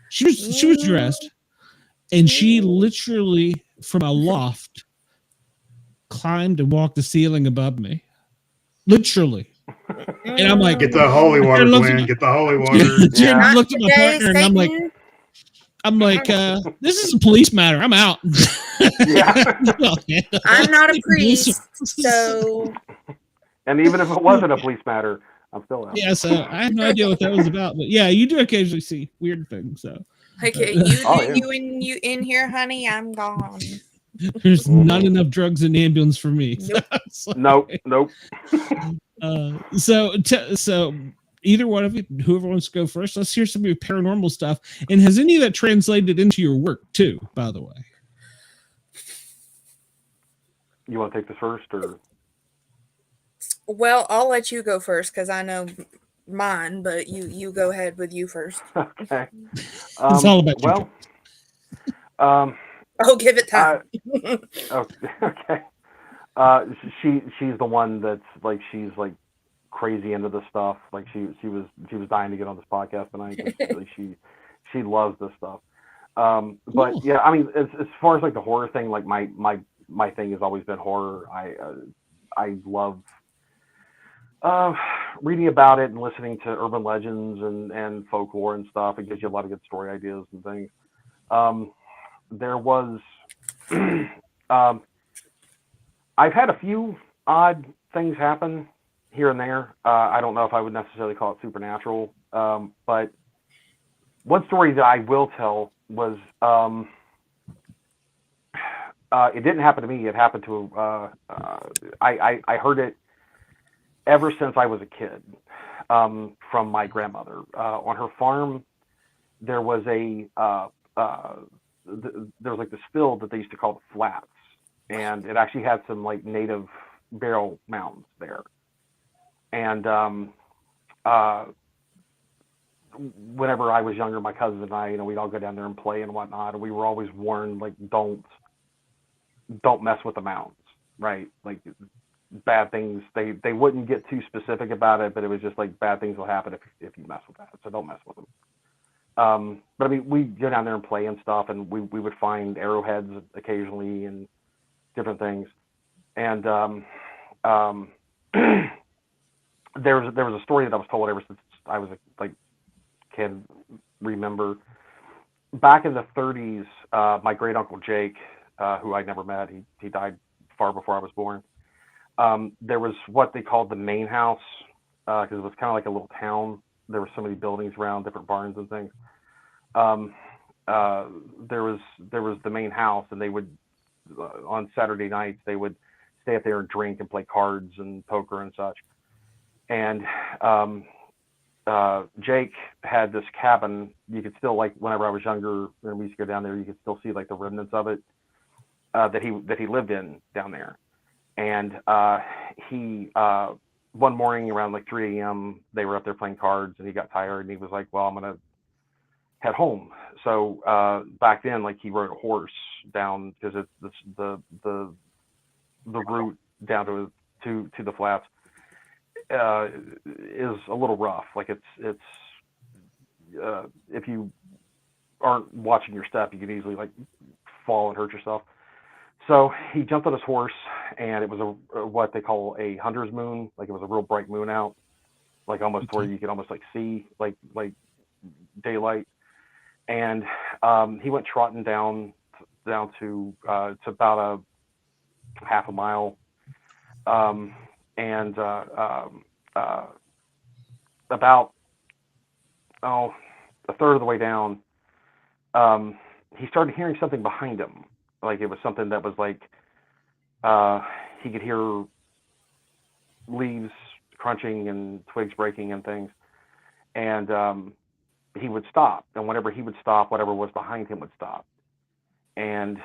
She was dressed, and she literally from a loft climbed and walked the ceiling above me. Literally. And I'm like, get the holy water, Glenn. Get the holy water. I looked at my partner and I'm like, this is a police matter. I'm out. I'm not a priest, so. And even if it wasn't a police matter, I'm still out. Yeah, so I have no idea what that was about, but yeah, you do occasionally see weird things. So. Okay, you in here, honey. I'm gone. There's not enough drugs in the ambulance for me. Nope. So either one of you, whoever wants to go first, let's hear some of your paranormal stuff. And has any of that translated into your work too, by the way? You want to take this first, or? Well, I'll let you go first because I know mine, but you go ahead with you first. Okay. It's all about you. Well, I'll give it time. Okay. She's the one that's like, she's like crazy into this stuff. Like she was dying to get on this podcast tonight. Like she loves this stuff. But yeah, I mean, as far as like the horror thing, like my thing has always been horror. I love reading about it and listening to urban legends and folklore and stuff. It gives you a lot of good story ideas and things. There was, I've had a few odd things happen here and there. I don't know if I would necessarily call it supernatural, but one story that I will tell was, it didn't happen to me. It happened to, I heard it ever since I was a kid, from my grandmother. On her farm, there was a there was like this field that they used to call the Flats, and it actually had some like native burial mounds there. And whenever I was younger, my cousins and I, we'd all go down there and play and whatnot, and we were always warned, like, don't mess with the mounds, right? Like, bad things. They wouldn't get too specific about it, but it was just like bad things will happen if you mess with that, so don't mess with them. But I mean, we'd go down there and play and stuff, and we would find arrowheads occasionally and different things. And there was a story that I was told ever since I was can remember. Back in the 30s, my great uncle Jake, who I never met, he died far before I was born. There was what they called the main house, because it was kind of like a little town. There were so many buildings around, different barns and things. There was the main house, and they would on Saturday nights they would stay up there and drink and play cards and poker and such. And Jake had this cabin. You could still, like, whenever I was younger and we used to go down there, you could still see like the remnants of it that he lived in down there. And he one morning around like 3 a.m. they were up there playing cards, and he got tired, and he was like, well, I'm gonna head home. So back then, like, he rode a horse down, because it's the route down to the Flats is a little rough. Like, it's if you aren't watching your step, you can easily like fall and hurt yourself. So he jumped on his horse, and it was what they call a hunter's moon. Like, it was a real bright moon out, like almost where you could almost like see like daylight. And he went trotting down to it's about a half a mile, and about a third of the way down, he started hearing something behind him. Like, it was something that was like he could hear leaves crunching and twigs breaking and things, and he would stop, and whenever he would stop, whatever was behind him would stop, and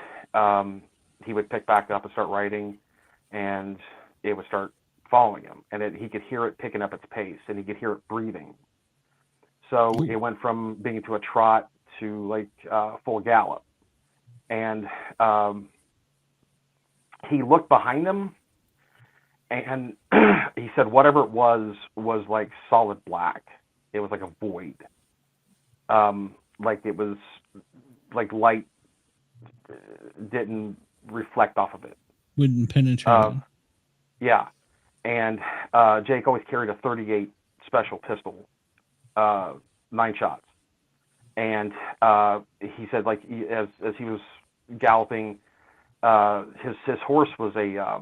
he would pick back up and start riding, and it would start following him, and he could hear it picking up its pace, and he could hear it breathing. So it went from being to a trot to like full gallop. And he looked behind him, and he said whatever it was like solid black. It was like a void. Like, it was like light didn't reflect off of it. Wouldn't penetrate. Yeah. And Jake always carried a .38 special pistol, 9 shots. And he said, like, as he was galloping, his horse was a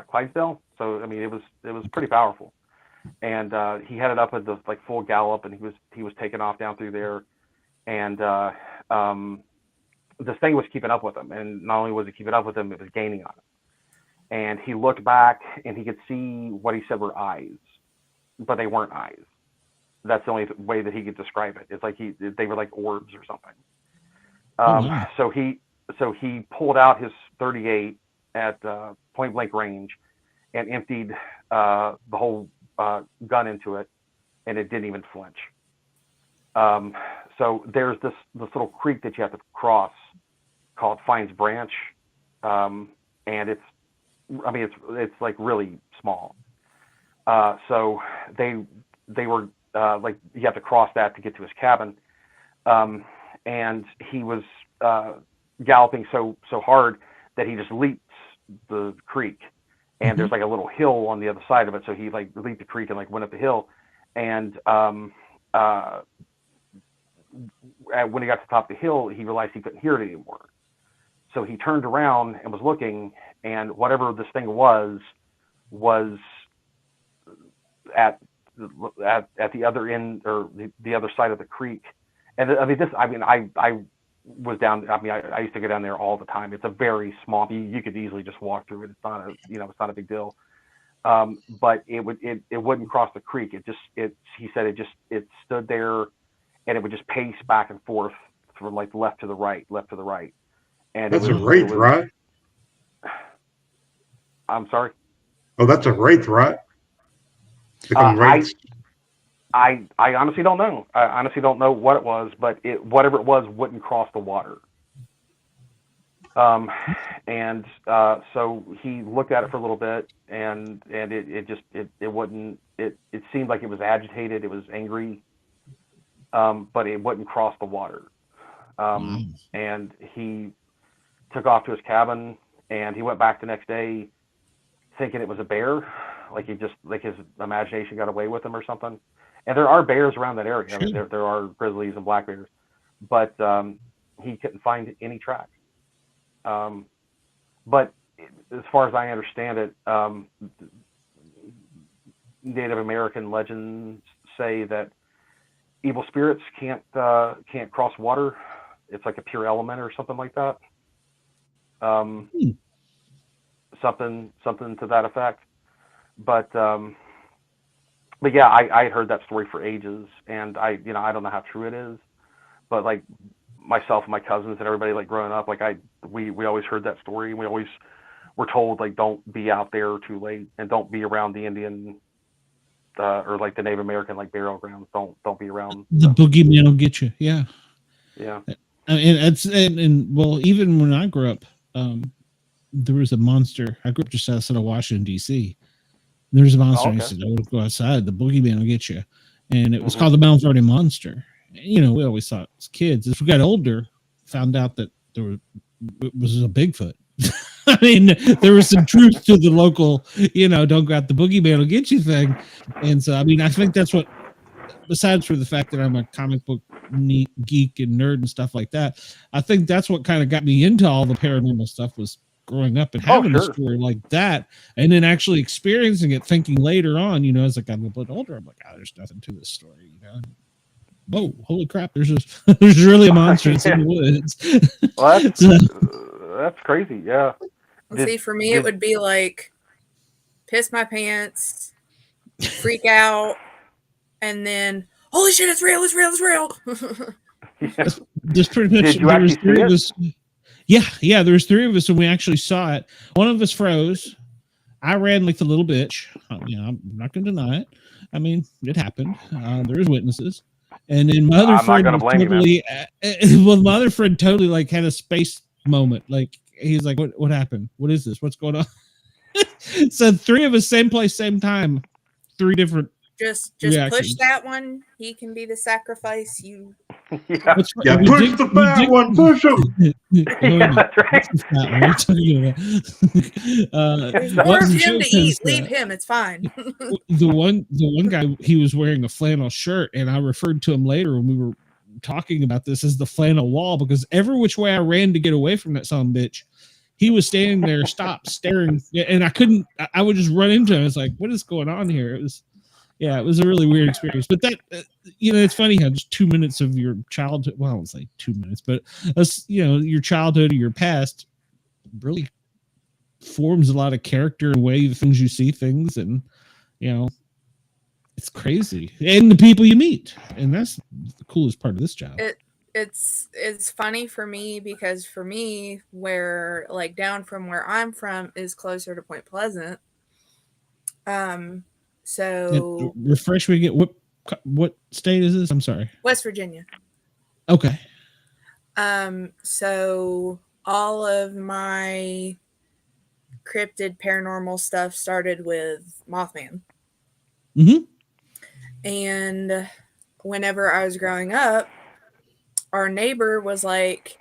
Clydesdale, so I mean it was pretty powerful. And he headed up at the like full gallop, and he was taking off down through there, and this thing was keeping up with him. And not only was it keeping up with him, it was gaining on him. And he looked back, and he could see what he said were eyes, but they weren't eyes. That's the only way that he could describe it. It's like they were like orbs or something. So he pulled out his .38 at point blank range and emptied the whole gun into it, and it didn't even flinch. So there's this little creek that you have to cross called Fine's Branch, and it's like really small. So they were like, you have to cross that to get to his cabin, and he was galloping so hard that he just leaps the creek, and there's like a little hill on the other side of it. So he like leaped the creek and like went up the hill, and when he got to the top of the hill, he realized he couldn't hear it anymore. So he turned around and was looking, and whatever this thing was at the other end, or the other side of the creek. And I was down. I used to go down there all the time. It's a very small. You could easily just walk through it. It's not a big deal. But it wouldn't cross the creek. He said it stood there, and it would just pace back and forth from like left to the right. And that's a wraith, right? I'm sorry. Oh, that's a wraith, right? Become wraiths. I honestly don't know. I honestly don't know what it was, but whatever it was wouldn't cross the water. So he looked at it for a little bit, and it wouldn't. It seemed like it was agitated. It was angry, but it wouldn't cross the water. And he took off to his cabin, and he went back the next day, thinking it was a bear. Like his imagination got away with him or something. And there are bears around that area. I mean, there are grizzlies and black bears, but he couldn't find any tracks. But as far as I understand it, Native American legends say that evil spirits can't cross water. It's like a pure element or something like that. Something to that effect. But yeah, I heard that story for ages, and I don't know how true it is, but like myself and my cousins and everybody, like growing up, like we always heard that story, and we always were told, like, don't be out there too late, and don't be around the Indian or like the Native American like burial grounds. Don't be around. The boogeyman will get you. Yeah. And well, even when I grew up, there was a monster. I grew up just outside of Washington, D.C. There was a monster. And he said, "Don't go outside. The boogeyman will get you." And it was called the Mount Vernon Monster. We always thought as kids. As we got older, found out that it was a Bigfoot. I mean, there was some truth to the local, don't go out, the boogeyman will get you thing. And so, I mean, I think that's what, besides for the fact that I'm a comic book geek and nerd and stuff like that, I think that's what kind of got me into all the paranormal stuff, was growing up and having a story like that, and then actually experiencing it, thinking later on, as I got a little bit older, I'm like, there's nothing to this story, Whoa, holy crap, there's really a monster in the woods. Well, that's crazy, yeah. See, for me, it would be like piss my pants, freak out, and then, holy shit, it's real. Just pretty much. There was three of us. Yeah, there was three of us, and we actually saw it. One of us froze. I ran like the little bitch. I'm not going to deny it. I mean, it happened. There's witnesses. And then my other friend totally, my other friend totally like had a space moment. Like, he's like, what happened? What is this? What's going on? So three of us, same place, same time, three different Just reactions. Push that one. He can be the sacrifice. You. Yeah, push the fat one. Push him. That's There's right. more of him to eat. Leave him. It's fine. The one guy, he was wearing a flannel shirt, and I referred to him later when we were talking about this as the flannel wall, because every which way I ran to get away from that son of a bitch, he was standing there, stopped, staring, and I would just run into him. It's like, what is going on here? It was a really weird experience. But that, it's funny how just 2 minutes of your childhood, well, I won't say 2 minutes, but your childhood or your past really forms a lot of character and way the things you see things, and it's crazy. And the people you meet, and that's the coolest part of this job. It's funny for me, because for me, where like down from where I'm from is closer to Point Pleasant. So refresh me again. What state is this? I'm sorry. West Virginia. Okay. So all of my cryptid paranormal stuff started with Mothman. Mm-hmm. And whenever I was growing up, our neighbor was like,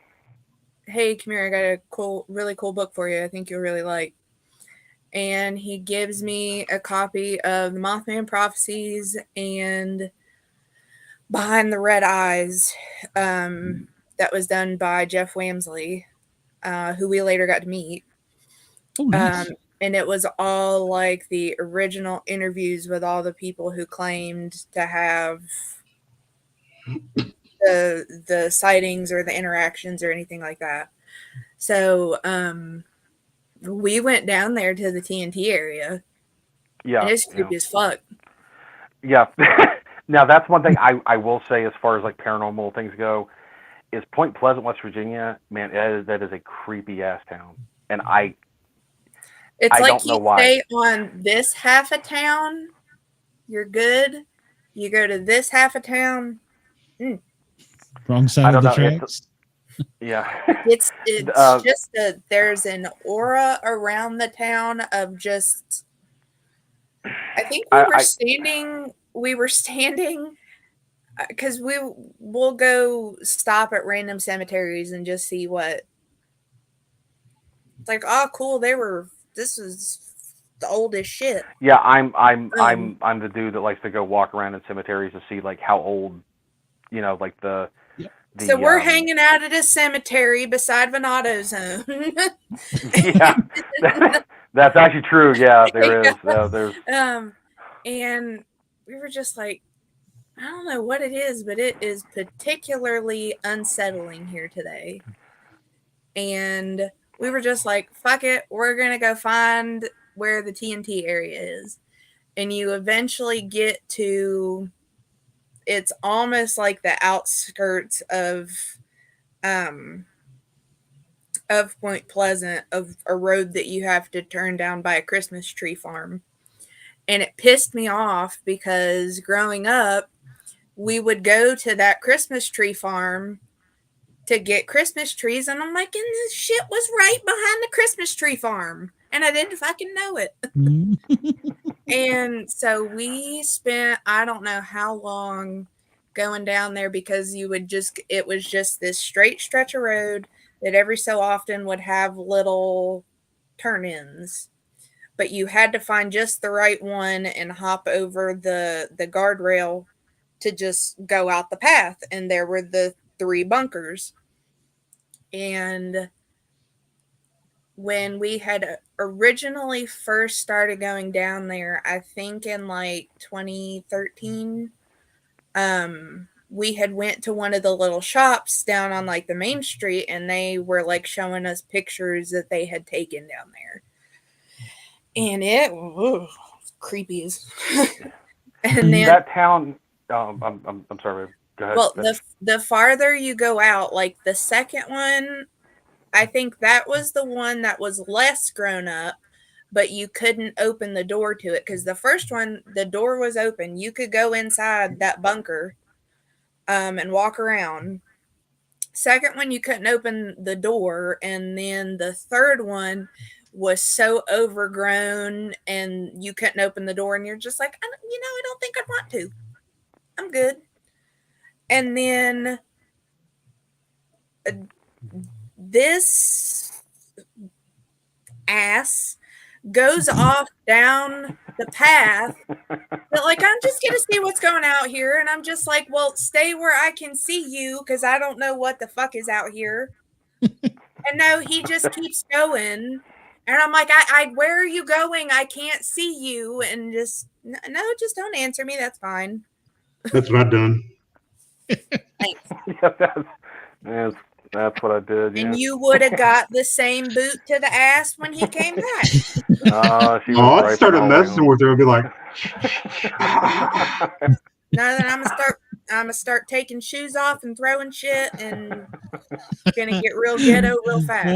"Hey, come here, I got a really cool book for you. I think you'll really like." And he gives me a copy of the Mothman Prophecies and Behind the Red Eyes, that was done by Jeff Wamsley, who we later got to meet. Oh, nice. And it was all like the original interviews with all the people who claimed to have the sightings or the interactions or anything like that. So we went down there to the TNT area. Yeah. And it's creepy as fuck. Yeah. Now, that's one thing I will say as far as like paranormal things go, is Point Pleasant, West Virginia. Man, that is a creepy ass town, and it's I like don't know you why. stay on this half of town, you're good. You go to this half of town, Wrong side of the tracks. Yeah, it's just there's an aura around the town of just. I think we were standing because we'll go stop at random cemeteries and just see what. It's like, oh, cool! This was the oldest shit. Yeah, I'm the dude that likes to go walk around in cemeteries to see like how old, like the. Yep. So we're hanging out at a cemetery beside an auto zone. Yeah, that's actually true. Yeah, there is. There's. And we were just like, I don't know what it is, but it is particularly unsettling here today. And we were just like, fuck it, we're gonna go find where the TNT area is. And you eventually get to, it's almost like the outskirts of Point Pleasant, of a road that you have to turn down by a Christmas tree farm. And it pissed me off because growing up, we would go to that Christmas tree farm to get Christmas trees. And I'm like, and this shit was right behind the Christmas tree farm. And I didn't fucking know it. And so we spent, I don't know how long going down there, because it was just this straight stretch of road that every so often would have little turn-ins. But you had to find just the right one and hop over the guardrail to just go out the path. And there were the 3 bunkers. And when we had originally first started going down there, I think in like 2013, we had went to one of the little shops down on like the main street, and they were like showing us pictures that they had taken down there. And it was creepy as. And then that town. I'm sorry. Go ahead. Well, the farther you go out, like the second one, I think that was the one that was less grown up, but you couldn't open the door to it, because the first one, the door was open. You could go inside that bunker and walk around. Second one, you couldn't open the door. And then the third one was so overgrown and you couldn't open the door, and you're just like, I don't think I'd want to. I'm good. And then this ass goes off down the path, but like, I'm just gonna see what's going out here. And I'm just like, well, stay where I can see you, because I don't know what the fuck is out here. And no, he just keeps going. And I'm like, I where are you going? I can't see you. And just, no, just don't answer me. That's fine. That's what I've done. Thanks. Yeah, that's what I did. Yeah. And you would have got the same boot to the ass when he came back. I'd started messing with her and be like, now then I'm gonna start taking shoes off and throwing shit, and gonna get real ghetto real fast.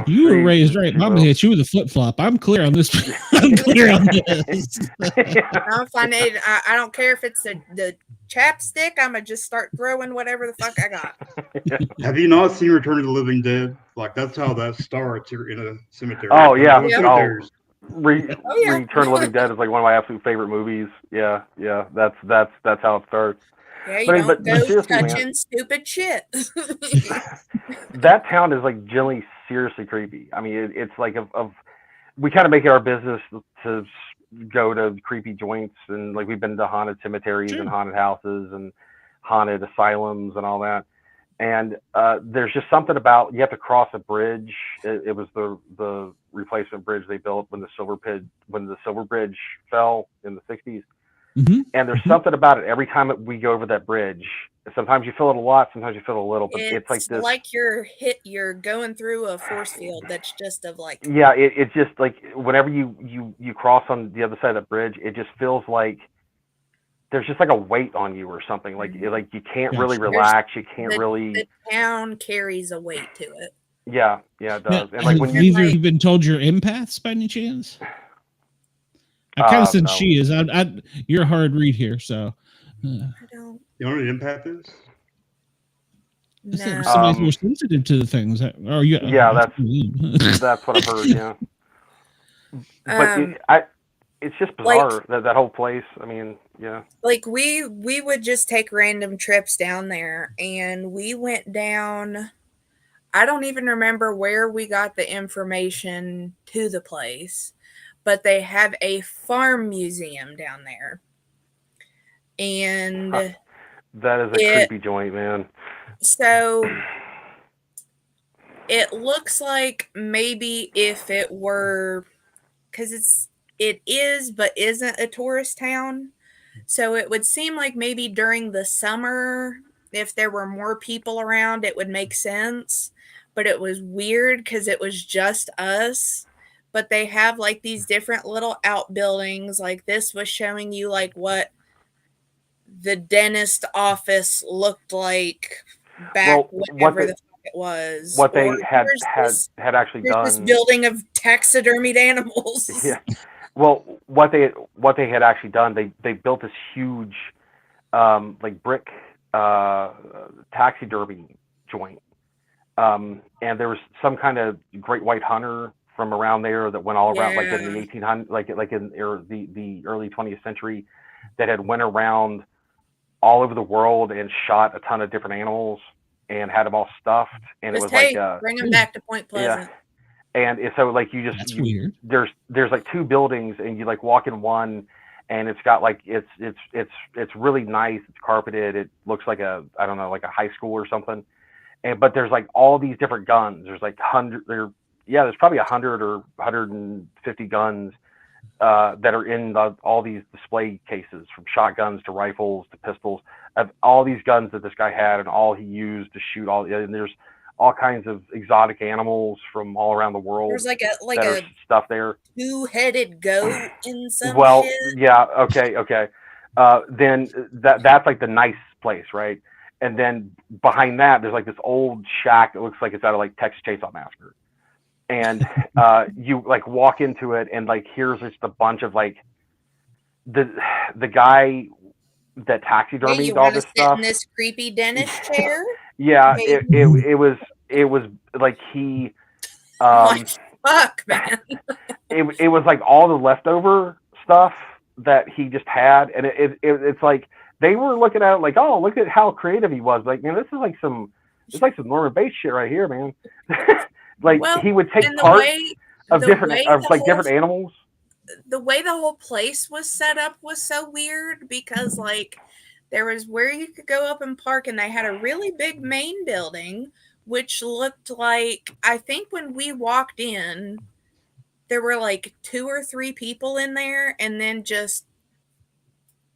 You were raised right. Mama hit you with a flip flop. I'm clear on this. I'm clear on this. I'm fine. I don't care if it's the chapstick. I'm gonna just start throwing whatever the fuck I got. Have you not seen Return of the Living Dead? Like, that's how that starts. You're in a cemetery. Oh yeah. Return of the Living Dead is like one of my absolute favorite movies. Yeah. That's how it starts. Yeah, you don't go touching stupid shit. That town is like generally seriously creepy. I mean, it's like we kind of make it our business to go to creepy joints, and like we've been to haunted cemeteries and haunted houses and haunted asylums and all that. And there's just something about, you have to cross a bridge. It was the replacement bridge they built when the Silver Bridge fell in the 60s. Mm-hmm. And there's something about it every time we go over that bridge. Sometimes you feel it a lot, sometimes you feel it a little, but it's like this. Like you're going through a force field that's just of like. Yeah, it's just like whenever you cross on the other side of the bridge, it just feels like there's just like a weight on you or something. Like you can't really relax. You can't really. The town carries a weight to it. Yeah, it does. Now, and like when have either of you been told you're empaths by any chance? I kind of said no. she is. You're a hard read here, so. I don't. You know what an empath is? No. Somebody's more sensitive to the things. Or you, yeah, that's what I've heard. Yeah, but it's just bizarre, like, that whole place. I mean, yeah. Like we would just take random trips down there, and we went down. I don't even remember where we got the information to the place, but they have a farm museum down there. And that is a creepy joint, man. So it looks like maybe if it were, because it is but isn't a tourist town, so it would seem like maybe during the summer, if there were more people around, it would make sense. But it was weird because it was just us. But they have like these different little outbuildings. Like this was showing you like what the dentist office looked like back whenever the fuck it was. What they had actually done. This building of taxidermied animals. Yeah. Well, what they had actually done, they built this huge like brick taxidermy joint. And there was some kind of great white hunter from around there that went all around, like in the 1800s, like in the early 20th century, that had went around all over the world and shot a ton of different animals and had them all stuffed. And it was bring them back to Point Pleasant. Yeah. And so like That's weird. There's like two buildings, and you like walk in one, and it's got like it's really nice. It's carpeted. It looks like a high school or something. But there's like all these different guns. There's like there's probably 100 or 150 guns that are in all these display cases, from shotguns to rifles to pistols, of all these guns that this guy had and all he used to shoot all. And there's all kinds of exotic animals from all around the world. There's like a stuff there. 2-headed goat in some. Yeah, okay. Then that's like the nice place, right? And then behind that, there's like this old shack that looks like it's out of like Texas Chainsaw Massacre. And you like walk into it, and like here's just a bunch of like the guy that taxidermied all this stuff. In this creepy dentist chair. Yeah, it was like he. Fuck, man. it was like all the leftover stuff that he just had, and it's like. They were looking at it like, oh, look at how creative he was. Like, man, this is like some Norman Bates shit right here, man. Like, he would take parts of different animals. The way the whole place was set up was so weird, because like there was where you could go up and park, and they had a really big main building, which looked like, I think when we walked in, there were like 2 or 3 people in there, and then just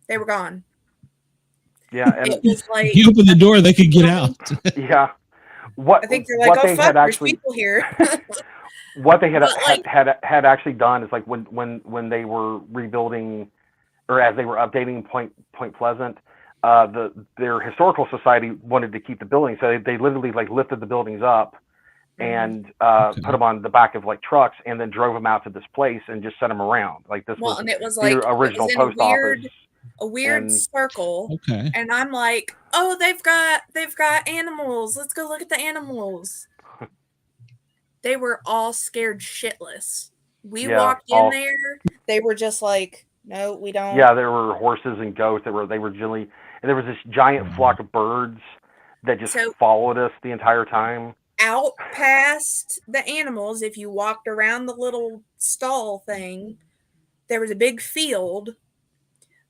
they were gone. Yeah, and it was like, you open the door, they could get out. Yeah, I think they're like, oh fuck, there's people here. What they had actually done is like when they were rebuilding, or as they were updating Point Pleasant, their historical society wanted to keep the building, so they literally like lifted the buildings up and put them on the back of like trucks, and then drove them out to this place and just sent them around. Like this was, and it was like the original post office. A weird circle, and I'm like, oh, they've got animals. Let's go look at the animals. They were all scared shitless. We walked in there. They were just like, no, we don't. Yeah, there were horses and goats. They were generally, and there was this giant flock of birds that just followed us the entire time. Out past the animals, if you walked around the little stall thing, there was a big field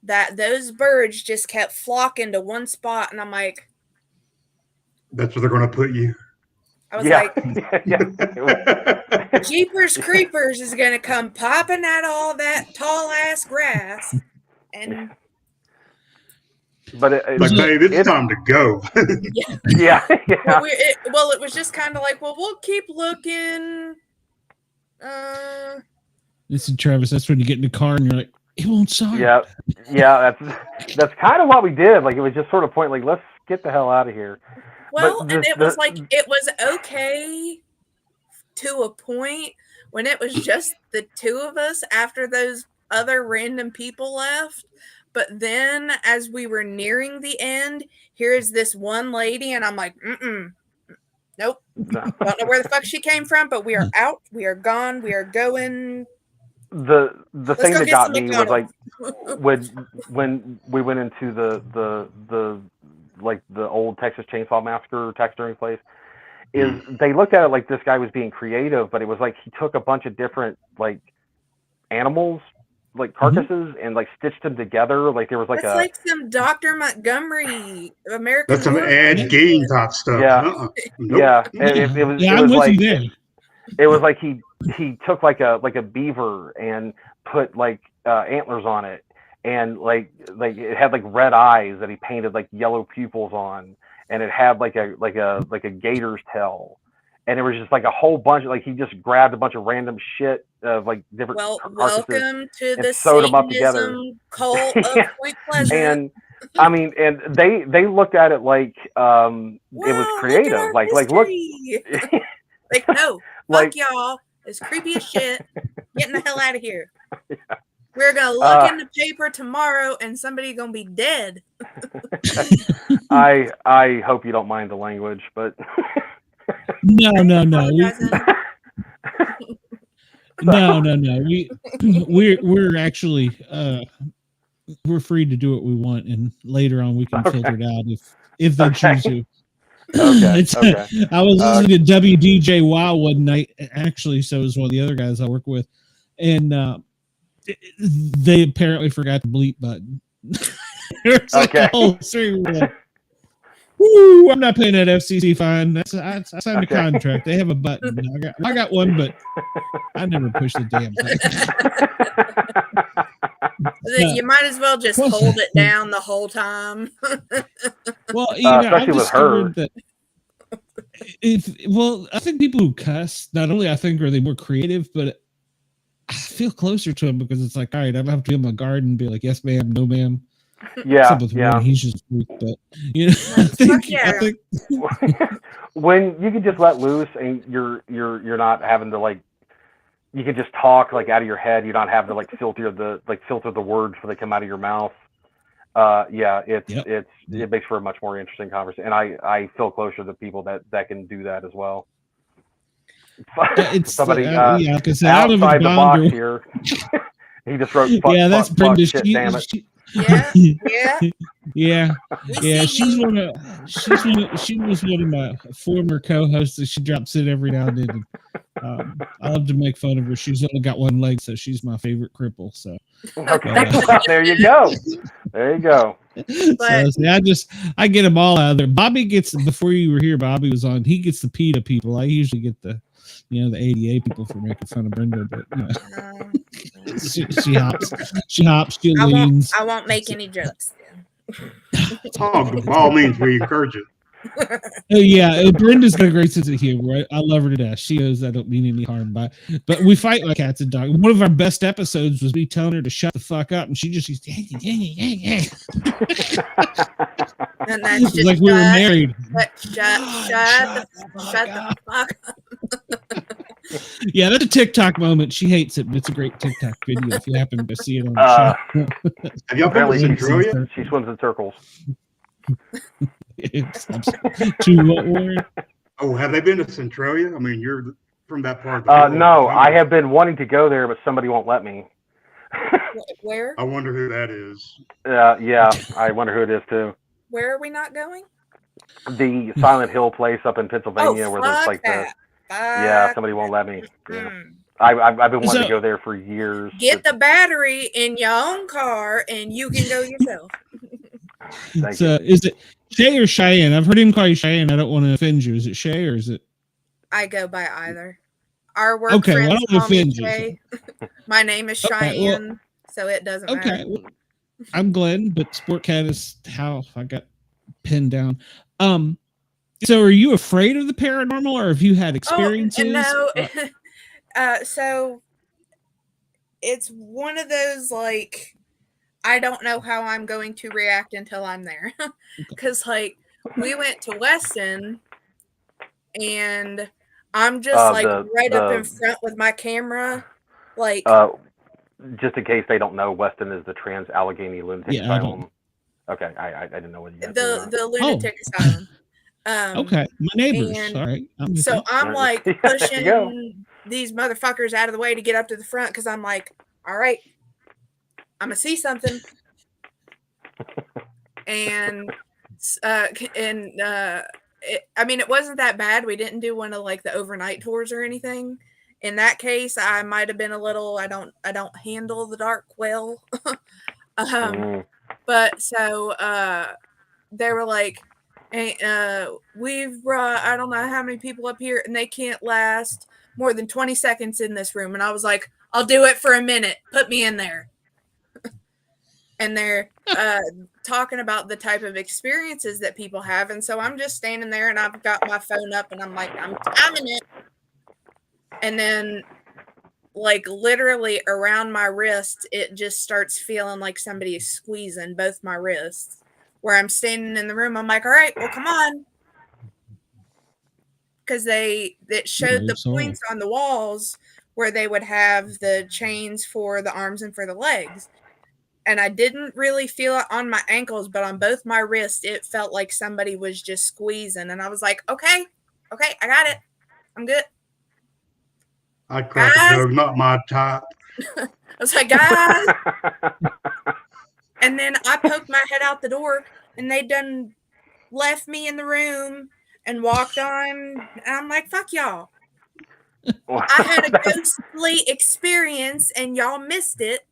that those birds just kept flocking to one spot, and I'm like, that's where they're going to put you. I was like, Jeepers Creepers is going to come popping out of all that tall ass grass, and but babe, it's time to go. Yeah. Well, it was just kind of like, well, we'll keep looking. Listen, Travis, that's when you get in the car and you're like, it won't start. Yeah, that's kind of what we did. Like, it was just sort of point, like, let's get the hell out of here. Well, and it was like, it was okay to a point when it was just the two of us after those other random people left. But then as we were nearing the end, here is this one lady, and I'm like, nope. Don't know where the fuck she came from, but we are out. We are gone. We are going. The thing that got me was like when we went into the like the old Texas Chainsaw Massacre texturing place, is they looked at it like this guy was being creative, but it was like he took a bunch of different like animals, like carcasses, and like stitched them together. Like there was like like some Dr. Montgomery American. That's some Ed Gein type stuff. Yeah, Nope. yeah. It was. Yeah, it I'm was with like, you there. It was like he took like a beaver and put like antlers on it, and like it had like red eyes that he painted like yellow pupils on, and it had like a gator's tail, and it was just like a whole bunch of, like, he just grabbed a bunch of random shit of like different welcome to the sewed them up together. Cult of Point Pleasant. And I mean, and they looked at it like it was creative. Like look, like, no, fuck y'all. It's creepy as shit. Getting the hell out of here. Yeah. We're gonna look in the paper tomorrow, and somebody's gonna be dead. I hope you don't mind the language, but no. We're actually we're free to do what we want, and later on we can filter it out if they choose to. Okay. I was listening to WDJY one night, actually, so it was one of the other guys I work with, and they apparently forgot the bleep button. It's like the whole thing. Like, woo, I'm not paying that FCC fine. I signed a contract. They have a button. I got one, but I never push the damn thing. You might as well just hold it down the whole time. Well, especially with her. That I think people who cuss, not only I think are they more creative, but I feel closer to him because it's like, all right, I don't have to be in my garden and be like, yes, ma'am, no, ma'am. Yeah, Warren, he's just weak, but you know, I think when you can just let loose and you're not having to, like, you can just talk like out of your head. You're not having to like filter the words before they come out of your mouth. It makes for a much more interesting conversation, and I feel closer to people that can do that as well. It's somebody like I said, outside the box here. He just wrote fuck, that's fuck, Brenda. Fuck, shit, damn it. Yeah. She was one of my former co-hosts. She drops in every now and then. I love to make fun of her. She's only got one leg, so she's my favorite cripple. So there you go. But I get them all out of there. Bobby gets, before you were here, Bobby was on. He gets the PETA people. I usually get the ADA people for making fun of Brenda, but she hops, she leans. I won't make any jokes. By all means, we encourage it. Brenda's got a great sense of humor. Right? I love her to death. She knows I don't mean any harm by it. But we fight like cats and dogs. One of our best episodes was me telling her to shut the fuck up, and she just used And that's just like we were married. Shut the fuck up. Yeah, that's a TikTok moment. She hates it, but it's a great TikTok video if you happen to see it on the show. Have y'all been to Centralia? She swims in circles. To what word? Oh, have they been to Centralia? I mean, you're from that part of the world. No, I have been wanting to go there, but somebody won't let me. Where? I wonder who that is. Yeah, I wonder who it is too. Where are we not going? The Silent Hill place up in Pennsylvania, where there's like somebody won't let me. Yeah. I've been wanting to go there for years. Get the battery in your own car, and you can go yourself. Is it Shay or Cheyenne? I've heard him call you Cheyenne. I don't want to offend you. Is it Shay or is it? I go by either. Our work friends call me Shay. My name is Cheyenne, so it doesn't matter. Well, I'm Glenn, but Sportcat is how I got pinned down. So are you afraid of the paranormal, or have you had experiences? No. So it's one of those like I don't know how I'm going to react until I'm there. Because like we went to Weston and I'm just like right up in front with my camera. Like just in case they don't know, Weston is the Trans Allegheny Lunatic Asylum. Okay, I didn't know what you the lunatic asylum. Okay, my neighbors. All right. So I'm like pushing these motherfuckers out of the way to get up to the front because I'm like, all right, I'm gonna see something. And it wasn't that bad. We didn't do one of like the overnight tours or anything. In that case, I might have been a little. I don't handle the dark well. But so they were like, hey, we've brought I don't know how many people up here, and they can't last more than 20 seconds in this room. And I was like, I'll do it for a minute. Put me in there. And they're talking about the type of experiences that people have. And so I'm just standing there and I've got my phone up and I'm like, I'm timing it. And then like literally around my wrist, it just starts feeling like somebody is squeezing both my wrists. Where I'm standing in the room, I'm like, all right, well, come on. Because it showed the points on the walls where they would have the chains for the arms and for the legs. And I didn't really feel it on my ankles, but on both my wrists, it felt like somebody was just squeezing. And I was like, okay, I got it. I'm good. I'd crack a joke, not my type. I was like, guys. And then I poked my head out the door and they done left me in the room and walked on. And I'm like, fuck y'all. I had a ghostly experience and y'all missed it.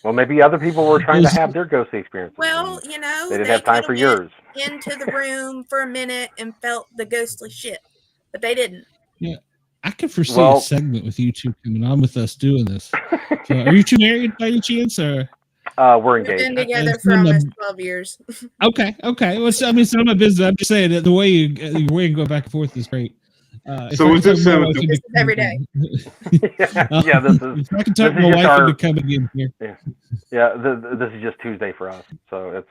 Well, maybe other people were trying to have their ghostly experiences. Well, they didn't have time for yours. Into the room for a minute and felt the ghostly shit, but they didn't. Yeah, I could foresee a segment with you two coming on with us doing this. So, are you two married by any chance, or? We're engaged. We've been together for almost 12 years. Okay. Well, it's not my business. I'm just saying that the way you go back and forth is great. So what's this? This is every day. This is. I can talk my wife into coming in here. This is just Tuesday for us, so it's.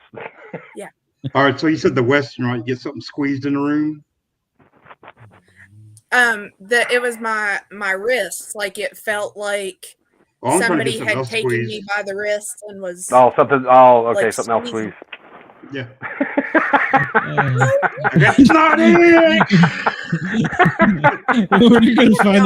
Yeah. All right. So you said the Western, right? You get something squeezed in the room. It was my wrist. Like it felt like somebody had taken me by the wrist and was. Something else squeezed. Yeah. That's not it. Where are you going to find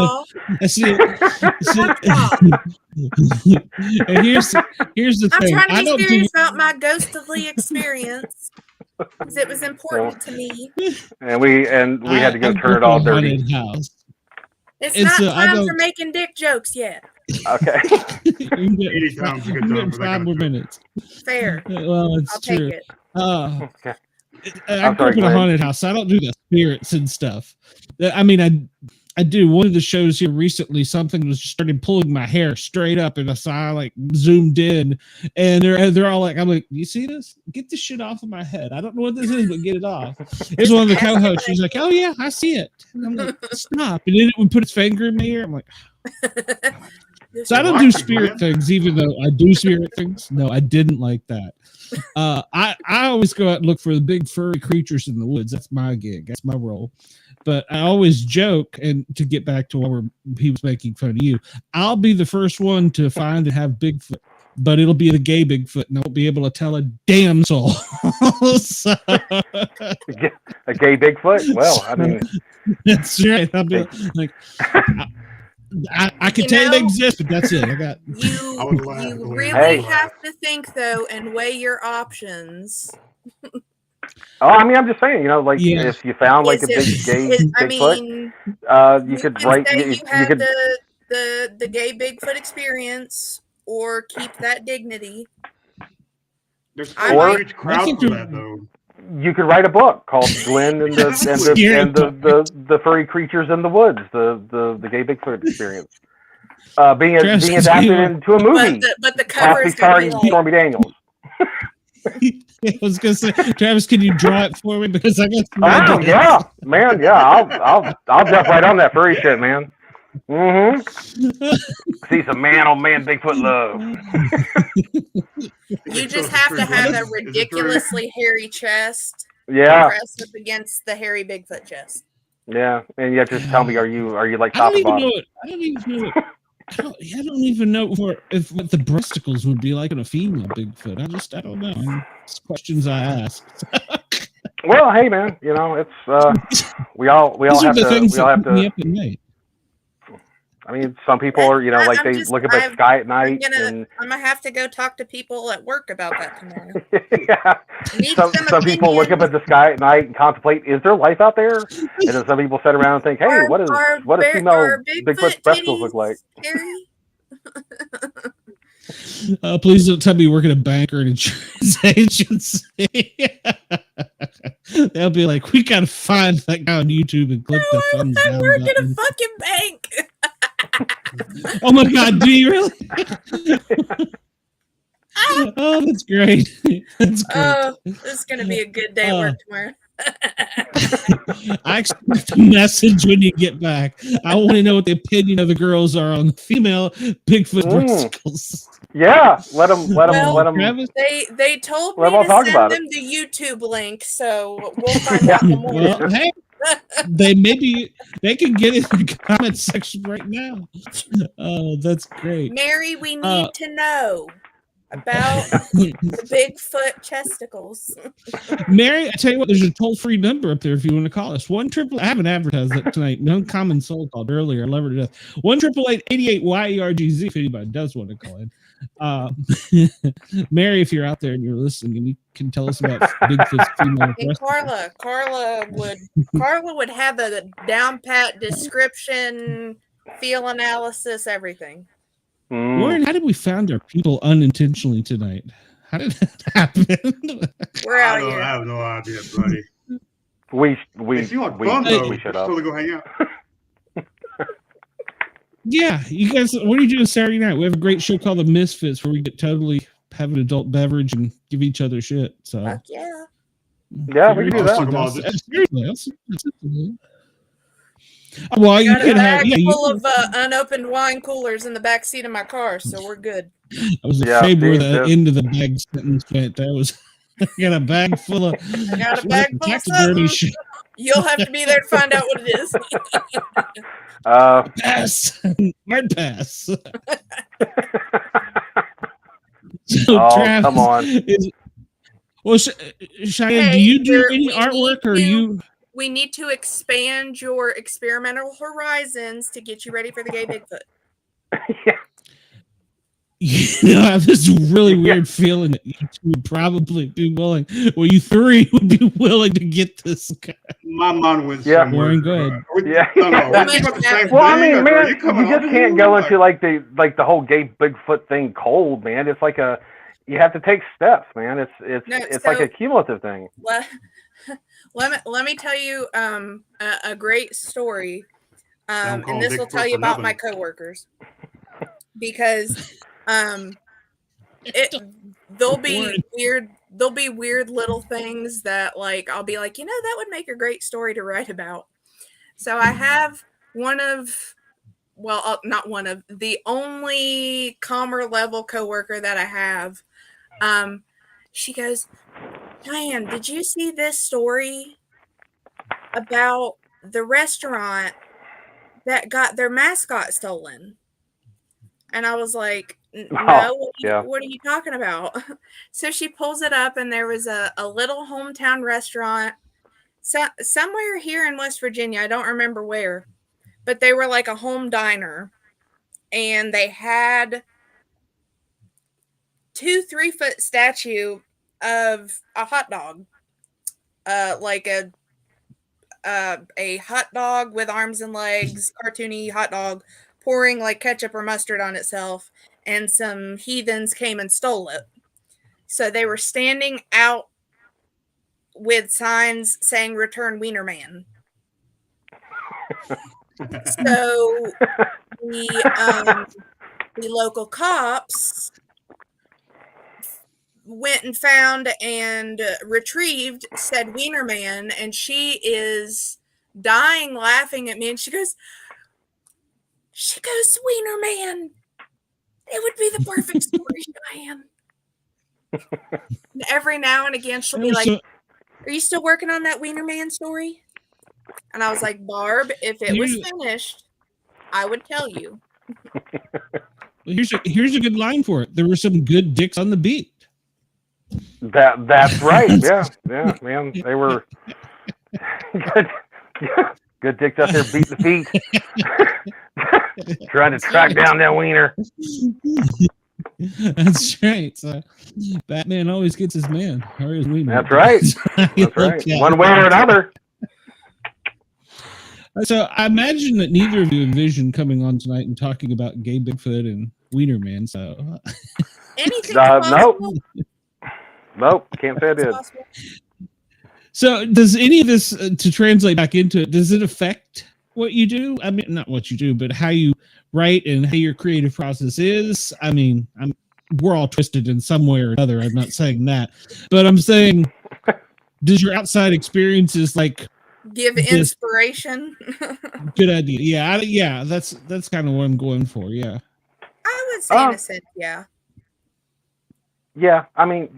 And here's the thing. I'm trying to be serious about my ghostly experience because it was important to me. And we had to go turn it all dirty. House. It's not time for making dick jokes yet. Okay. Anytime you get 5 more minutes. Fair. Well, it's I'll true. take it. Okay. I grew up in a haunted house, so I don't do the spirits and stuff. I mean, I do. One of the shows here recently, something was started pulling my hair straight up, and I saw like zoomed in, and they're all like, "I'm like, you see this? Get this shit off of my head. I don't know what this is, but get it off." It's one of the co-hosts. She's like, "Oh yeah, I see it." And I'm like, "Stop!" And then it would put its finger in my ear. I'm like. So I don't do spirit things, even though I do spirit things. No, I didn't like that. I always go out and look for the big furry creatures in the woods. That's my gig. That's my role. But I always joke, and to get back to where he was making fun of you, I'll be the first one to find and have Bigfoot, but it'll be the gay Bigfoot, and I won't be able to tell a damn soul. So, a gay Bigfoot? Well, I mean, that's right. I'll be like. I can tell you they exist, but that's it. I got you really have to think though and weigh your options. I mean, I'm just saying, if you found like a big gay Bigfoot, you could write. You could the gay Bigfoot experience, or keep that dignity. There's a huge crowd for that though. You could write a book called Glenn and the furry creatures in the woods, the gay Bigfoot experience, being adapted into a movie. But the cover is starring Stormy Daniels. I was gonna say, Travis, can you draw it for me? Because I got. Yeah, man. Yeah, I'll jump right on that furry shit, man. See some man-on-man Bigfoot love. You just have to have a ridiculously hairy chest. Yeah. Pressed up against the hairy Bigfoot chest. Yeah, and you have to just tell me, are you like I top don't or even bottom? know it. I don't even know what the breasticles would be like in a female Bigfoot. I don't know. It's questions I ask. Well, hey man, you know, it's we all have to Me up at night. I mean, some people are, you know, like they look up at the sky at night. I'm gonna have to go talk to people at work about that tomorrow. Yeah. Some people look up at the sky at night and contemplate, is there life out there? And then some people sit around and think, hey, what does female Bigfoot's breasticles look like? Please don't tell me you work at a bank or an insurance agency. They'll be like, we gotta find that guy on YouTube and click the thumbs down. I work at a fucking bank. Oh my god, do you really? Oh, that's great. That's great. Oh, this is gonna be a good day at work tomorrow. I expect a message when you get back. I want to know what the opinion of the girls are on female Bigfoot breasticles. Yeah, let them. They told me to send them the YouTube link, so we'll find out more. Well, hey, they can get in the comment section right now. Oh, that's great. Mary, we need to know about the Bigfoot chesticles. Mary, I tell you what, there's a toll-free number up there if you want to call us. I haven't advertised that tonight. No Common Soul called earlier. I love her to death. 1-888-88-YERGZ if anybody does want to call in. Mary, if you're out there and you're listening and you can tell us about Bigfoot's female breast. Carla would have a down pat description, feel analysis, everything. Warren, how did we find our people unintentionally tonight? How did that happen? We're out here. I have no idea, buddy. If you want fun, though, should totally go hang out. Yeah, you guys, what are you doing Saturday night? We have a great show called The Misfits where we get totally have an adult beverage and give each other shit. So fuck yeah. Yeah, we can do that. Well, you can have full of unopened wine coolers in the back seat of my car, so we're good. I was afraid where the end of the bag sentence went. That was I got a bag full of something. Shit. You'll have to be there to find out what it is. Pass. Hard pass. So Travis, come on. Cheyenne, do you do any artwork or you? We need to expand your experimental horizons to get you ready for the gay Bigfoot. Yeah. You know, I have this really weird feeling that you two would probably be willing. Well, you three would be willing to get this guy. My mind went somewhere. Warren, go ahead. Well, I mean, man, you just can't go into like the whole gay Bigfoot thing cold, man. It's like you have to take steps, man. It's like a cumulative thing. Let me tell you a great story, and this will tell you about my coworkers, because there'll be weird little things that, like, I'll be like, that would make a great story to write about. So I have the only calmer level coworker that I have. She goes, Diane, did you see this story about the restaurant that got their mascot stolen? And I was like, no, what are you talking about? So she pulls it up, and there was a little hometown restaurant somewhere here in West Virginia. I don't remember where, but they were like a home diner, and they had 2 3-foot statue of a hot dog, like a hot dog with arms and legs, cartoony hot dog, pouring like ketchup or mustard on itself, and some heathens came and stole it. So they were standing out with signs saying "Return Wiener Man." So the local cops went and found and retrieved said Wiener Man, and she is dying laughing at me, and she she goes, Wiener Man. It would be the perfect story, Cheyenne. Every now and again, she'll be like, are you still working on that Wiener Man story? And I was like, Barb, if it was finished, I would tell you. Here's a good line for it. There were some good dicks on the beat. That's right. Yeah, man. They were good dicks out there beating the feet. Trying to track down that wiener. That's right. So Batman always gets his man. Or his wiener. That's right. That's right. One way or another. So I imagine that neither of you envisioned coming on tonight and talking about gay Bigfoot and Wiener Man. So anything possible? Nope. Can't say I did. So does any of this, to translate back into it, does it affect what you do? I mean, not what you do, but how you write and how your creative process is. I mean, we're all twisted in some way or another. I'm not saying that, but I'm saying, does your outside experiences like give inspiration? Good idea. Yeah. That's kind of what I'm going for. Yeah. I would say in a sense, yeah. Yeah, I mean,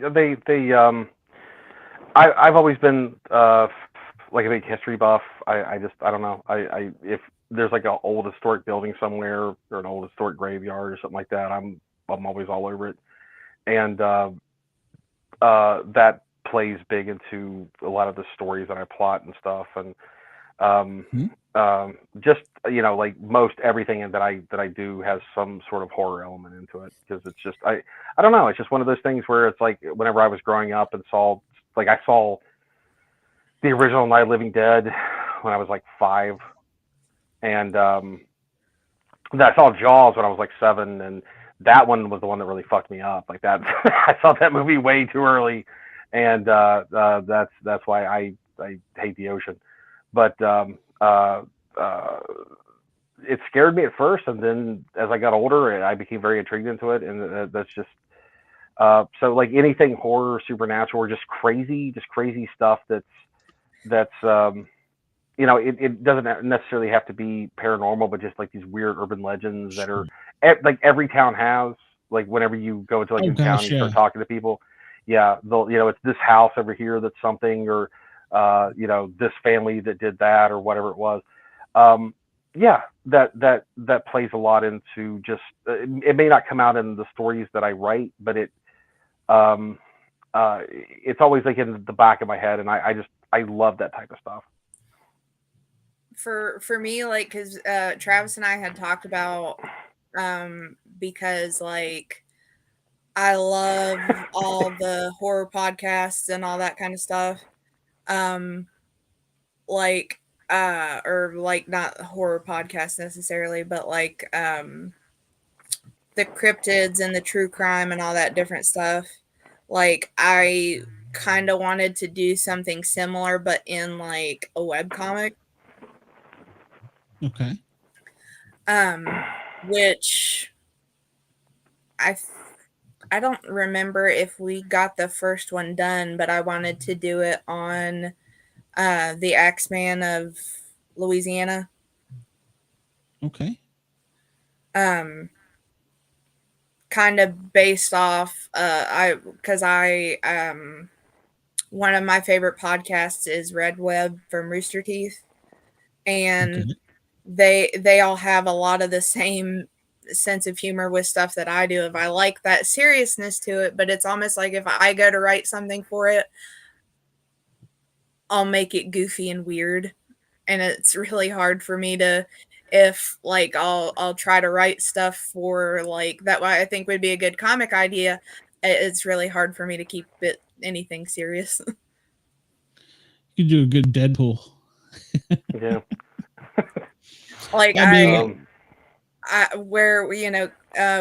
I've always been like a big history buff. I don't know. If there's like an old historic building somewhere or an old historic graveyard or something like that, I'm always all over it. And that plays big into a lot of the stories that I plot and stuff. And just, you know, like most everything that I do has some sort of horror element into it, because it's just, I don't know. It's just one of those things where it's like, whenever I was growing up and I saw the original Night of the Living Dead when I was like 5, and I saw Jaws when I was like 7, and that one was the one that really fucked me up. Like that, I saw that movie way too early, and that's why I hate the ocean. But it scared me at first, and then as I got older, I became very intrigued into it, and that's just so like anything horror, supernatural, or just crazy stuff that's you know, it doesn't necessarily have to be paranormal, but just like these weird urban legends that are like every town has. Like whenever you go into like a town, you start talking to people. Yeah, they'll, you know, it's this house over here that's something, or you know, this family that did that, or whatever it was. Yeah, that plays a lot into just it may not come out in the stories that I write, but it's always like in the back of my head, and I love that type of stuff. For me, like, because Travis and I had talked about because like I love all the horror podcasts and all that kind of stuff. Like or like not horror podcasts necessarily, but like the cryptids and the true crime and all that different stuff. Like I kind of wanted to do something similar, but in like a webcomic. Okay. Which I don't remember if we got the first one done, but I wanted to do it on the Axeman of Louisiana. Okay. Kind of based off one of my favorite podcasts is Red Web from Rooster Teeth, and they all have a lot of the same sense of humor with stuff that I do. If I like that seriousness to it, but it's almost like if I go to write something for it, I'll make it goofy and weird, and it's really hard for me to, if like I'll try to write stuff for like that I think would be a good comic idea, it's really hard for me to keep it anything serious. You do a good Deadpool. Yeah. Like where, you know,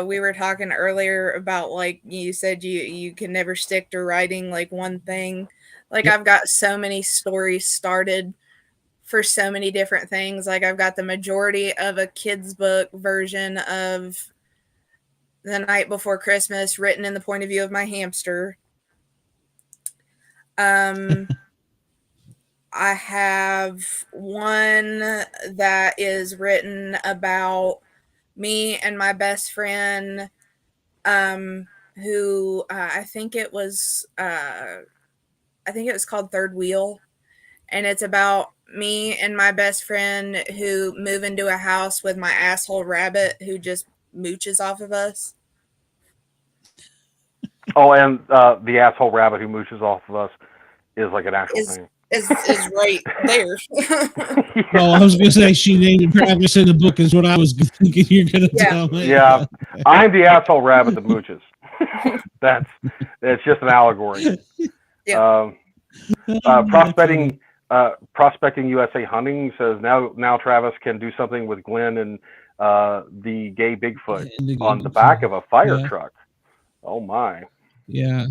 we were talking earlier about like you said you can never stick to writing like one thing. Like I've got so many stories started for so many different things. Like I've got the majority of a kid's book version of The Night Before Christmas written in the point of view of my hamster. I have one that is written about me and my best friend, who I think it was called Third Wheel, and it's about me and my best friend who move into a house with my asshole rabbit who just mooches off of us. Oh, and the asshole rabbit who mooches off of us is like an actual thing. Is right there. Yeah. Oh, I was going to say she named Travis in the book is what I was thinking you're going to tell me. Yeah, I'm the asshole rabbit that mooches. It's just an allegory. Yeah. Prospecting USA Hunting says now Travis can do something with Glenn and the gay Bigfoot on the back of a fire truck. Oh my. Yeah.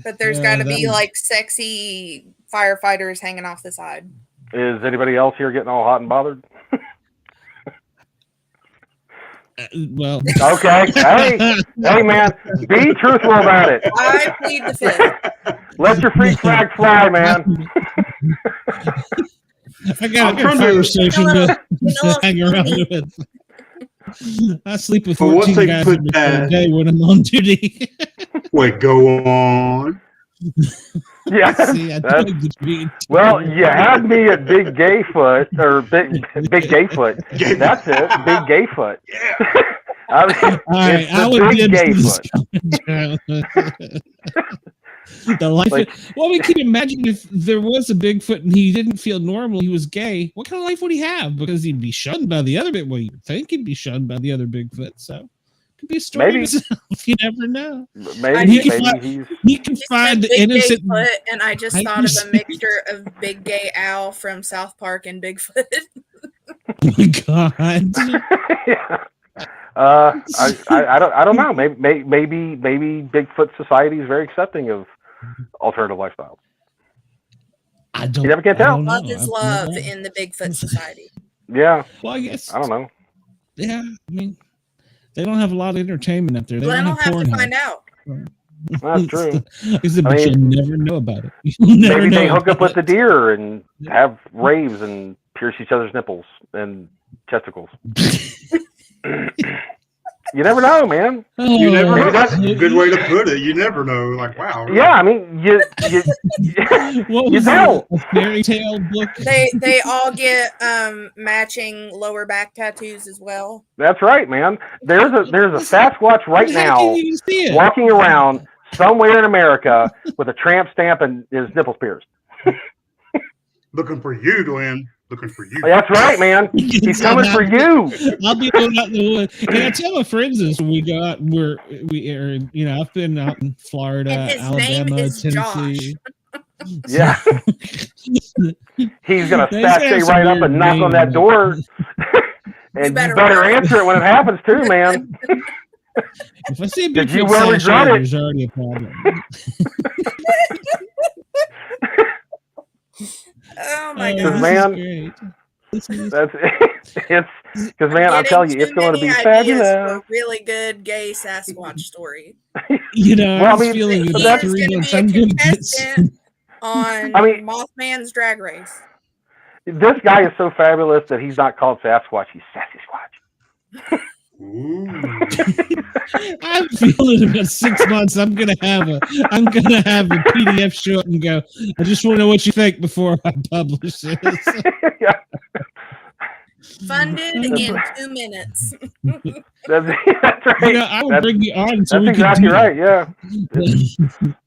But there's got to be like sexy firefighters hanging off the side. Is anybody else here getting all hot and bothered? Well. Okay. Hey, man, be truthful about it. I plead the fifth. Let your freak flag fly, man. I got a conversation to hang around with. I sleep with 14 guys a day when I'm on duty. Wait, go on. Yeah. See, well, you had me at Big Gayfoot or Big Gayfoot. That's it, Big Gayfoot. Yeah. I would Big Gayfoot. The life. Well, we can imagine if there was a Bigfoot and he didn't feel normal, he was gay. What kind of life would he have? Because he'd be shunned by the other bit. Well, you'd think he'd be shunned by the other Bigfoot. So it could be a story. Maybe you never know. Maybe he can find the innocent. Bigfoot, and I just thought of a mixture of Big Gay Al from South Park and Bigfoot. Oh my God. Yeah. I don't know. Maybe Bigfoot society is very accepting of alternative lifestyles. You never can tell. Love is love in the Bigfoot society. Yeah. Well, I guess I don't know. Yeah, I mean, they don't have a lot of entertainment up there. They don't have to find out. That's true. But you'll never know about it. Maybe they hook up with the deer and have raves and pierce each other's nipples and testicles. You never know, man. You never know. That's a good way to put it. You never know. Like, wow. Really? Yeah, I mean, you know. A fairy tale book. They all get matching lower back tattoos as well. That's right, man. There's a Sasquatch right now walking around somewhere in America with a tramp stamp and his nipples pierced. Looking for you, Glenn. Looking for you. That's right, man. He's coming for you. I'll be going out in the woods. And I tell my friends this when we go out. I've been out in Florida, Alabama, Tennessee. Yeah. He's gonna sashay right up and knock on that door. And you better answer it when it happens too, man. If I see a big sashay, there's already a problem. Oh my God, man! That's it's because man, I'll tell you, it's going to be fabulous. A really good gay Sasquatch story. I was feeling about 3 months. I'm going to get on Mothman's Drag Race. This guy is so fabulous that he's not called Sasquatch; he's Sassy Squatch. I'm feeling about 6 months. I'm gonna have a PDF show and go. I just want to know what you think before I publish this. Yeah. Funded in 2 minutes. That's right. I will bring you on. So that's exactly right. Yeah.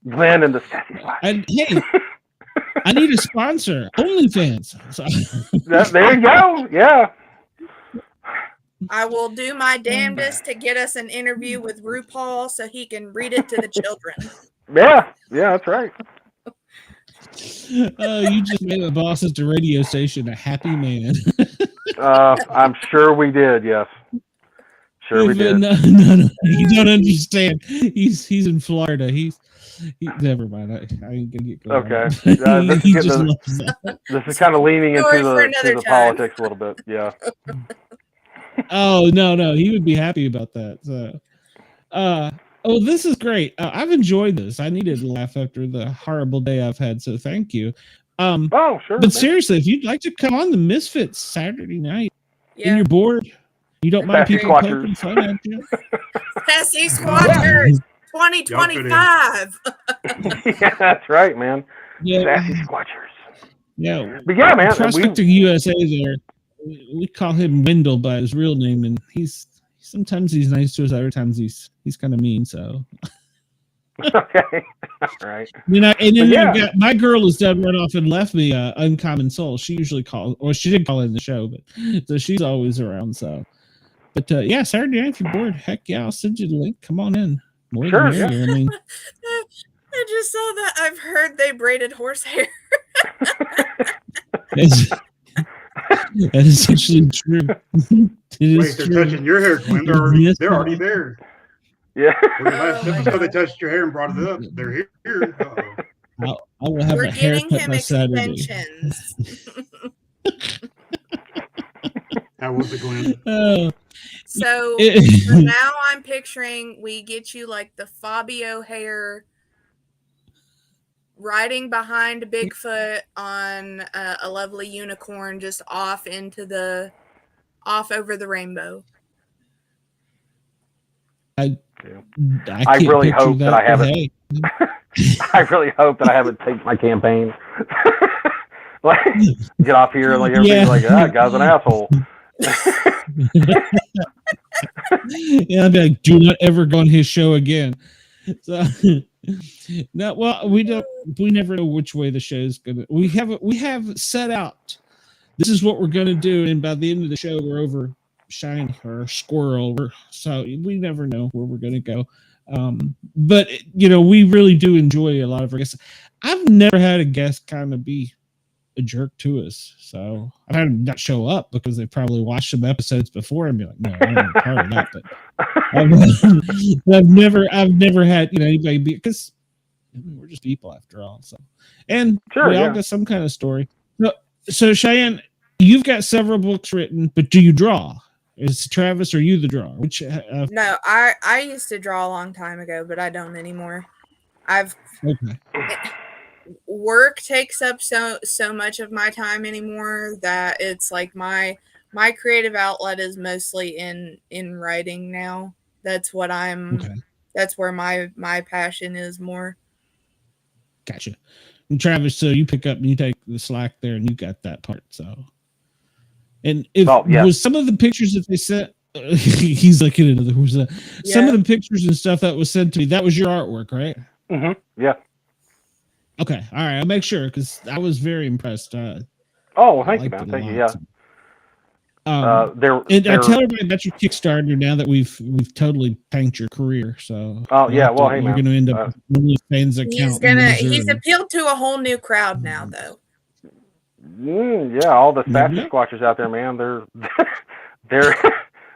Glenn and the Sassy Squatch. And hey, I need a sponsor. OnlyFans. There you go. Yeah. I will do my damnedest to get us an interview with RuPaul so he can read it to the children. Yeah, that's right. You just made the boss at the radio station a happy man. I'm sure we did, yes. Sure we did. No, you don't understand. He's in Florida. He never mind. I ain't gonna get going. Okay. This is kind of leaning into the politics a little bit. Yeah. Oh no, he would be happy about that. So, this is great. I've enjoyed this. I needed to laugh after the horrible day I've had. So thank you. Sure. But seriously, if you'd like to come on the Misfits Saturday night and you're bored, You don't mind Sassy people Squatchers. poking fun at you? Sassy Squatchers 2025. Yeah, that's right, man. Yeah, Sassy Squatchers. yeah. But yeah, man. Prospector USA there, we call him Wendell by his real name, and sometimes he's nice to us, other times he's kind of mean. So Okay, all right. and then Yeah. my girl is done run off and left me Uncommon Soul. She usually calls, or she did call in the show, but so she's always around. So, but yeah, Saturday night if you're bored, heck yeah, I'll send you the link. Come on in. More Sure, than merrier. I mean, I just saw that. I've heard they braided horsehair. that is actually true. Wait, they're touching your hair, Glenn. They're already there. Yeah. When last episode they touched your hair and brought it up. They're here. I will have We're a getting haircut him by Saturday. extensions. How was it, Glenn? So for now I'm picturing we get you like the Fabio hair riding behind Bigfoot on a lovely unicorn just off over the rainbow. I really hope that I haven't. Hey. I really hope that I haven't taped my campaign. Like, get off here and like everybody's like, that guy's an asshole. Yeah, I'd be like, do not ever go on his show again. So no, well, we never know which way the show's gonna. We have set out. This is what we're gonna do, and by the end of the show, we're over Shine or Squirrel. So we never know where we're gonna go. But we really do enjoy a lot of our guests. I've never had a guest kind of be a jerk to us, so I've had them not show up because they probably watched some episodes before and be like, no, I don't part of that. But I've never had anybody be, because we're just people after all. So, and we all got some kind of story. So Cheyenne, you've got several books written, but do you draw? Is Travis or you the drawer? No, I used to draw a long time ago, but I don't anymore. Work takes up so much of my time anymore that it's like my creative outlet is mostly in writing now. That's what that's where my passion is more. Gotcha. And Travis, so you pick up and you take the slack there and you got that part. So, and was some of the pictures that they sent, he's looking at it. Some of the pictures and stuff that was sent to me, that was your artwork, right? Mm-hmm. Yeah. Okay. All right. I'll make sure because I was very impressed. Thank you, man. Thank you. Yeah. I tell everybody about your Kickstarter now that we've totally tanked your career. So well, hey, you're going to end up fans account. He's appealed to a whole new crowd now, though. Yeah, all the Sassy Squatchers out there, man. They're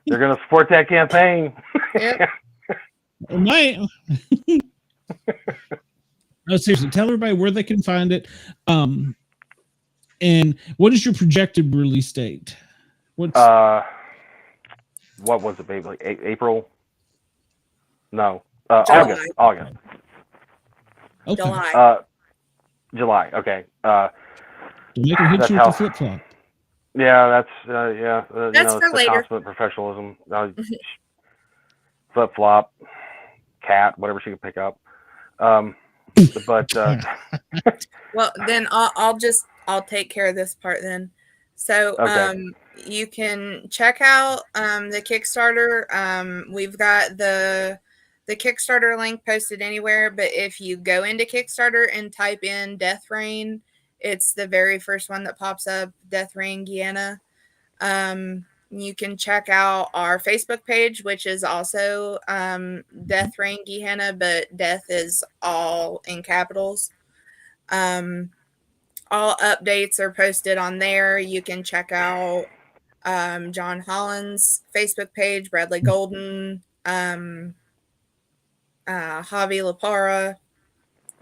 going to support that campaign. Yep. No, seriously, tell everybody where they can find it. And what is your projected release date? What was it, baby? Like April? No. August. Okay. July. Okay. They can hit you with the flip flop. Yeah, that's that's for later. Consummate professionalism. Flip flop, cat, whatever she can pick up. But well, then I'll take care of this part then. So you can check out the Kickstarter. We've got the Kickstarter link posted anywhere, but if you go into Kickstarter and type in Death Rain, it's the very first one that pops up, Death Rain Guyana. You can check out our Facebook page, which is also Death Rain Guyana, but death is all in capitals. All updates are posted on there. You can check out John Holland's Facebook page, Bradley Golden, Javi Lapara.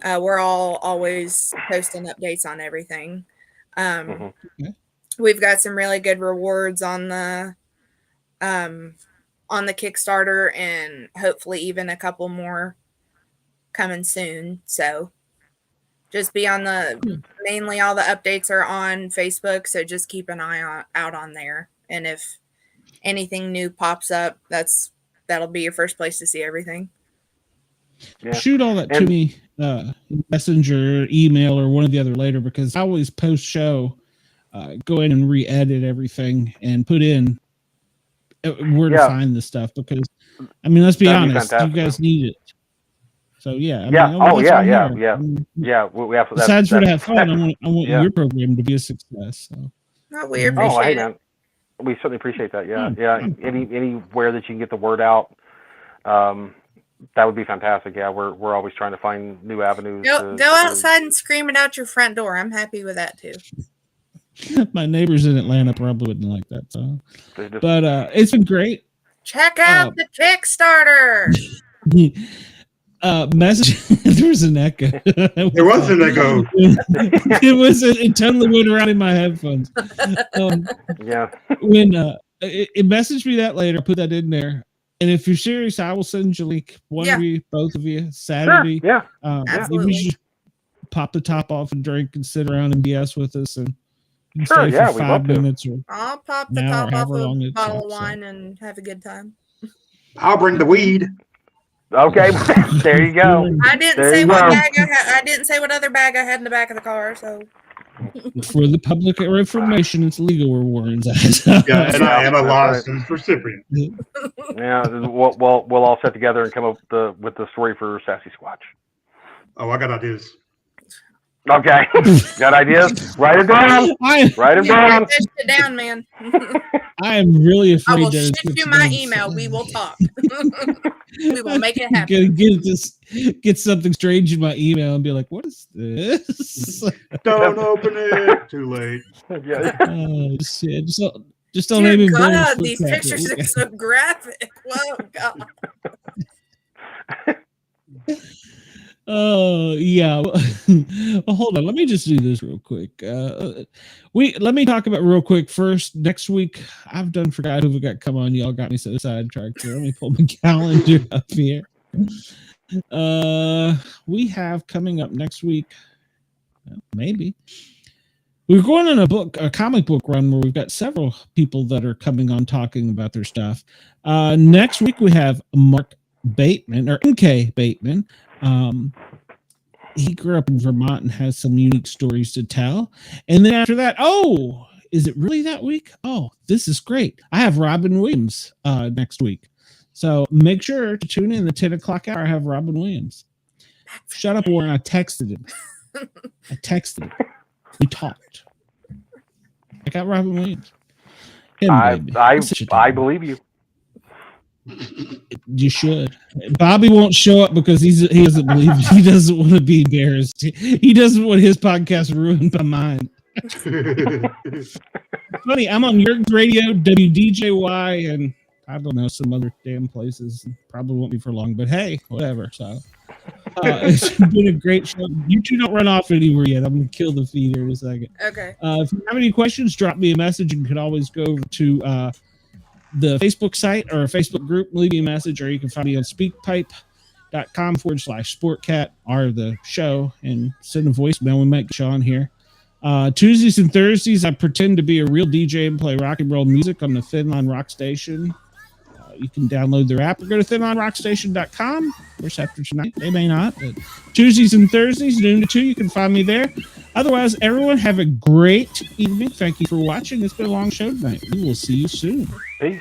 We're all always posting updates on everything. We've got some really good rewards on the Kickstarter, and hopefully even a couple more coming soon. So just be on mainly all the updates are on Facebook, so just keep an eye out on there. And if anything new pops up, that'll be your first place to see everything. Yeah. Shoot all that to me, messenger, email, or one or the other later, because I always post show, go in and re-edit everything and put in where to find this stuff, because I mean, let's be honest, you guys need it. So yeah, We have. Besides for to have fun, I want your program to be a success. So. Oh, we appreciate it. Man, we certainly appreciate that. Yeah. Anywhere that you can get the word out, that would be fantastic. Yeah, we're always trying to find new avenues. Go outside and scream it out your front door. I'm happy with that too. My neighbors in Atlanta probably wouldn't like that. So, but it's been great. Check out the Kickstarter. Message. There was an echo. There was an echo. It totally went around in my headphones. When it messaged me that later, put that in there. And if you're serious, I will send you a link. One of you, both of you, Saturday. Sure. Maybe you should pop the top off and drink and sit around and BS with us and stay for 5 minutes. Or I'll pop the top off a bottle of wine and have a good time. I'll bring the weed. Okay, there you go. I didn't say what bag I had. I didn't say what other bag I had in the back of the car. So, for the public information, it's legal. We're warnings. Yeah, and I am a licensed recipient. Yeah, we'll all sit together and come up with the story for Sassy Squatch. Oh, I got ideas. Okay, got ideas? Write it down. Write it down. Push it down, man. I am really afraid. I will shoot you my email. We will talk. We will make it happen. Get something strange in my email and be like, "What is this?" Don't open it. Too late. Oh shit! Just don't let me. God, these pictures are so graphic. Whoa, God. Oh yeah. Well, hold on. Let me just do this real quick. Let me talk about real quick first. Next week, I've forgot who we got come on. Y'all got me so sidetracked here. Let me pull my calendar up here. We have coming up next week. Maybe we're going on a comic book run where we've got several people that are coming on talking about their stuff. Next week we have Mark Bateman or NK Bateman. He grew up in Vermont and has some unique stories to tell. And then after that, is it really that week? Oh, this is great. I have Robin Williams next week. So make sure to tune in the 10 o'clock hour. I have Robin Williams. Shut up, Warren. I texted him. We talked. I got Robin Williams. I believe you. You should. Bobby won't show up because he doesn't believe it. He doesn't want to be embarrassed. He doesn't want his podcast ruined by mine. Funny, I'm on Yerg's Radio, WDJY, and I don't know, some other damn places. Probably won't be for long, but hey, whatever. So it's been a great show. You two don't run off anywhere yet. I'm going to kill the feed here in a second. Okay. If you have any questions, drop me a message. You can always go over to the Facebook site or Facebook group, leave me a message, or you can find me on speakpipe.com/Sportcat or the show and send a voicemail. We might get you on here. Tuesdays and Thursdays, I pretend to be a real DJ and play rock and roll music on the Thinline Rock Station. You can download their app or go to thinlinerockstation.com. Of course, after tonight, they may not. But Tuesdays and Thursdays, noon to 2, you can find me there. Otherwise, everyone have a great evening. Thank you for watching. It's been a long show tonight. We will see you soon. Peace.